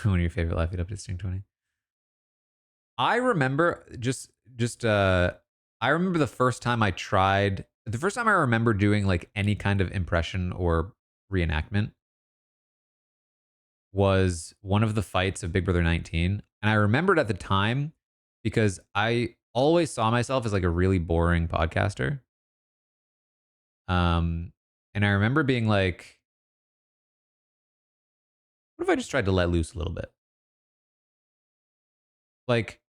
One of your favorite live feed updates during 20? I remember I remember the first time I remember doing like any kind of impression or reenactment was one of the fights of Big Brother 19. And I remembered at the time because I always saw myself as like a really boring podcaster. And I remember being like, what if I just tried to let loose a little bit? Like,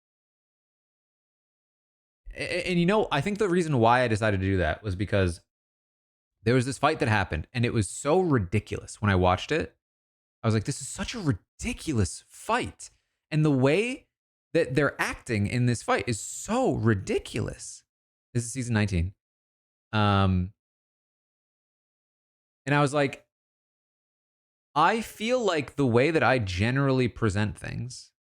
and you know, I think the reason why I decided to do that was because there was this fight that happened and it was so ridiculous when I watched it. I was like, this is such a ridiculous fight. And the way that they're acting in this fight is so ridiculous. This is season 19. And I was like, I feel like the way that I generally present things,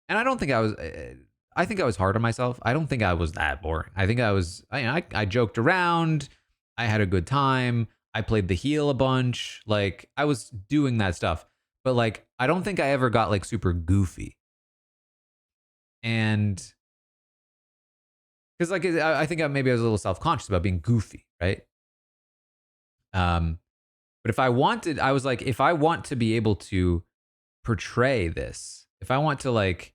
and I don't think I think I was hard on myself. I don't think I was that boring. I think I joked around. I had a good time. I played the heel a bunch. Like, I was doing that stuff. But like, I don't think I ever got like super goofy. And because like, I think maybe I was a little self-conscious about being goofy, right? But if I wanted, I was like, if I want to be able to portray this, if I want to like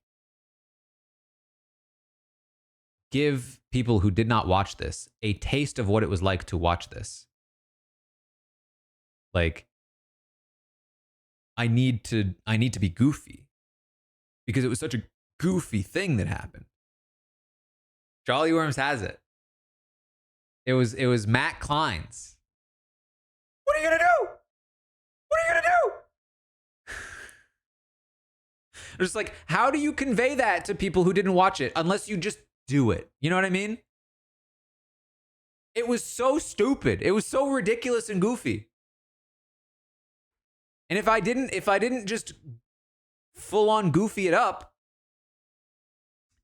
give people who did not watch this a taste of what it was like to watch this, like, I need to be goofy because it was such a goofy thing that happened. Jolly Worms has it. It was Matt Klein's. What are you gonna do? What are you gonna do? It's like, how do you convey that to people who didn't watch it unless you just do it? You know what I mean? It was so stupid. It was so ridiculous and goofy. And if I didn't just full on goofy it up,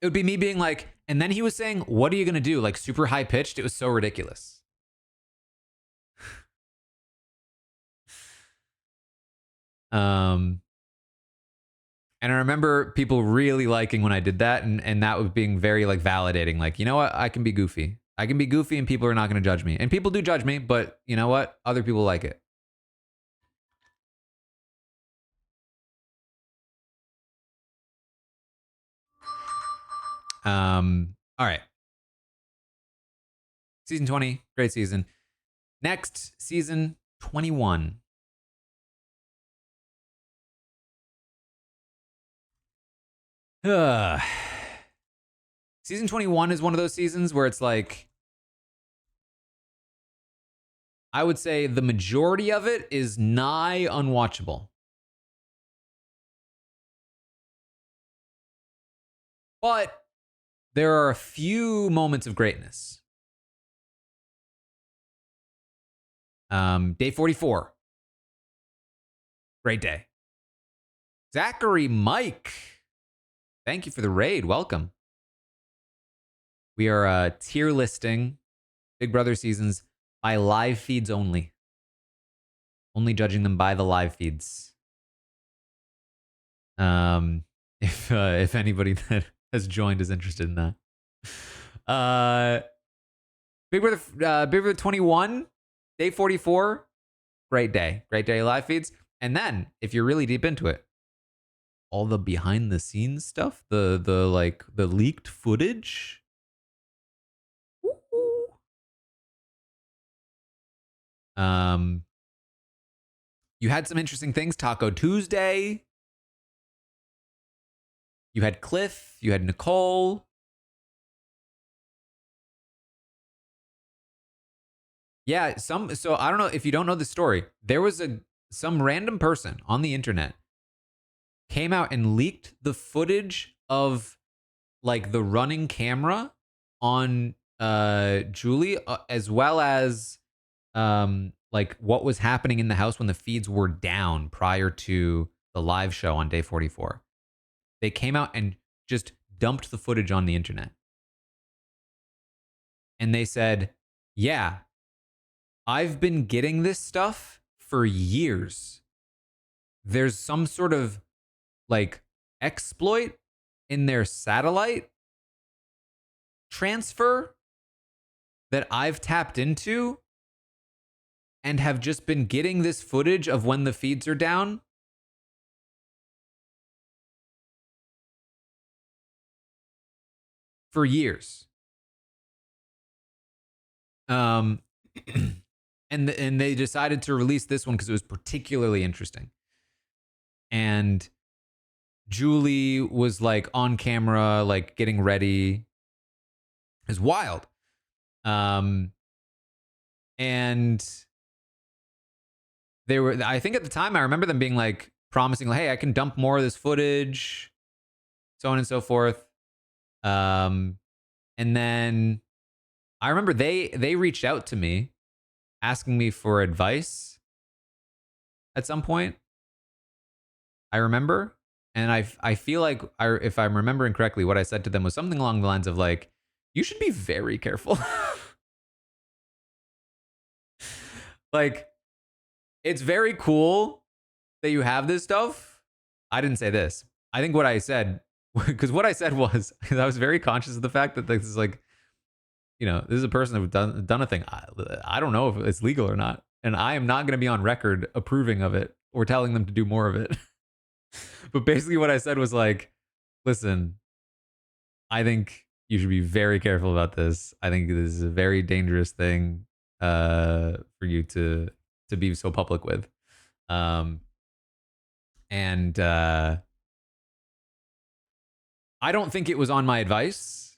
it would be me being like, and then he was saying, what are you going to do? Like super high pitched. It was so ridiculous. And I remember people really liking when I did that, and that was being very like validating. Like, you know what? I can be goofy. I can be goofy, and people are not going to judge me. And people do judge me, but you know what? Other people like it. All right. Season 20, great season. Next, season 21. Season 21 is one of those seasons where it's like, I would say the majority of it is nigh unwatchable. But there are a few moments of greatness. Day 44. Great day. Zachary Mike. Thank you for the raid. Welcome. We are tier listing Big Brother seasons by live feeds only. Only judging them by the live feeds. If anybody that has joined is interested in that. Big Brother 21, day 44. Great day. Great day live feeds. And then, if you're really deep into it, all the behind the scenes stuff, the leaked footage. You had some interesting things. Taco Tuesday. You had Cliff. You had Nicole. Yeah, so I don't know if you don't know the story. There was some random person on the internet came out and leaked the footage of like the running camera on Julie, as well as like what was happening in the house when the feeds were down prior to the live show on day 44. They came out and just dumped the footage on the internet. And they said, yeah, I've been getting this stuff for years. There's some sort of like exploit in their satellite transfer that I've tapped into and have just been getting this footage of when the feeds are down for years. And they decided to release this one because it was particularly interesting. And Julie was like on camera, like getting ready. It's wild. And they were, I think at the time, I remember them being like promising, like, hey, I can dump more of this footage, so on and so forth. And then I remember they reached out to me asking me for advice at some point. I remember. And I feel like if I'm remembering correctly, what I said to them was something along the lines of like, you should be very careful. Like, it's very cool that you have this stuff. I didn't say this. I think what I said, because what I said was, I was very conscious of the fact that this is like, you know, this is a person who's done a thing. I don't know if it's legal or not. And I am not going to be on record approving of it or telling them to do more of it. But basically what I said was like, listen, I think you should be very careful about this. I think this is a very dangerous thing for you to be so public with. And I don't think it was on my advice,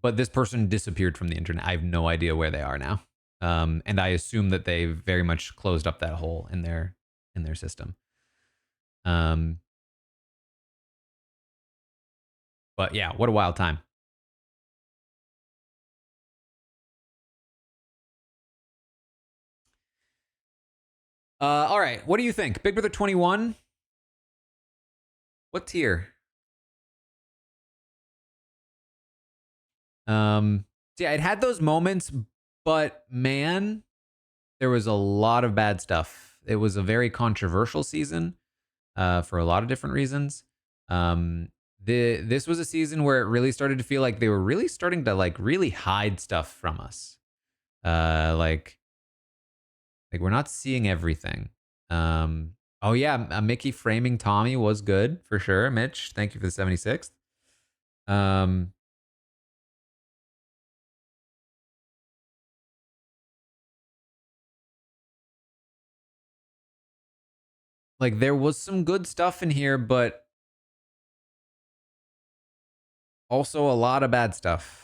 but this person disappeared from the internet. I have no idea where they are now. And I assume that they very much closed up that hole in their system. But yeah, what a wild time. All right, what do you think? Big Brother 21? What tier? Yeah, it had those moments, but man, there was a lot of bad stuff. It was a very controversial season. for a lot of different reasons. This was a season where it really started to feel like they were really starting to like really hide stuff from us. Like we're not seeing everything. Oh yeah, Mickey framing Tommy was good for sure. Mitch, thank you for the 76th. Um, like there was some good stuff in here, but also a lot of bad stuff.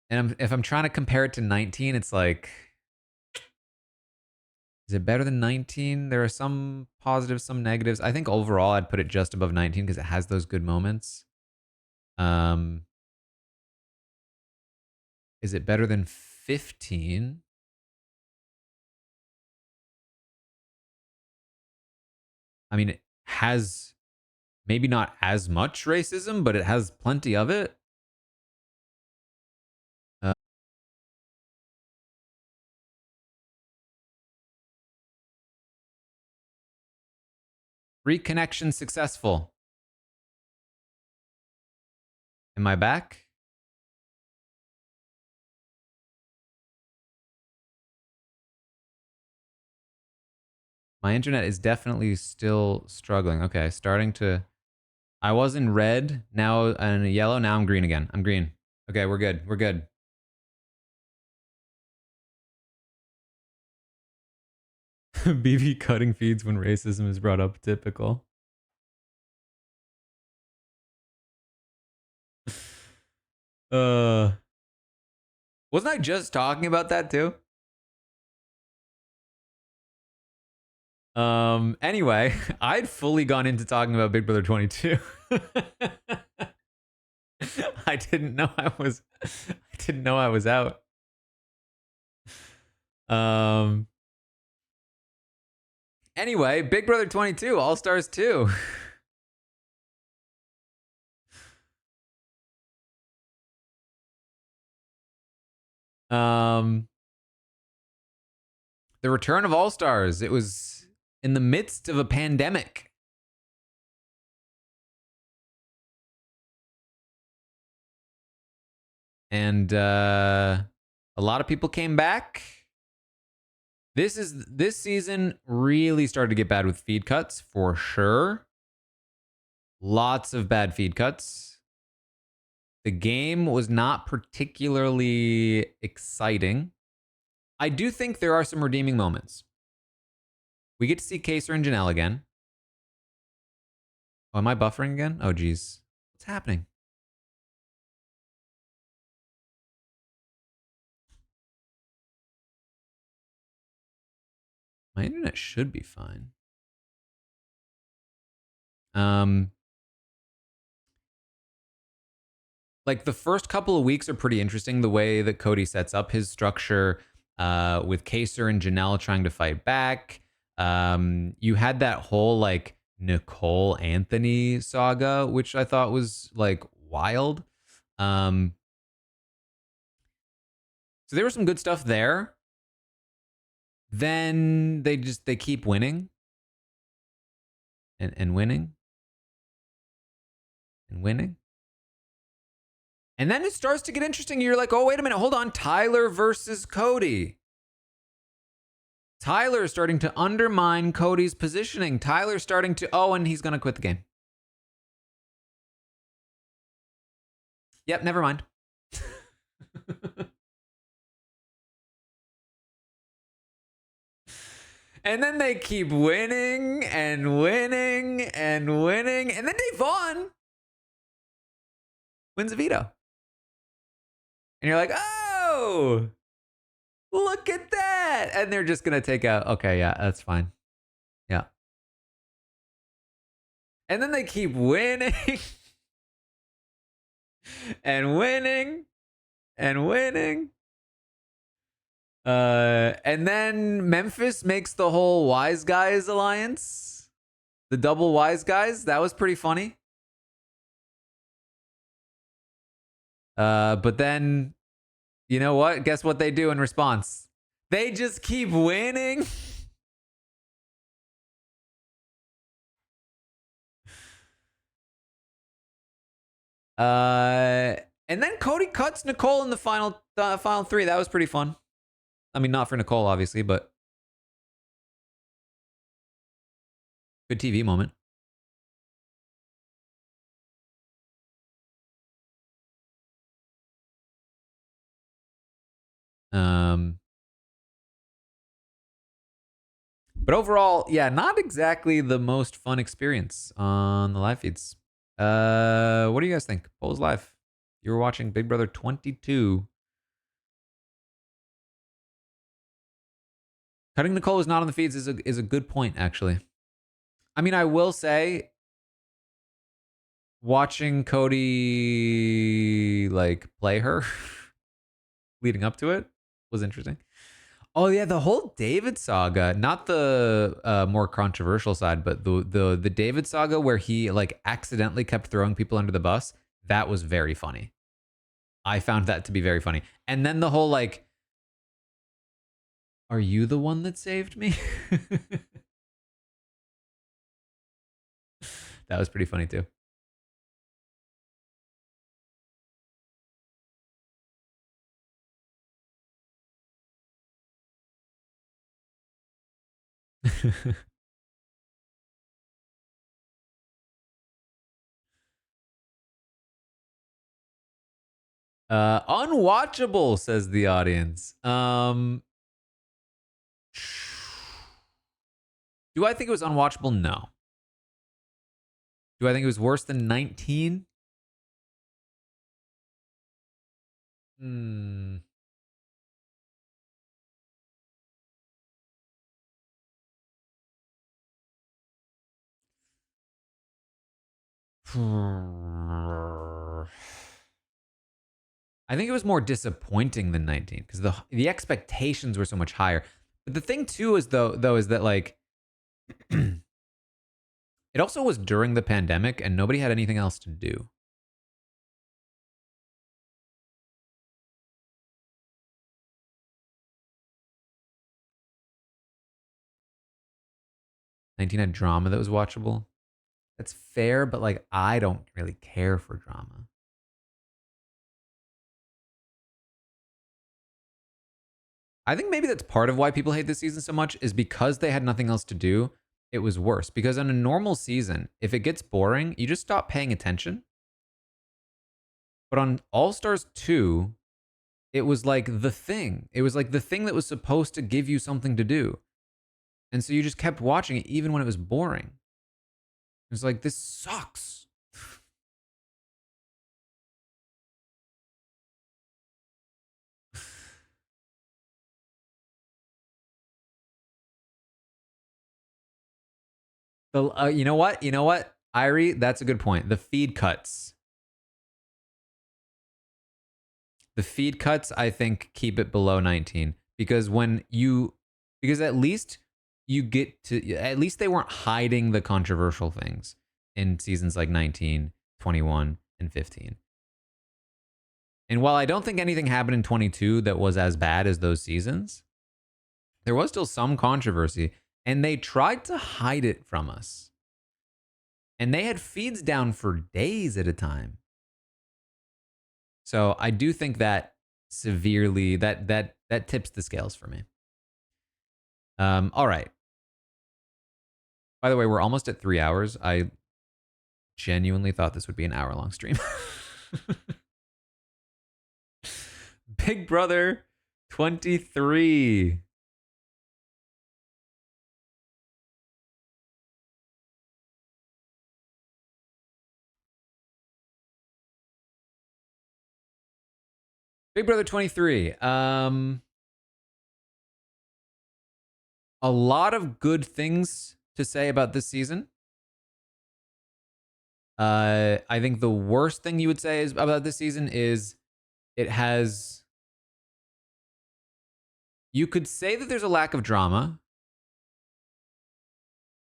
And if I'm trying to compare it to 19, it's like, is it better than 19? There are some positives, some negatives. I think overall I'd put it just above 19 because it has those good moments. Is it better than 15? I mean, it has maybe not as much racism, but it has plenty of it. Reconnection successful. Am I back? My internet is definitely still struggling. Okay, starting to. I was in red, now in yellow, now I'm green again. I'm green. Okay, we're good. We're good. BB cutting feeds when racism is brought up. Typical. Uh, wasn't I just talking about that too? Anyway, I'd fully gone into talking about Big Brother 22. I didn't know I was out. Um Anyway, Big Brother 22, All Stars 2. um the return of All Stars. It was in the midst of a pandemic. And a lot of people came back. This season really started to get bad with feed cuts for sure. Lots of bad feed cuts. The game was not particularly exciting. I do think there are some redeeming moments. We get to see Kaser and Janelle again. Oh, am I buffering again? Oh, geez. What's happening? My internet should be fine. Like the first couple of weeks are pretty interesting. The way that Cody sets up his structure, with Kaser and Janelle trying to fight back. You had that whole like Nicole Anthony saga, which I thought was like wild. So there was some good stuff there. Then they keep winning and winning and winning. And then it starts to get interesting. You're like, oh, wait a minute. Hold on. Tyler versus Cody. Tyler's starting to undermine Cody's positioning. Tyler's starting to, oh, and he's going to quit the game. Yep, never mind. And then they keep winning and winning and winning. And then Devon wins a veto. And you're like, oh, look at that. And they're just going to take out, okay, yeah, that's fine. Yeah. And then they keep winning and winning and winning. And then Memphis makes the whole Wise Guys alliance, the double Wise Guys. That was pretty funny. But then, you know what? Guess what they do in response? They just keep winning. And then Cody cuts Nicole in the final three. That was pretty fun. I mean, not for Nicole, obviously, but good TV moment. But overall, yeah, not exactly the most fun experience on the live feeds. What do you guys think? Polls live. You were watching Big Brother 22. Cutting Nicole is not on the feeds is a good point, actually. I mean, I will say, watching Cody like play her leading up to it was interesting. Oh yeah, the whole David saga, not the more controversial side, but the David saga where he like accidentally kept throwing people under the bus. That was very funny. I found that to be very funny. And then the whole like, are you the one that saved me? That was pretty funny too. Unwatchable, says the audience. Do I think it was unwatchable? No. Do I think it was worse than 19? Hmm. I think it was more disappointing than 19 because the expectations were so much higher. But the thing too is though is that like it also was during the pandemic and nobody had anything else to do. '19 had drama that was watchable. That's fair, but like I don't really care for drama. I think maybe that's part of why people hate this season so much is because they had nothing else to do. It was worse because on a normal season, if it gets boring, you just stop paying attention. But on All Stars 2, it was like the thing. It was like the thing that was supposed to give you something to do. And so you just kept watching it even when it was boring. It was like, this sucks. You know what? You know what, Irie? That's a good point. The feed cuts. The feed cuts, I think, keep it below 19 because because at least you get to, at least they weren't hiding the controversial things in seasons like 19, 21, and 15. And while I don't think anything happened in 22 that was as bad as those seasons, there was still some controversy and they tried to hide it from us. And they had feeds down for days at a time. So I do think that severely that tips the scales for me. All right. By the way, we're almost at 3 hours. I genuinely thought this would be an hour-long stream. Big Brother 23. Big Brother 23. A lot of good things to say about this season. I think the worst thing you would say is about this season is it has. You could say that there's a lack of drama,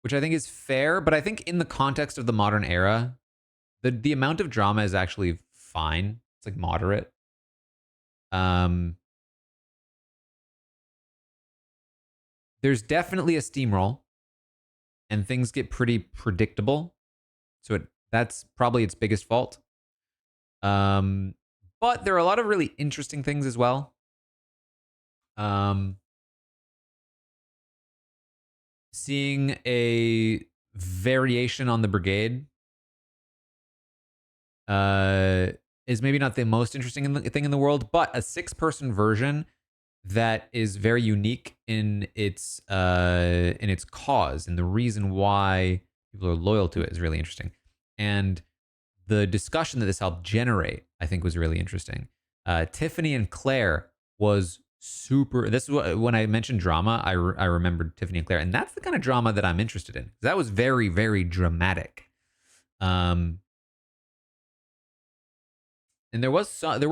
which I think is fair, but I think in the context of the modern era, the amount of drama is actually fine. It's like moderate. Um, there's definitely a steamroll, and things get pretty predictable. So that's probably its biggest fault. Um, but there are a lot of really interesting things as well. Um, seeing a variation on the brigade uh, is maybe not the most interesting thing in the world, but a 6-person version that is very unique in its cause, and the reason why people are loyal to it is really interesting. And the discussion that this helped generate, I think, was really interesting. Tiffany and Claire was super. This is what, when I mentioned drama, I remembered Tiffany and Claire, and that's the kind of drama that I'm interested in. That was very, very dramatic. And there were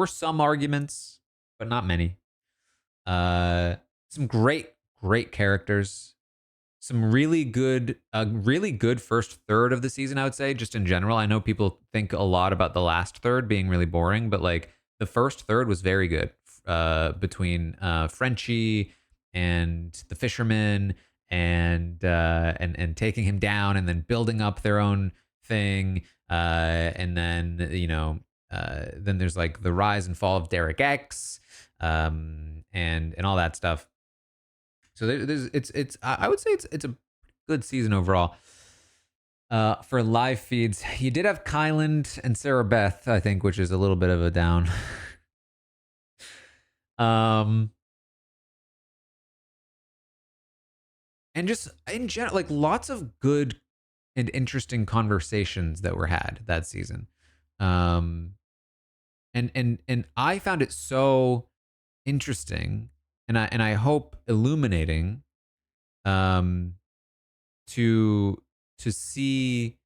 some arguments, but not many. Some great characters. Some really good first third of the season, I would say, just in general. I know people think a lot about the last third being really boring, but like the first third was very good. Between Frenchie and the fisherman and taking him down and then building up their own thing. And then, then there's like the rise and fall of Derek X, and all that stuff. So there's it's I would say it's a good season overall. For live feeds, you did have Kyland and Sarah Beth, I think, which is a little bit of a down. um, and just in general, like lots of good and interesting conversations that were had that season. Um, and I found it so interesting, and I hope illuminating, um, to see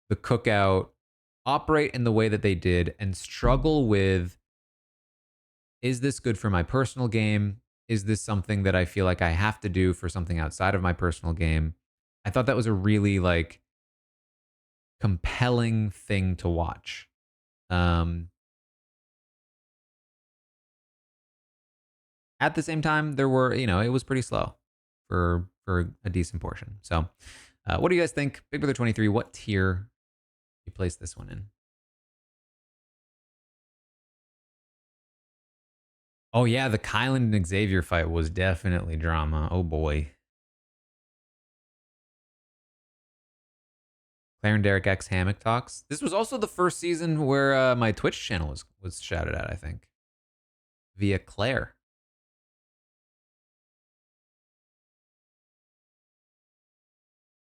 the cookout operate in the way that they did and struggle with, is this good for my personal game? Is this something that I feel like I have to do for something outside of my personal game? I thought that was a really like compelling thing to watch. Um, at the same time, there were, it was pretty slow for a decent portion. So, what do you guys think? Big Brother 23, what tier you place this one in? Oh yeah, the Kylan and Xavier fight was definitely drama. Oh boy. Claire and Derek X Hammock Talks. This was also the first season where my Twitch channel was shouted at, I think, via Claire.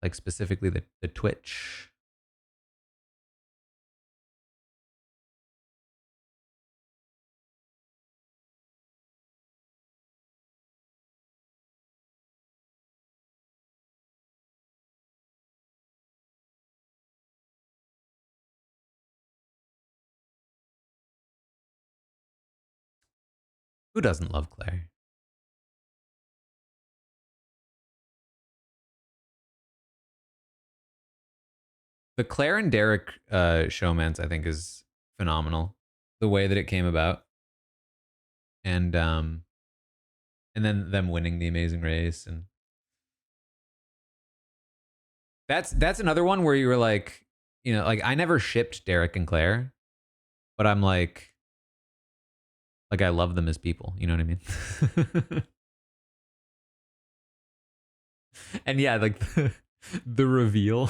Like specifically the Twitch. Who doesn't love Claire? The Claire and Derek showmance, I think, is phenomenal. The way that it came about. And then them winning the Amazing Race, and that's another one where you were like, like I never shipped Derek and Claire, but I'm like I love them as people, you know what I mean? And yeah, like the reveal.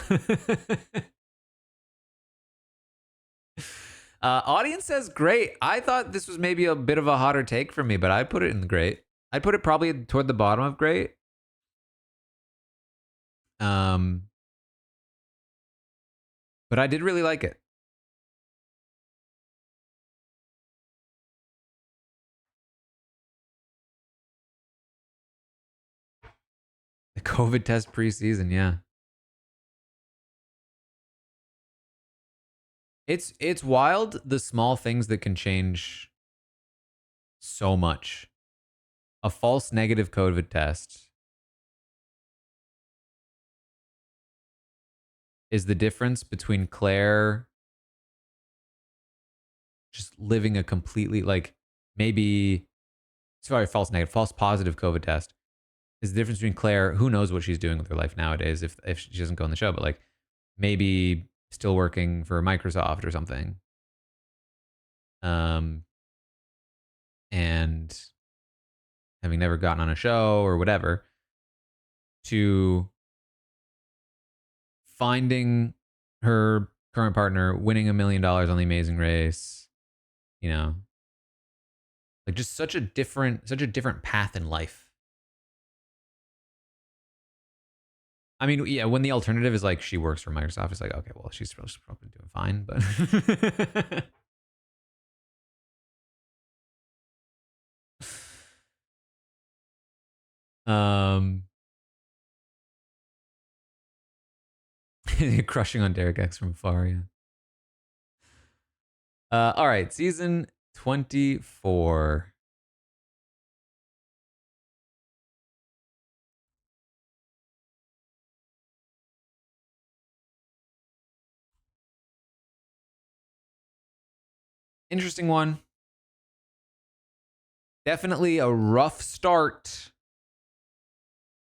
Audience says great. I thought this was maybe a bit of a hotter take for me, but I put it in great. I'd put it probably toward the bottom of great. Um, but I did really like it. The COVID test preseason, yeah. It's wild the small things that can change so much. A false negative COVID test is the difference between Claire just living a completely like maybe sorry, false negative, false positive COVID test is the difference between Claire, who knows what she's doing with her life nowadays if she doesn't go on the show, but like maybe still working for Microsoft or something. And having never gotten on a show or whatever, to finding her current partner, winning $1 million on The Amazing Race, you know, like just such a different path in life. I mean, yeah, when the alternative is like she works for Microsoft, it's like, okay, well, she's probably doing fine, but crushing on Derek X from afar, yeah. All right, season 24. Interesting one. Definitely a rough start,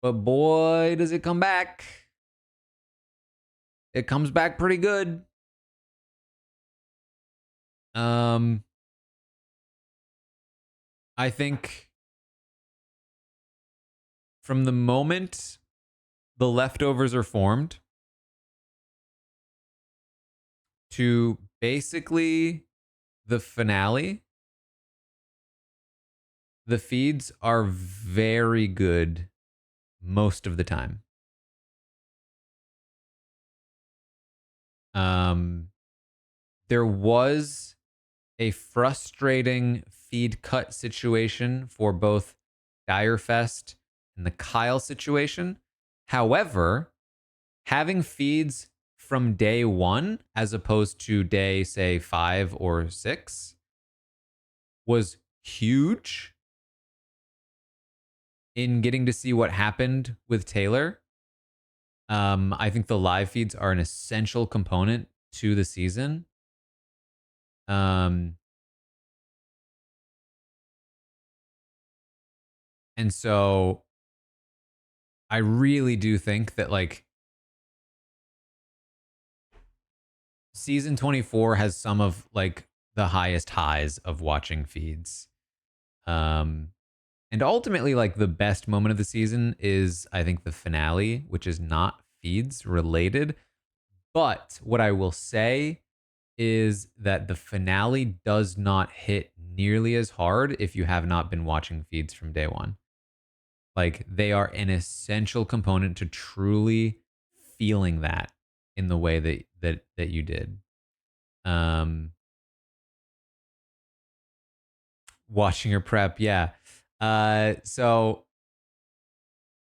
but boy, does it come back. It comes back pretty good. I think from the moment the leftovers are formed to basically the finale, the feeds are very good most of the time. There was a frustrating feed cut situation for both Direfest and the Kyle situation. However, having feeds from day one as opposed to day, say, 5 or 6 was huge in getting to see what happened with Taylor. I think the live feeds are an essential component to the season. And so I really do think that like season 24 has some of like the highest highs of watching feeds. And ultimately, like the best moment of the season is, I think, the finale, which is not feeds related. But what I will say is that the finale does not hit nearly as hard if you have not been watching feeds from day one. Like they are an essential component to truly feeling that in the way that you did. Um, Watching her prep, yeah. So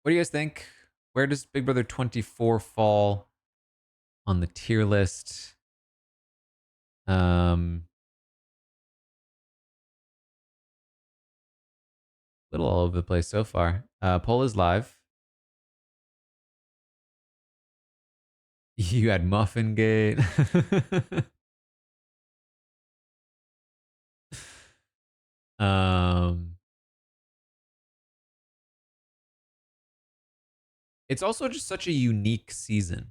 what do you guys think? Where does Big Brother 24 fall on the tier list? Little all over the place so far. Poll is live. You had Muffin Gate. um, it's also just such a unique season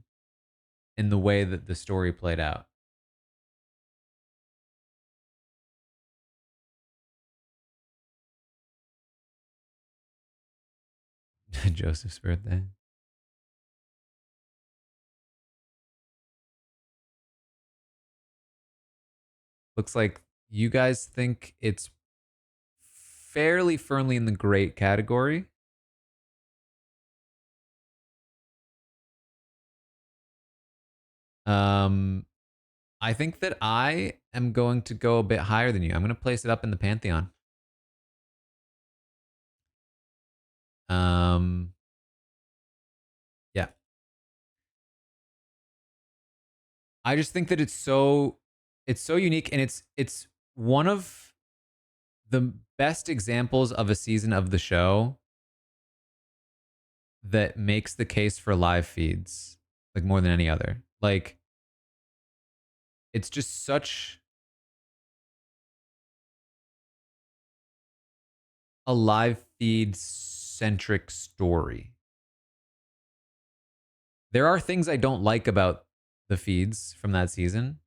in the way that the story played out. Joseph's birthday. Looks like you guys think it's fairly firmly in the great category. I think that I am going to go a bit higher than you. I'm going to place it up in the Pantheon. Yeah. I just think that it's so unique, and it's one of the best examples of a season of the show that makes the case for live feeds like more than any other. Like it's just such a live feed centric story. There are things I don't like about the feeds from that season,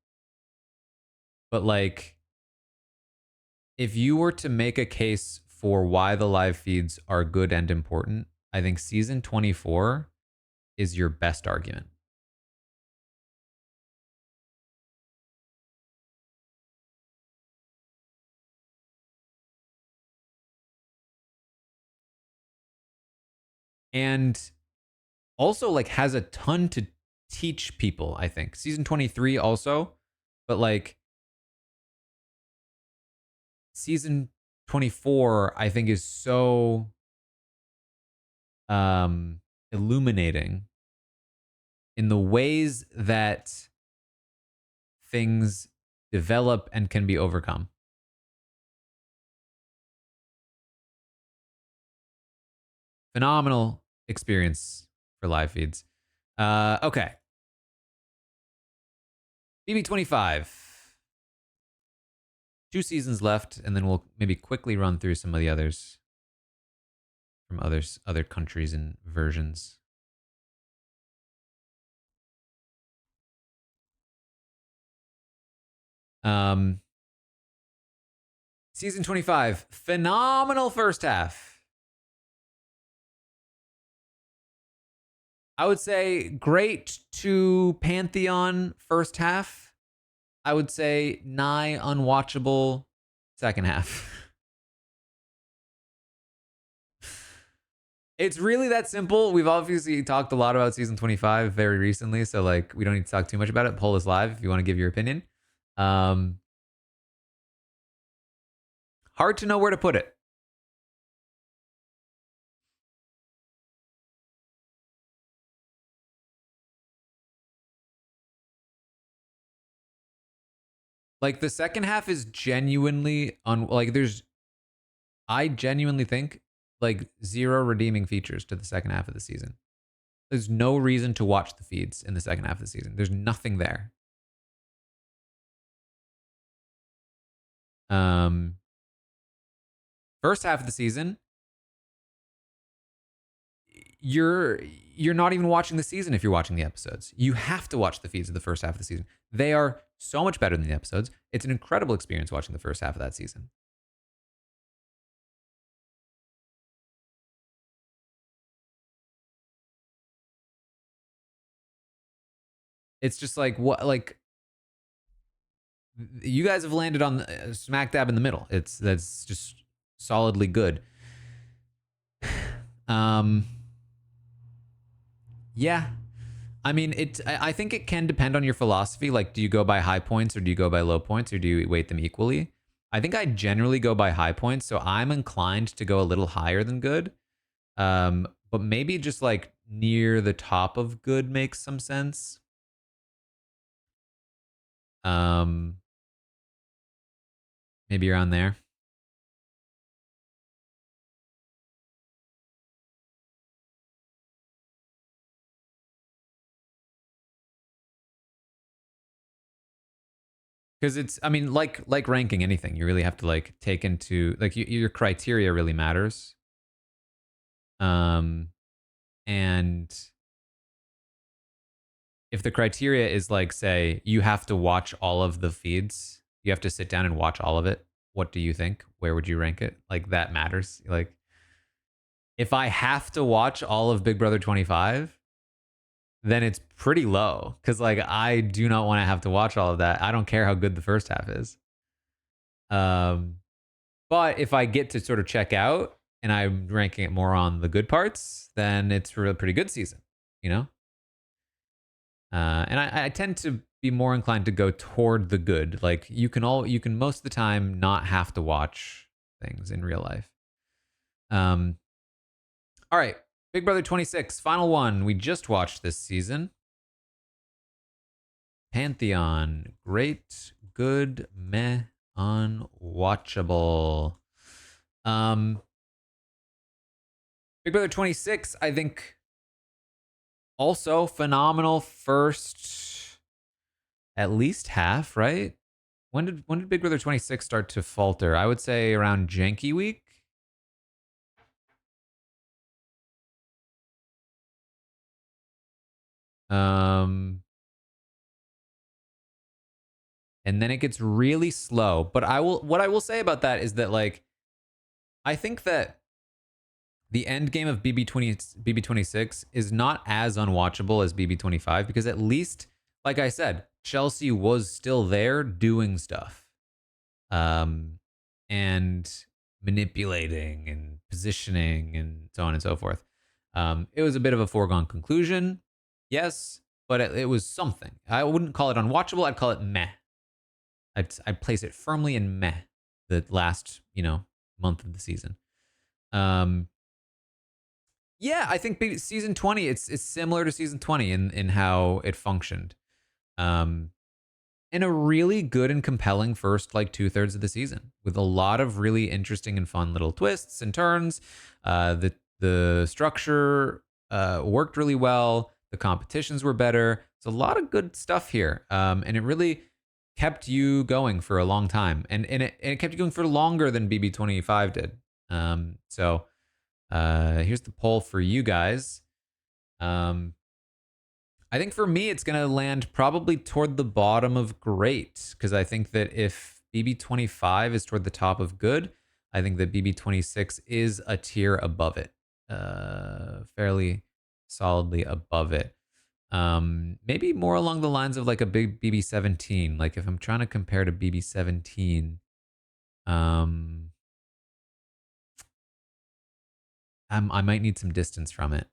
but like, if you were to make a case for why the live feeds are good and important, I think season 24 is your best argument. And also like has a ton to teach people, I think. Season 23 also, but like season 24 I think is so illuminating in the ways that things develop and can be overcome. Phenomenal experience for live feeds. Okay. BB25. 2 seasons left, and then we'll maybe quickly run through some of the others from other countries and versions. Season 25, phenomenal first half. I would say great to Pantheon first half. I would say nigh unwatchable second half. It's really that simple. We've obviously talked a lot about season 25 very recently, so like we don't need to talk too much about it. Poll is live if you want to give your opinion. Hard to know where to put it. Like the second half is genuinely I genuinely think like zero redeeming features to the second half of the season. There's no reason to watch the feeds in the second half of the season. There's nothing there. First half of the season, you're not even watching the season if you're watching the episodes. You have to watch the feeds of the first half of the season. They are so much better than the episodes. It's an incredible experience watching the first half of that season. It's just like what like you guys have landed on smack dab in the middle. That's just solidly good. Yeah. I mean, I think it can depend on your philosophy. Like, do you go by high points or do you go by low points or do you weight them equally? I think I generally go by high points, so I'm inclined to go a little higher than good. But maybe just like near the top of good makes some sense. Maybe around there. Because it's, I mean, like ranking anything, you really have to like take into like your criteria really matters. And if the criteria is like, say, you have to watch all of the feeds, you have to sit down and watch all of it. What do you think? Where would you rank it? Like that matters. Like if I have to watch all of Big Brother 25, then it's pretty low because like I do not want to have to watch all of that. I don't care how good the first half is. But if I get to sort of check out and I'm ranking it more on the good parts, then it's a pretty good season, you know? And I tend to be more inclined to go toward the good. Like you can most of the time not have to watch things in real life. All right, Big Brother 26, final one. We just watched this season. Pantheon, great, good, meh, unwatchable. Big Brother 26, I think also phenomenal first at least half, right? When did Big Brother 26 start to falter? I would say around Janky Week. And then it gets really slow. But what I will say about that is that, like, I think that the end game of BB26 is not as unwatchable as BB25 because at least, like I said, Chelsea was still there doing stuff, and manipulating and positioning and so on and so forth. It was a bit of a foregone conclusion, yes, but it was something. I wouldn't call it unwatchable. I'd call it meh. I'd place it firmly in meh. The last month of the season. Yeah, I think season 20 it's similar to season 20 in how it functioned. Um in a really good and compelling first like 2/3 of the season with a lot of really interesting and fun little twists and turns. The structure worked really well. The competitions were better. It's a lot of good stuff here. And it really kept you going for a long time. And it kept you going for longer than BB25 did. So here's the poll for you guys. I think for me, it's going to land probably toward the bottom of great, because I think that if BB25 is toward the top of good, I think that BB26 is a tier above it, fairly solidly above it. Maybe more along the lines of like a big BB17. Like if I'm trying to compare to BB17, I might need some distance from it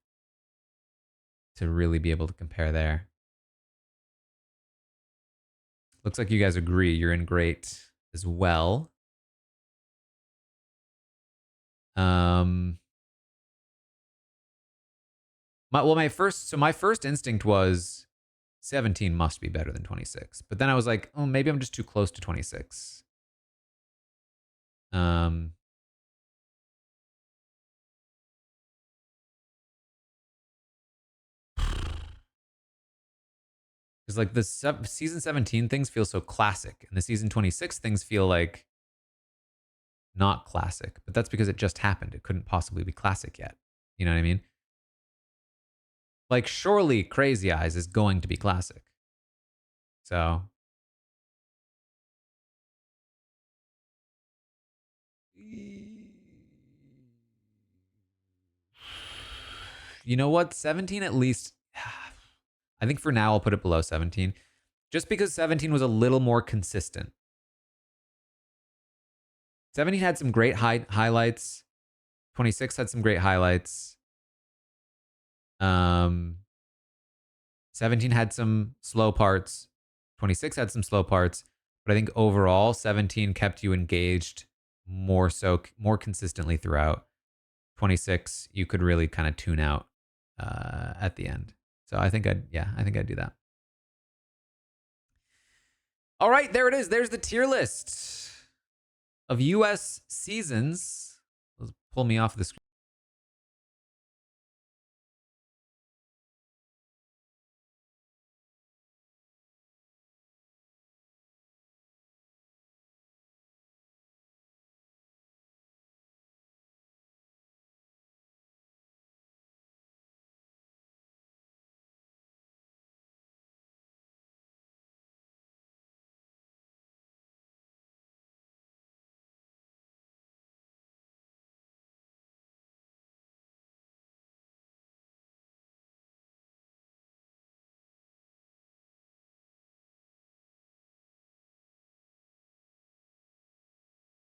to really be able to compare there. Looks like you guys agree. You're in great as well. My first instinct was 17 must be better than 26. But then I was like, oh, maybe I'm just too close to 26. Because like the season 17 things feel so classic, and the season 26 things feel like not classic. But that's because it just happened. It couldn't possibly be classic yet. You know what I mean? Like surely Crazy Eyes is going to be classic. So you know what? 17 at least. I think for now I'll put it below 17. Just because 17 was a little more consistent. 17 had some great highlights. 26 had some great highlights. 17 had some slow parts. 26 had some slow parts. But I think overall, 17 kept you engaged more consistently throughout. 26, you could really kind of tune out at the end. So I think I'd do that. All right, there it is. There's the tier list of US seasons. Let's pull me off the screen.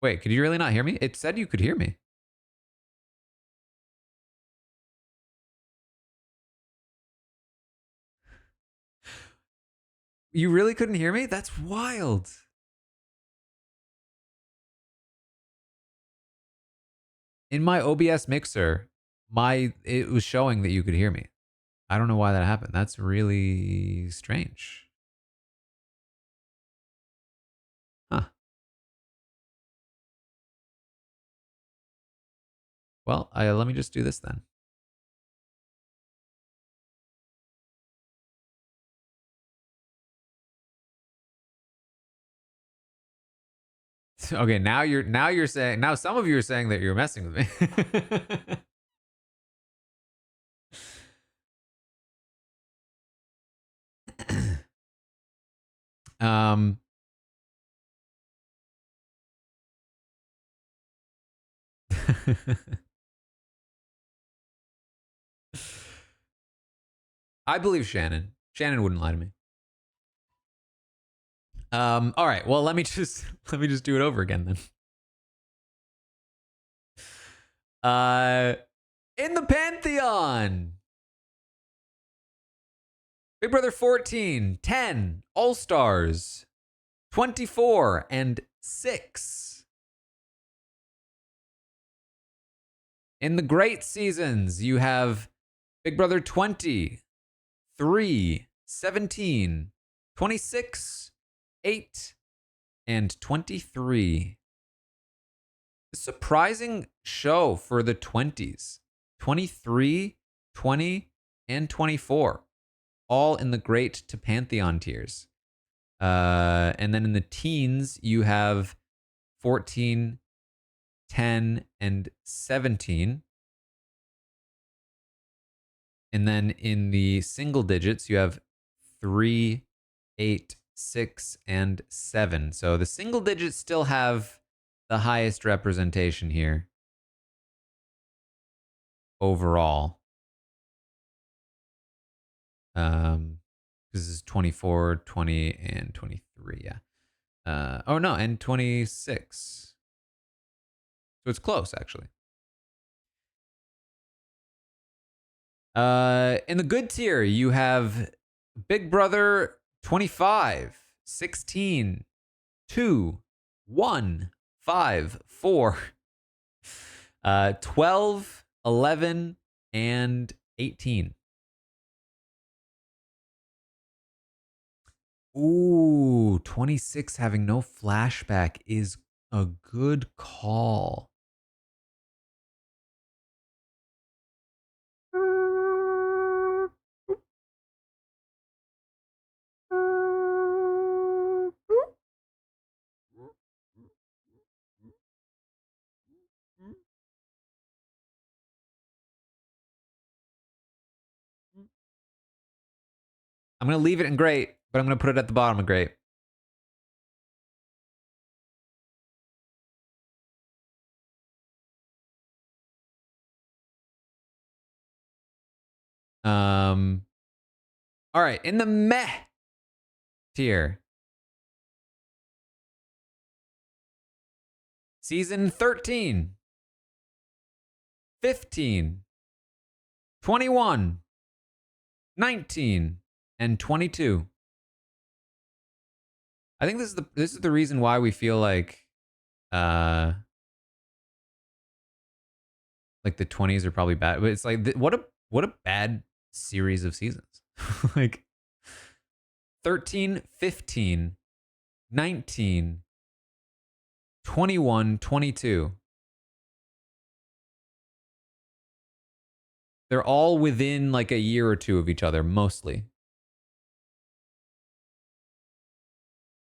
Wait, could you really not hear me? It said you could hear me. You really couldn't hear me? That's wild. In my OBS mixer, it was showing that you could hear me. I don't know why that happened. That's really strange. Huh. Well, let me just do this then. Okay, now some of you are saying that you're messing with me. Um, I believe Shannon. Shannon wouldn't lie to me. All right. Well, let me just do it over again then. In the Pantheon, Big Brother 14, 10, All Stars, 24, and 6. In the great seasons, you have Big Brother 20, 3, 17, 26, 8, and 23. A surprising show for the 20s. 23, 20, and 24. All in the great to Pantheon tiers. And then in the teens, you have 14, 10, and 17. And then in the single digits, you have 3, 8, 6, and 7. So the single digits still have the highest representation here overall. This is 24, 20, and 23. Yeah. Oh, no, and 26. So it's close, actually. In the good tier, you have Big Brother 25, 16, 2, 1, 5, 4, 12, 11, and 18. Ooh, 26 having no flashback is a good call. I'm going to leave it in great, but I'm going to put it at the bottom of great. All right, in the meh tier, season 13, 15, 21, 19, and 22. I think this is the reason why we feel like the 20s are probably bad. But it's like what a bad series of seasons. Like 13, 15, 19, 21, 22. They're all within like a year or two of each other, mostly.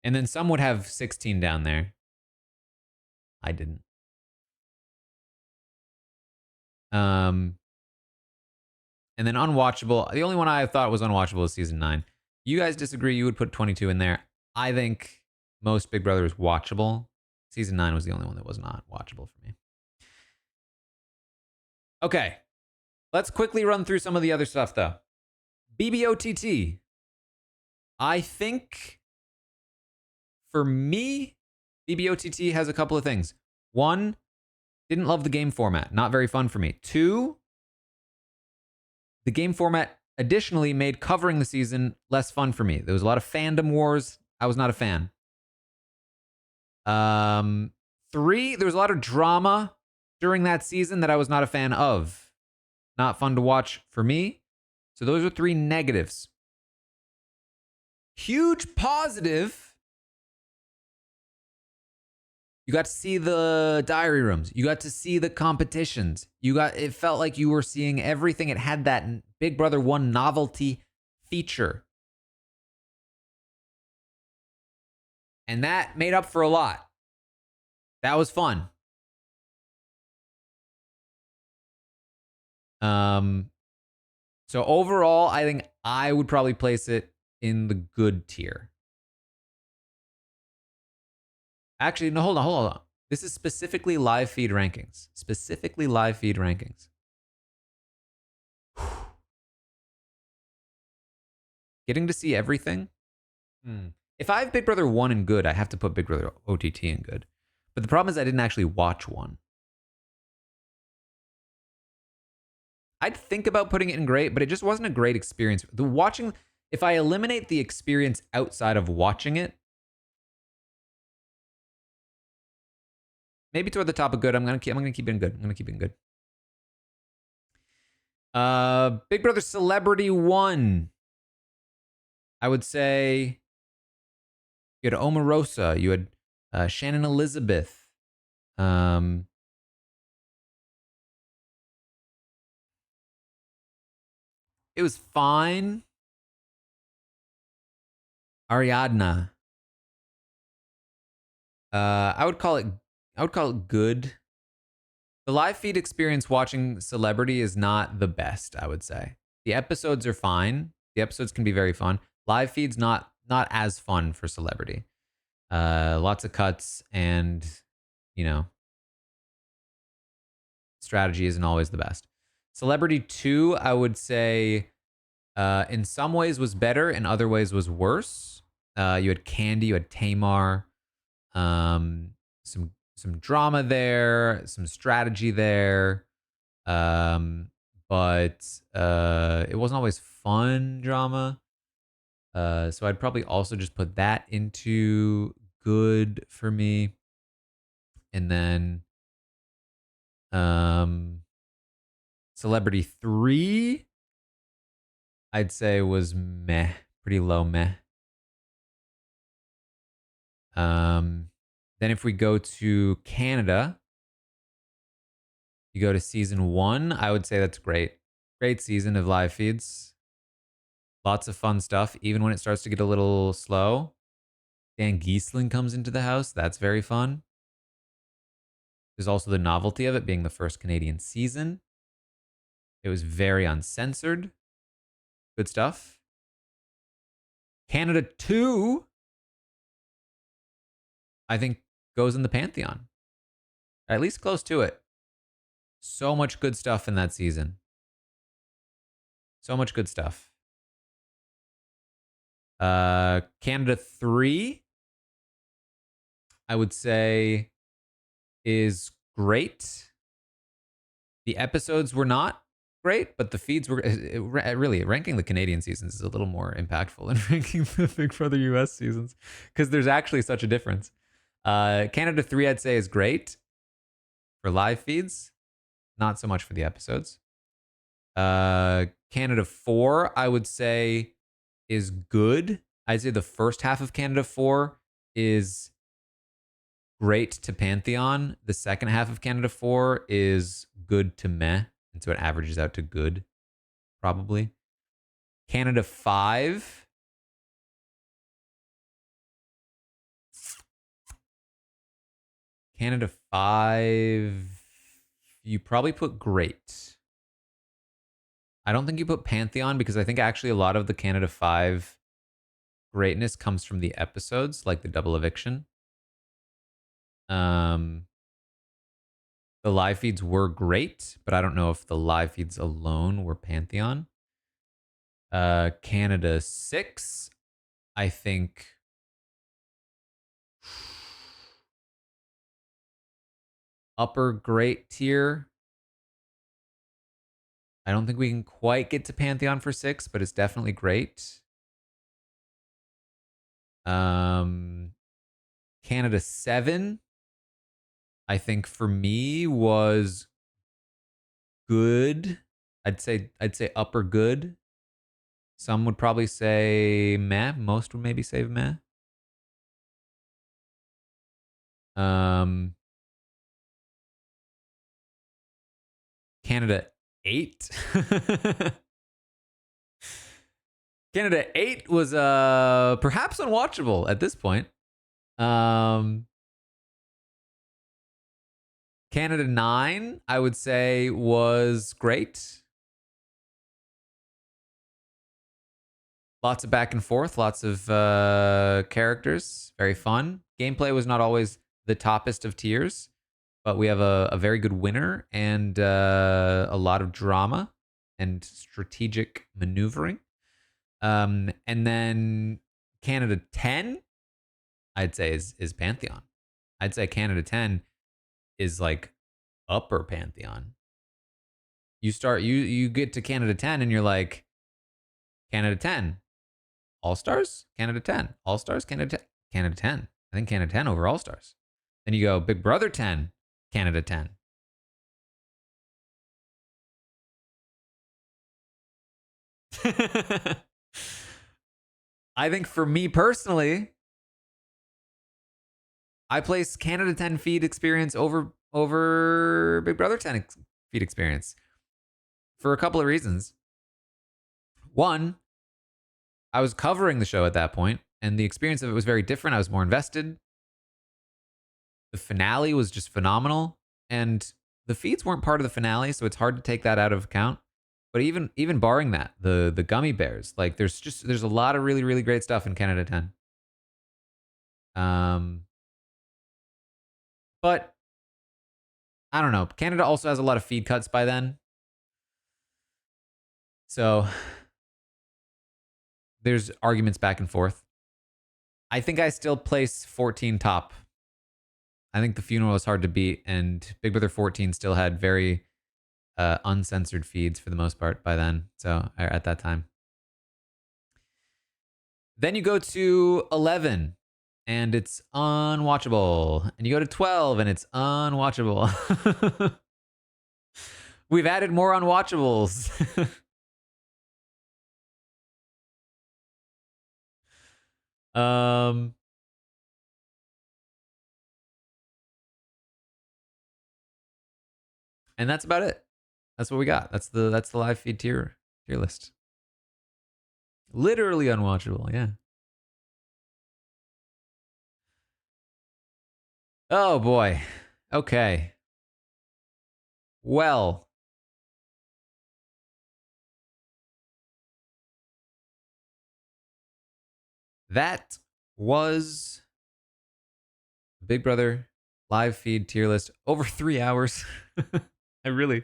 And then some would have 16 down there. I didn't. And then unwatchable. The only one I thought was unwatchable is season 9. You guys disagree. You would put 22 in there. I think most Big Brother is watchable. Season 9 was the only one that was not watchable for me. Okay. Let's quickly run through some of the other stuff, though. BBOTT. I think for me, BBOTT has a couple of things. One, didn't love the game format. Not very fun for me. Two, the game format additionally made covering the season less fun for me. There was a lot of fandom wars. I was not a fan. Three, there was a lot of drama during that season that I was not a fan of. Not fun to watch for me. So those are 3 negatives. Huge positive. You got to see the diary rooms. You got to see the competitions. It felt like you were seeing everything. It had that Big Brother 1 novelty feature. And that made up for a lot. That was fun. So overall, I think I would probably place it in the good tier. Actually, no, hold on. This is specifically live feed rankings. Specifically live feed rankings. Getting to see everything. If I have Big Brother 1 in good, I have to put Big Brother OTT in good. But the problem is I didn't actually watch one. I'd think about putting it in great, but it just wasn't a great experience. The watching, if I eliminate the experience outside of watching it, maybe toward the top of good. I'm gonna keep it in good. I'm gonna keep it in good. Big Brother Celebrity 1. I would say you had Omarosa, you had Shannon Elizabeth. It was fine. Ariadna. I would call it good. The live feed experience watching Celebrity is not the best, I would say. The episodes are fine. The episodes can be very fun. Live feed's not as fun for Celebrity. Lots of cuts and, you know, strategy isn't always the best. Celebrity 2, I would say, in some ways was better, in other ways was worse. You had Candy, you had Tamar, some drama there, some strategy there, but it wasn't always fun drama. So I'd probably also just put that into good for me, and then Celebrity 3, I'd say was meh, pretty low meh. Then if we go to Canada, you go to season 1, I would say that's great. Great season of live feeds. Lots of fun stuff, even when it starts to get a little slow. Dan Giesling comes into the house. That's very fun. There's also the novelty of it being the first Canadian season. It was very uncensored. Good stuff. Canada 2, I think, goes in the Pantheon. At least close to it. So much good stuff in that season. So much good stuff. Canada 3, I would say, is great. The episodes were not great, but the feeds were really ranking the Canadian seasons is a little more impactful than ranking the Big Brother US seasons because there's actually such a difference. Canada 3, I'd say, is great for live feeds, not so much for the episodes. Canada 4, I would say, is good. I'd say the first half of Canada 4 is great to Pantheon. The second half of Canada 4 is good to meh. And so it averages out to good, probably. Canada 5. Canada 5, you probably put great. I don't think you put Pantheon because I think actually a lot of the Canada 5 greatness comes from the episodes, like the double eviction. The live feeds were great, but I don't know if the live feeds alone were Pantheon. Canada 6, I think. Upper great tier. I don't think we can quite get to Pantheon for 6, but it's definitely great. Canada 7, I think for me was good. I'd say upper good. Some would probably say meh. Most would maybe say meh. Canada 8. Canada 8 was perhaps unwatchable at this point. Canada 9, I would say, was great. Lots of back and forth, lots of characters, very fun. Gameplay was not always the toppest of tiers, but we have a very good winner and a lot of drama and strategic maneuvering. And then Canada 10, I'd say is Pantheon. I'd say Canada 10 is like upper Pantheon. You get to Canada 10 and you're like, Canada 10, All Stars, Canada 10, All Stars, Canada 10, Canada 10. I think Canada 10 over All Stars. Then you go Big Brother 10, Canada 10. I think for me personally, I place Canada 10 feed experience over Big Brother 10 feed experience for a couple of reasons. One, I was covering the show at that point, and the experience of it was very different. I was more invested. The finale was just phenomenal, and the feeds weren't part of the finale, so it's hard to take that out of account. But even barring that, the gummy bears, like there's a lot of really really great stuff in Canada 10. But I don't know. Canada also has a lot of feed cuts by then, so there's arguments back and forth. I think I still place 14 top. I think the funeral was hard to beat, and Big Brother 14 still had very uncensored feeds for the most part by then. So at that time, then you go to 11, and it's unwatchable, and you go to 12, and it's unwatchable. We've added more unwatchables. um. And that's about it. That's what we got. That's the live feed tier list. Literally unwatchable, yeah. Oh boy. Okay. Well, that was Big Brother live feed tier list over 3 hours. I really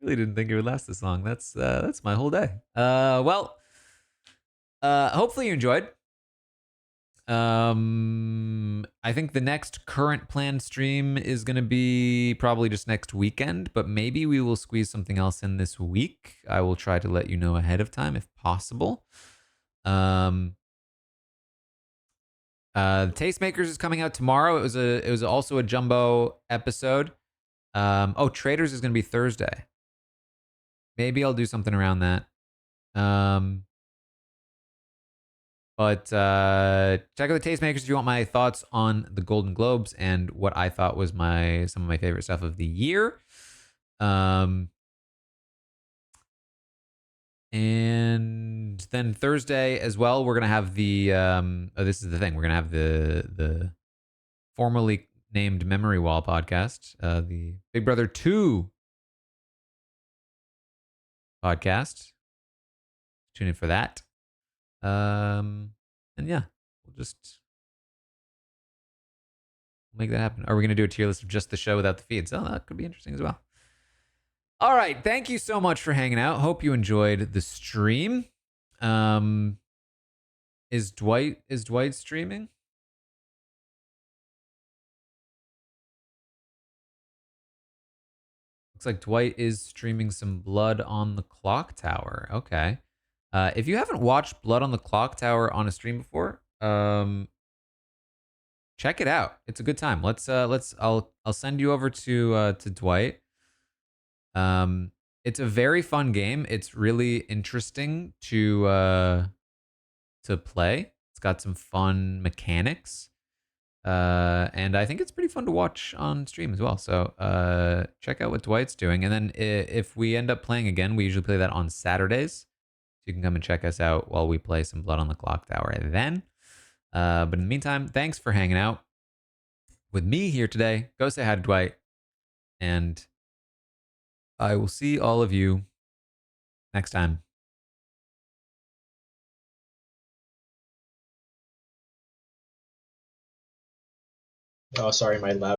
didn't think it would last this long. That's my whole day. Hopefully you enjoyed. I think the next current planned stream is going to be probably just next weekend, but maybe we will squeeze something else in this week. I will try to let you know ahead of time if possible. Tastemakers is coming out tomorrow. It was also a jumbo episode. Traders is going to be Thursday. Maybe I'll do something around that. But check out the Tastemakers if you want my thoughts on the Golden Globes and what I thought was some of my favorite stuff of the year. And then Thursday as well, we're gonna have the this is the thing. We're gonna have the formerly named Memory Wall podcast, the Big Brother 2 podcast. Tune in for that. And yeah, we'll just make that happen. Are we gonna do a tier list of just the show without the feeds? Oh, that could be interesting as well. All right, thank you so much for hanging out. Hope you enjoyed the stream. Is Dwight streaming? Looks like Dwight is streaming some Blood on the Clock Tower. Okay. If you haven't watched Blood on the Clock Tower on a stream before, check it out. It's a good time. I'll send you over to Dwight. It's a very fun game. It's really interesting to play. It's got some fun mechanics. And I think it's pretty fun to watch on stream as well. So check out what Dwight's doing. And then if we end up playing again, we usually play that on Saturdays. So you can come and check us out while we play some Blood on the Clock Tower then. But in the meantime, thanks for hanging out with me here today. Go say hi to Dwight. And I will see all of you next time. Oh, sorry, my lap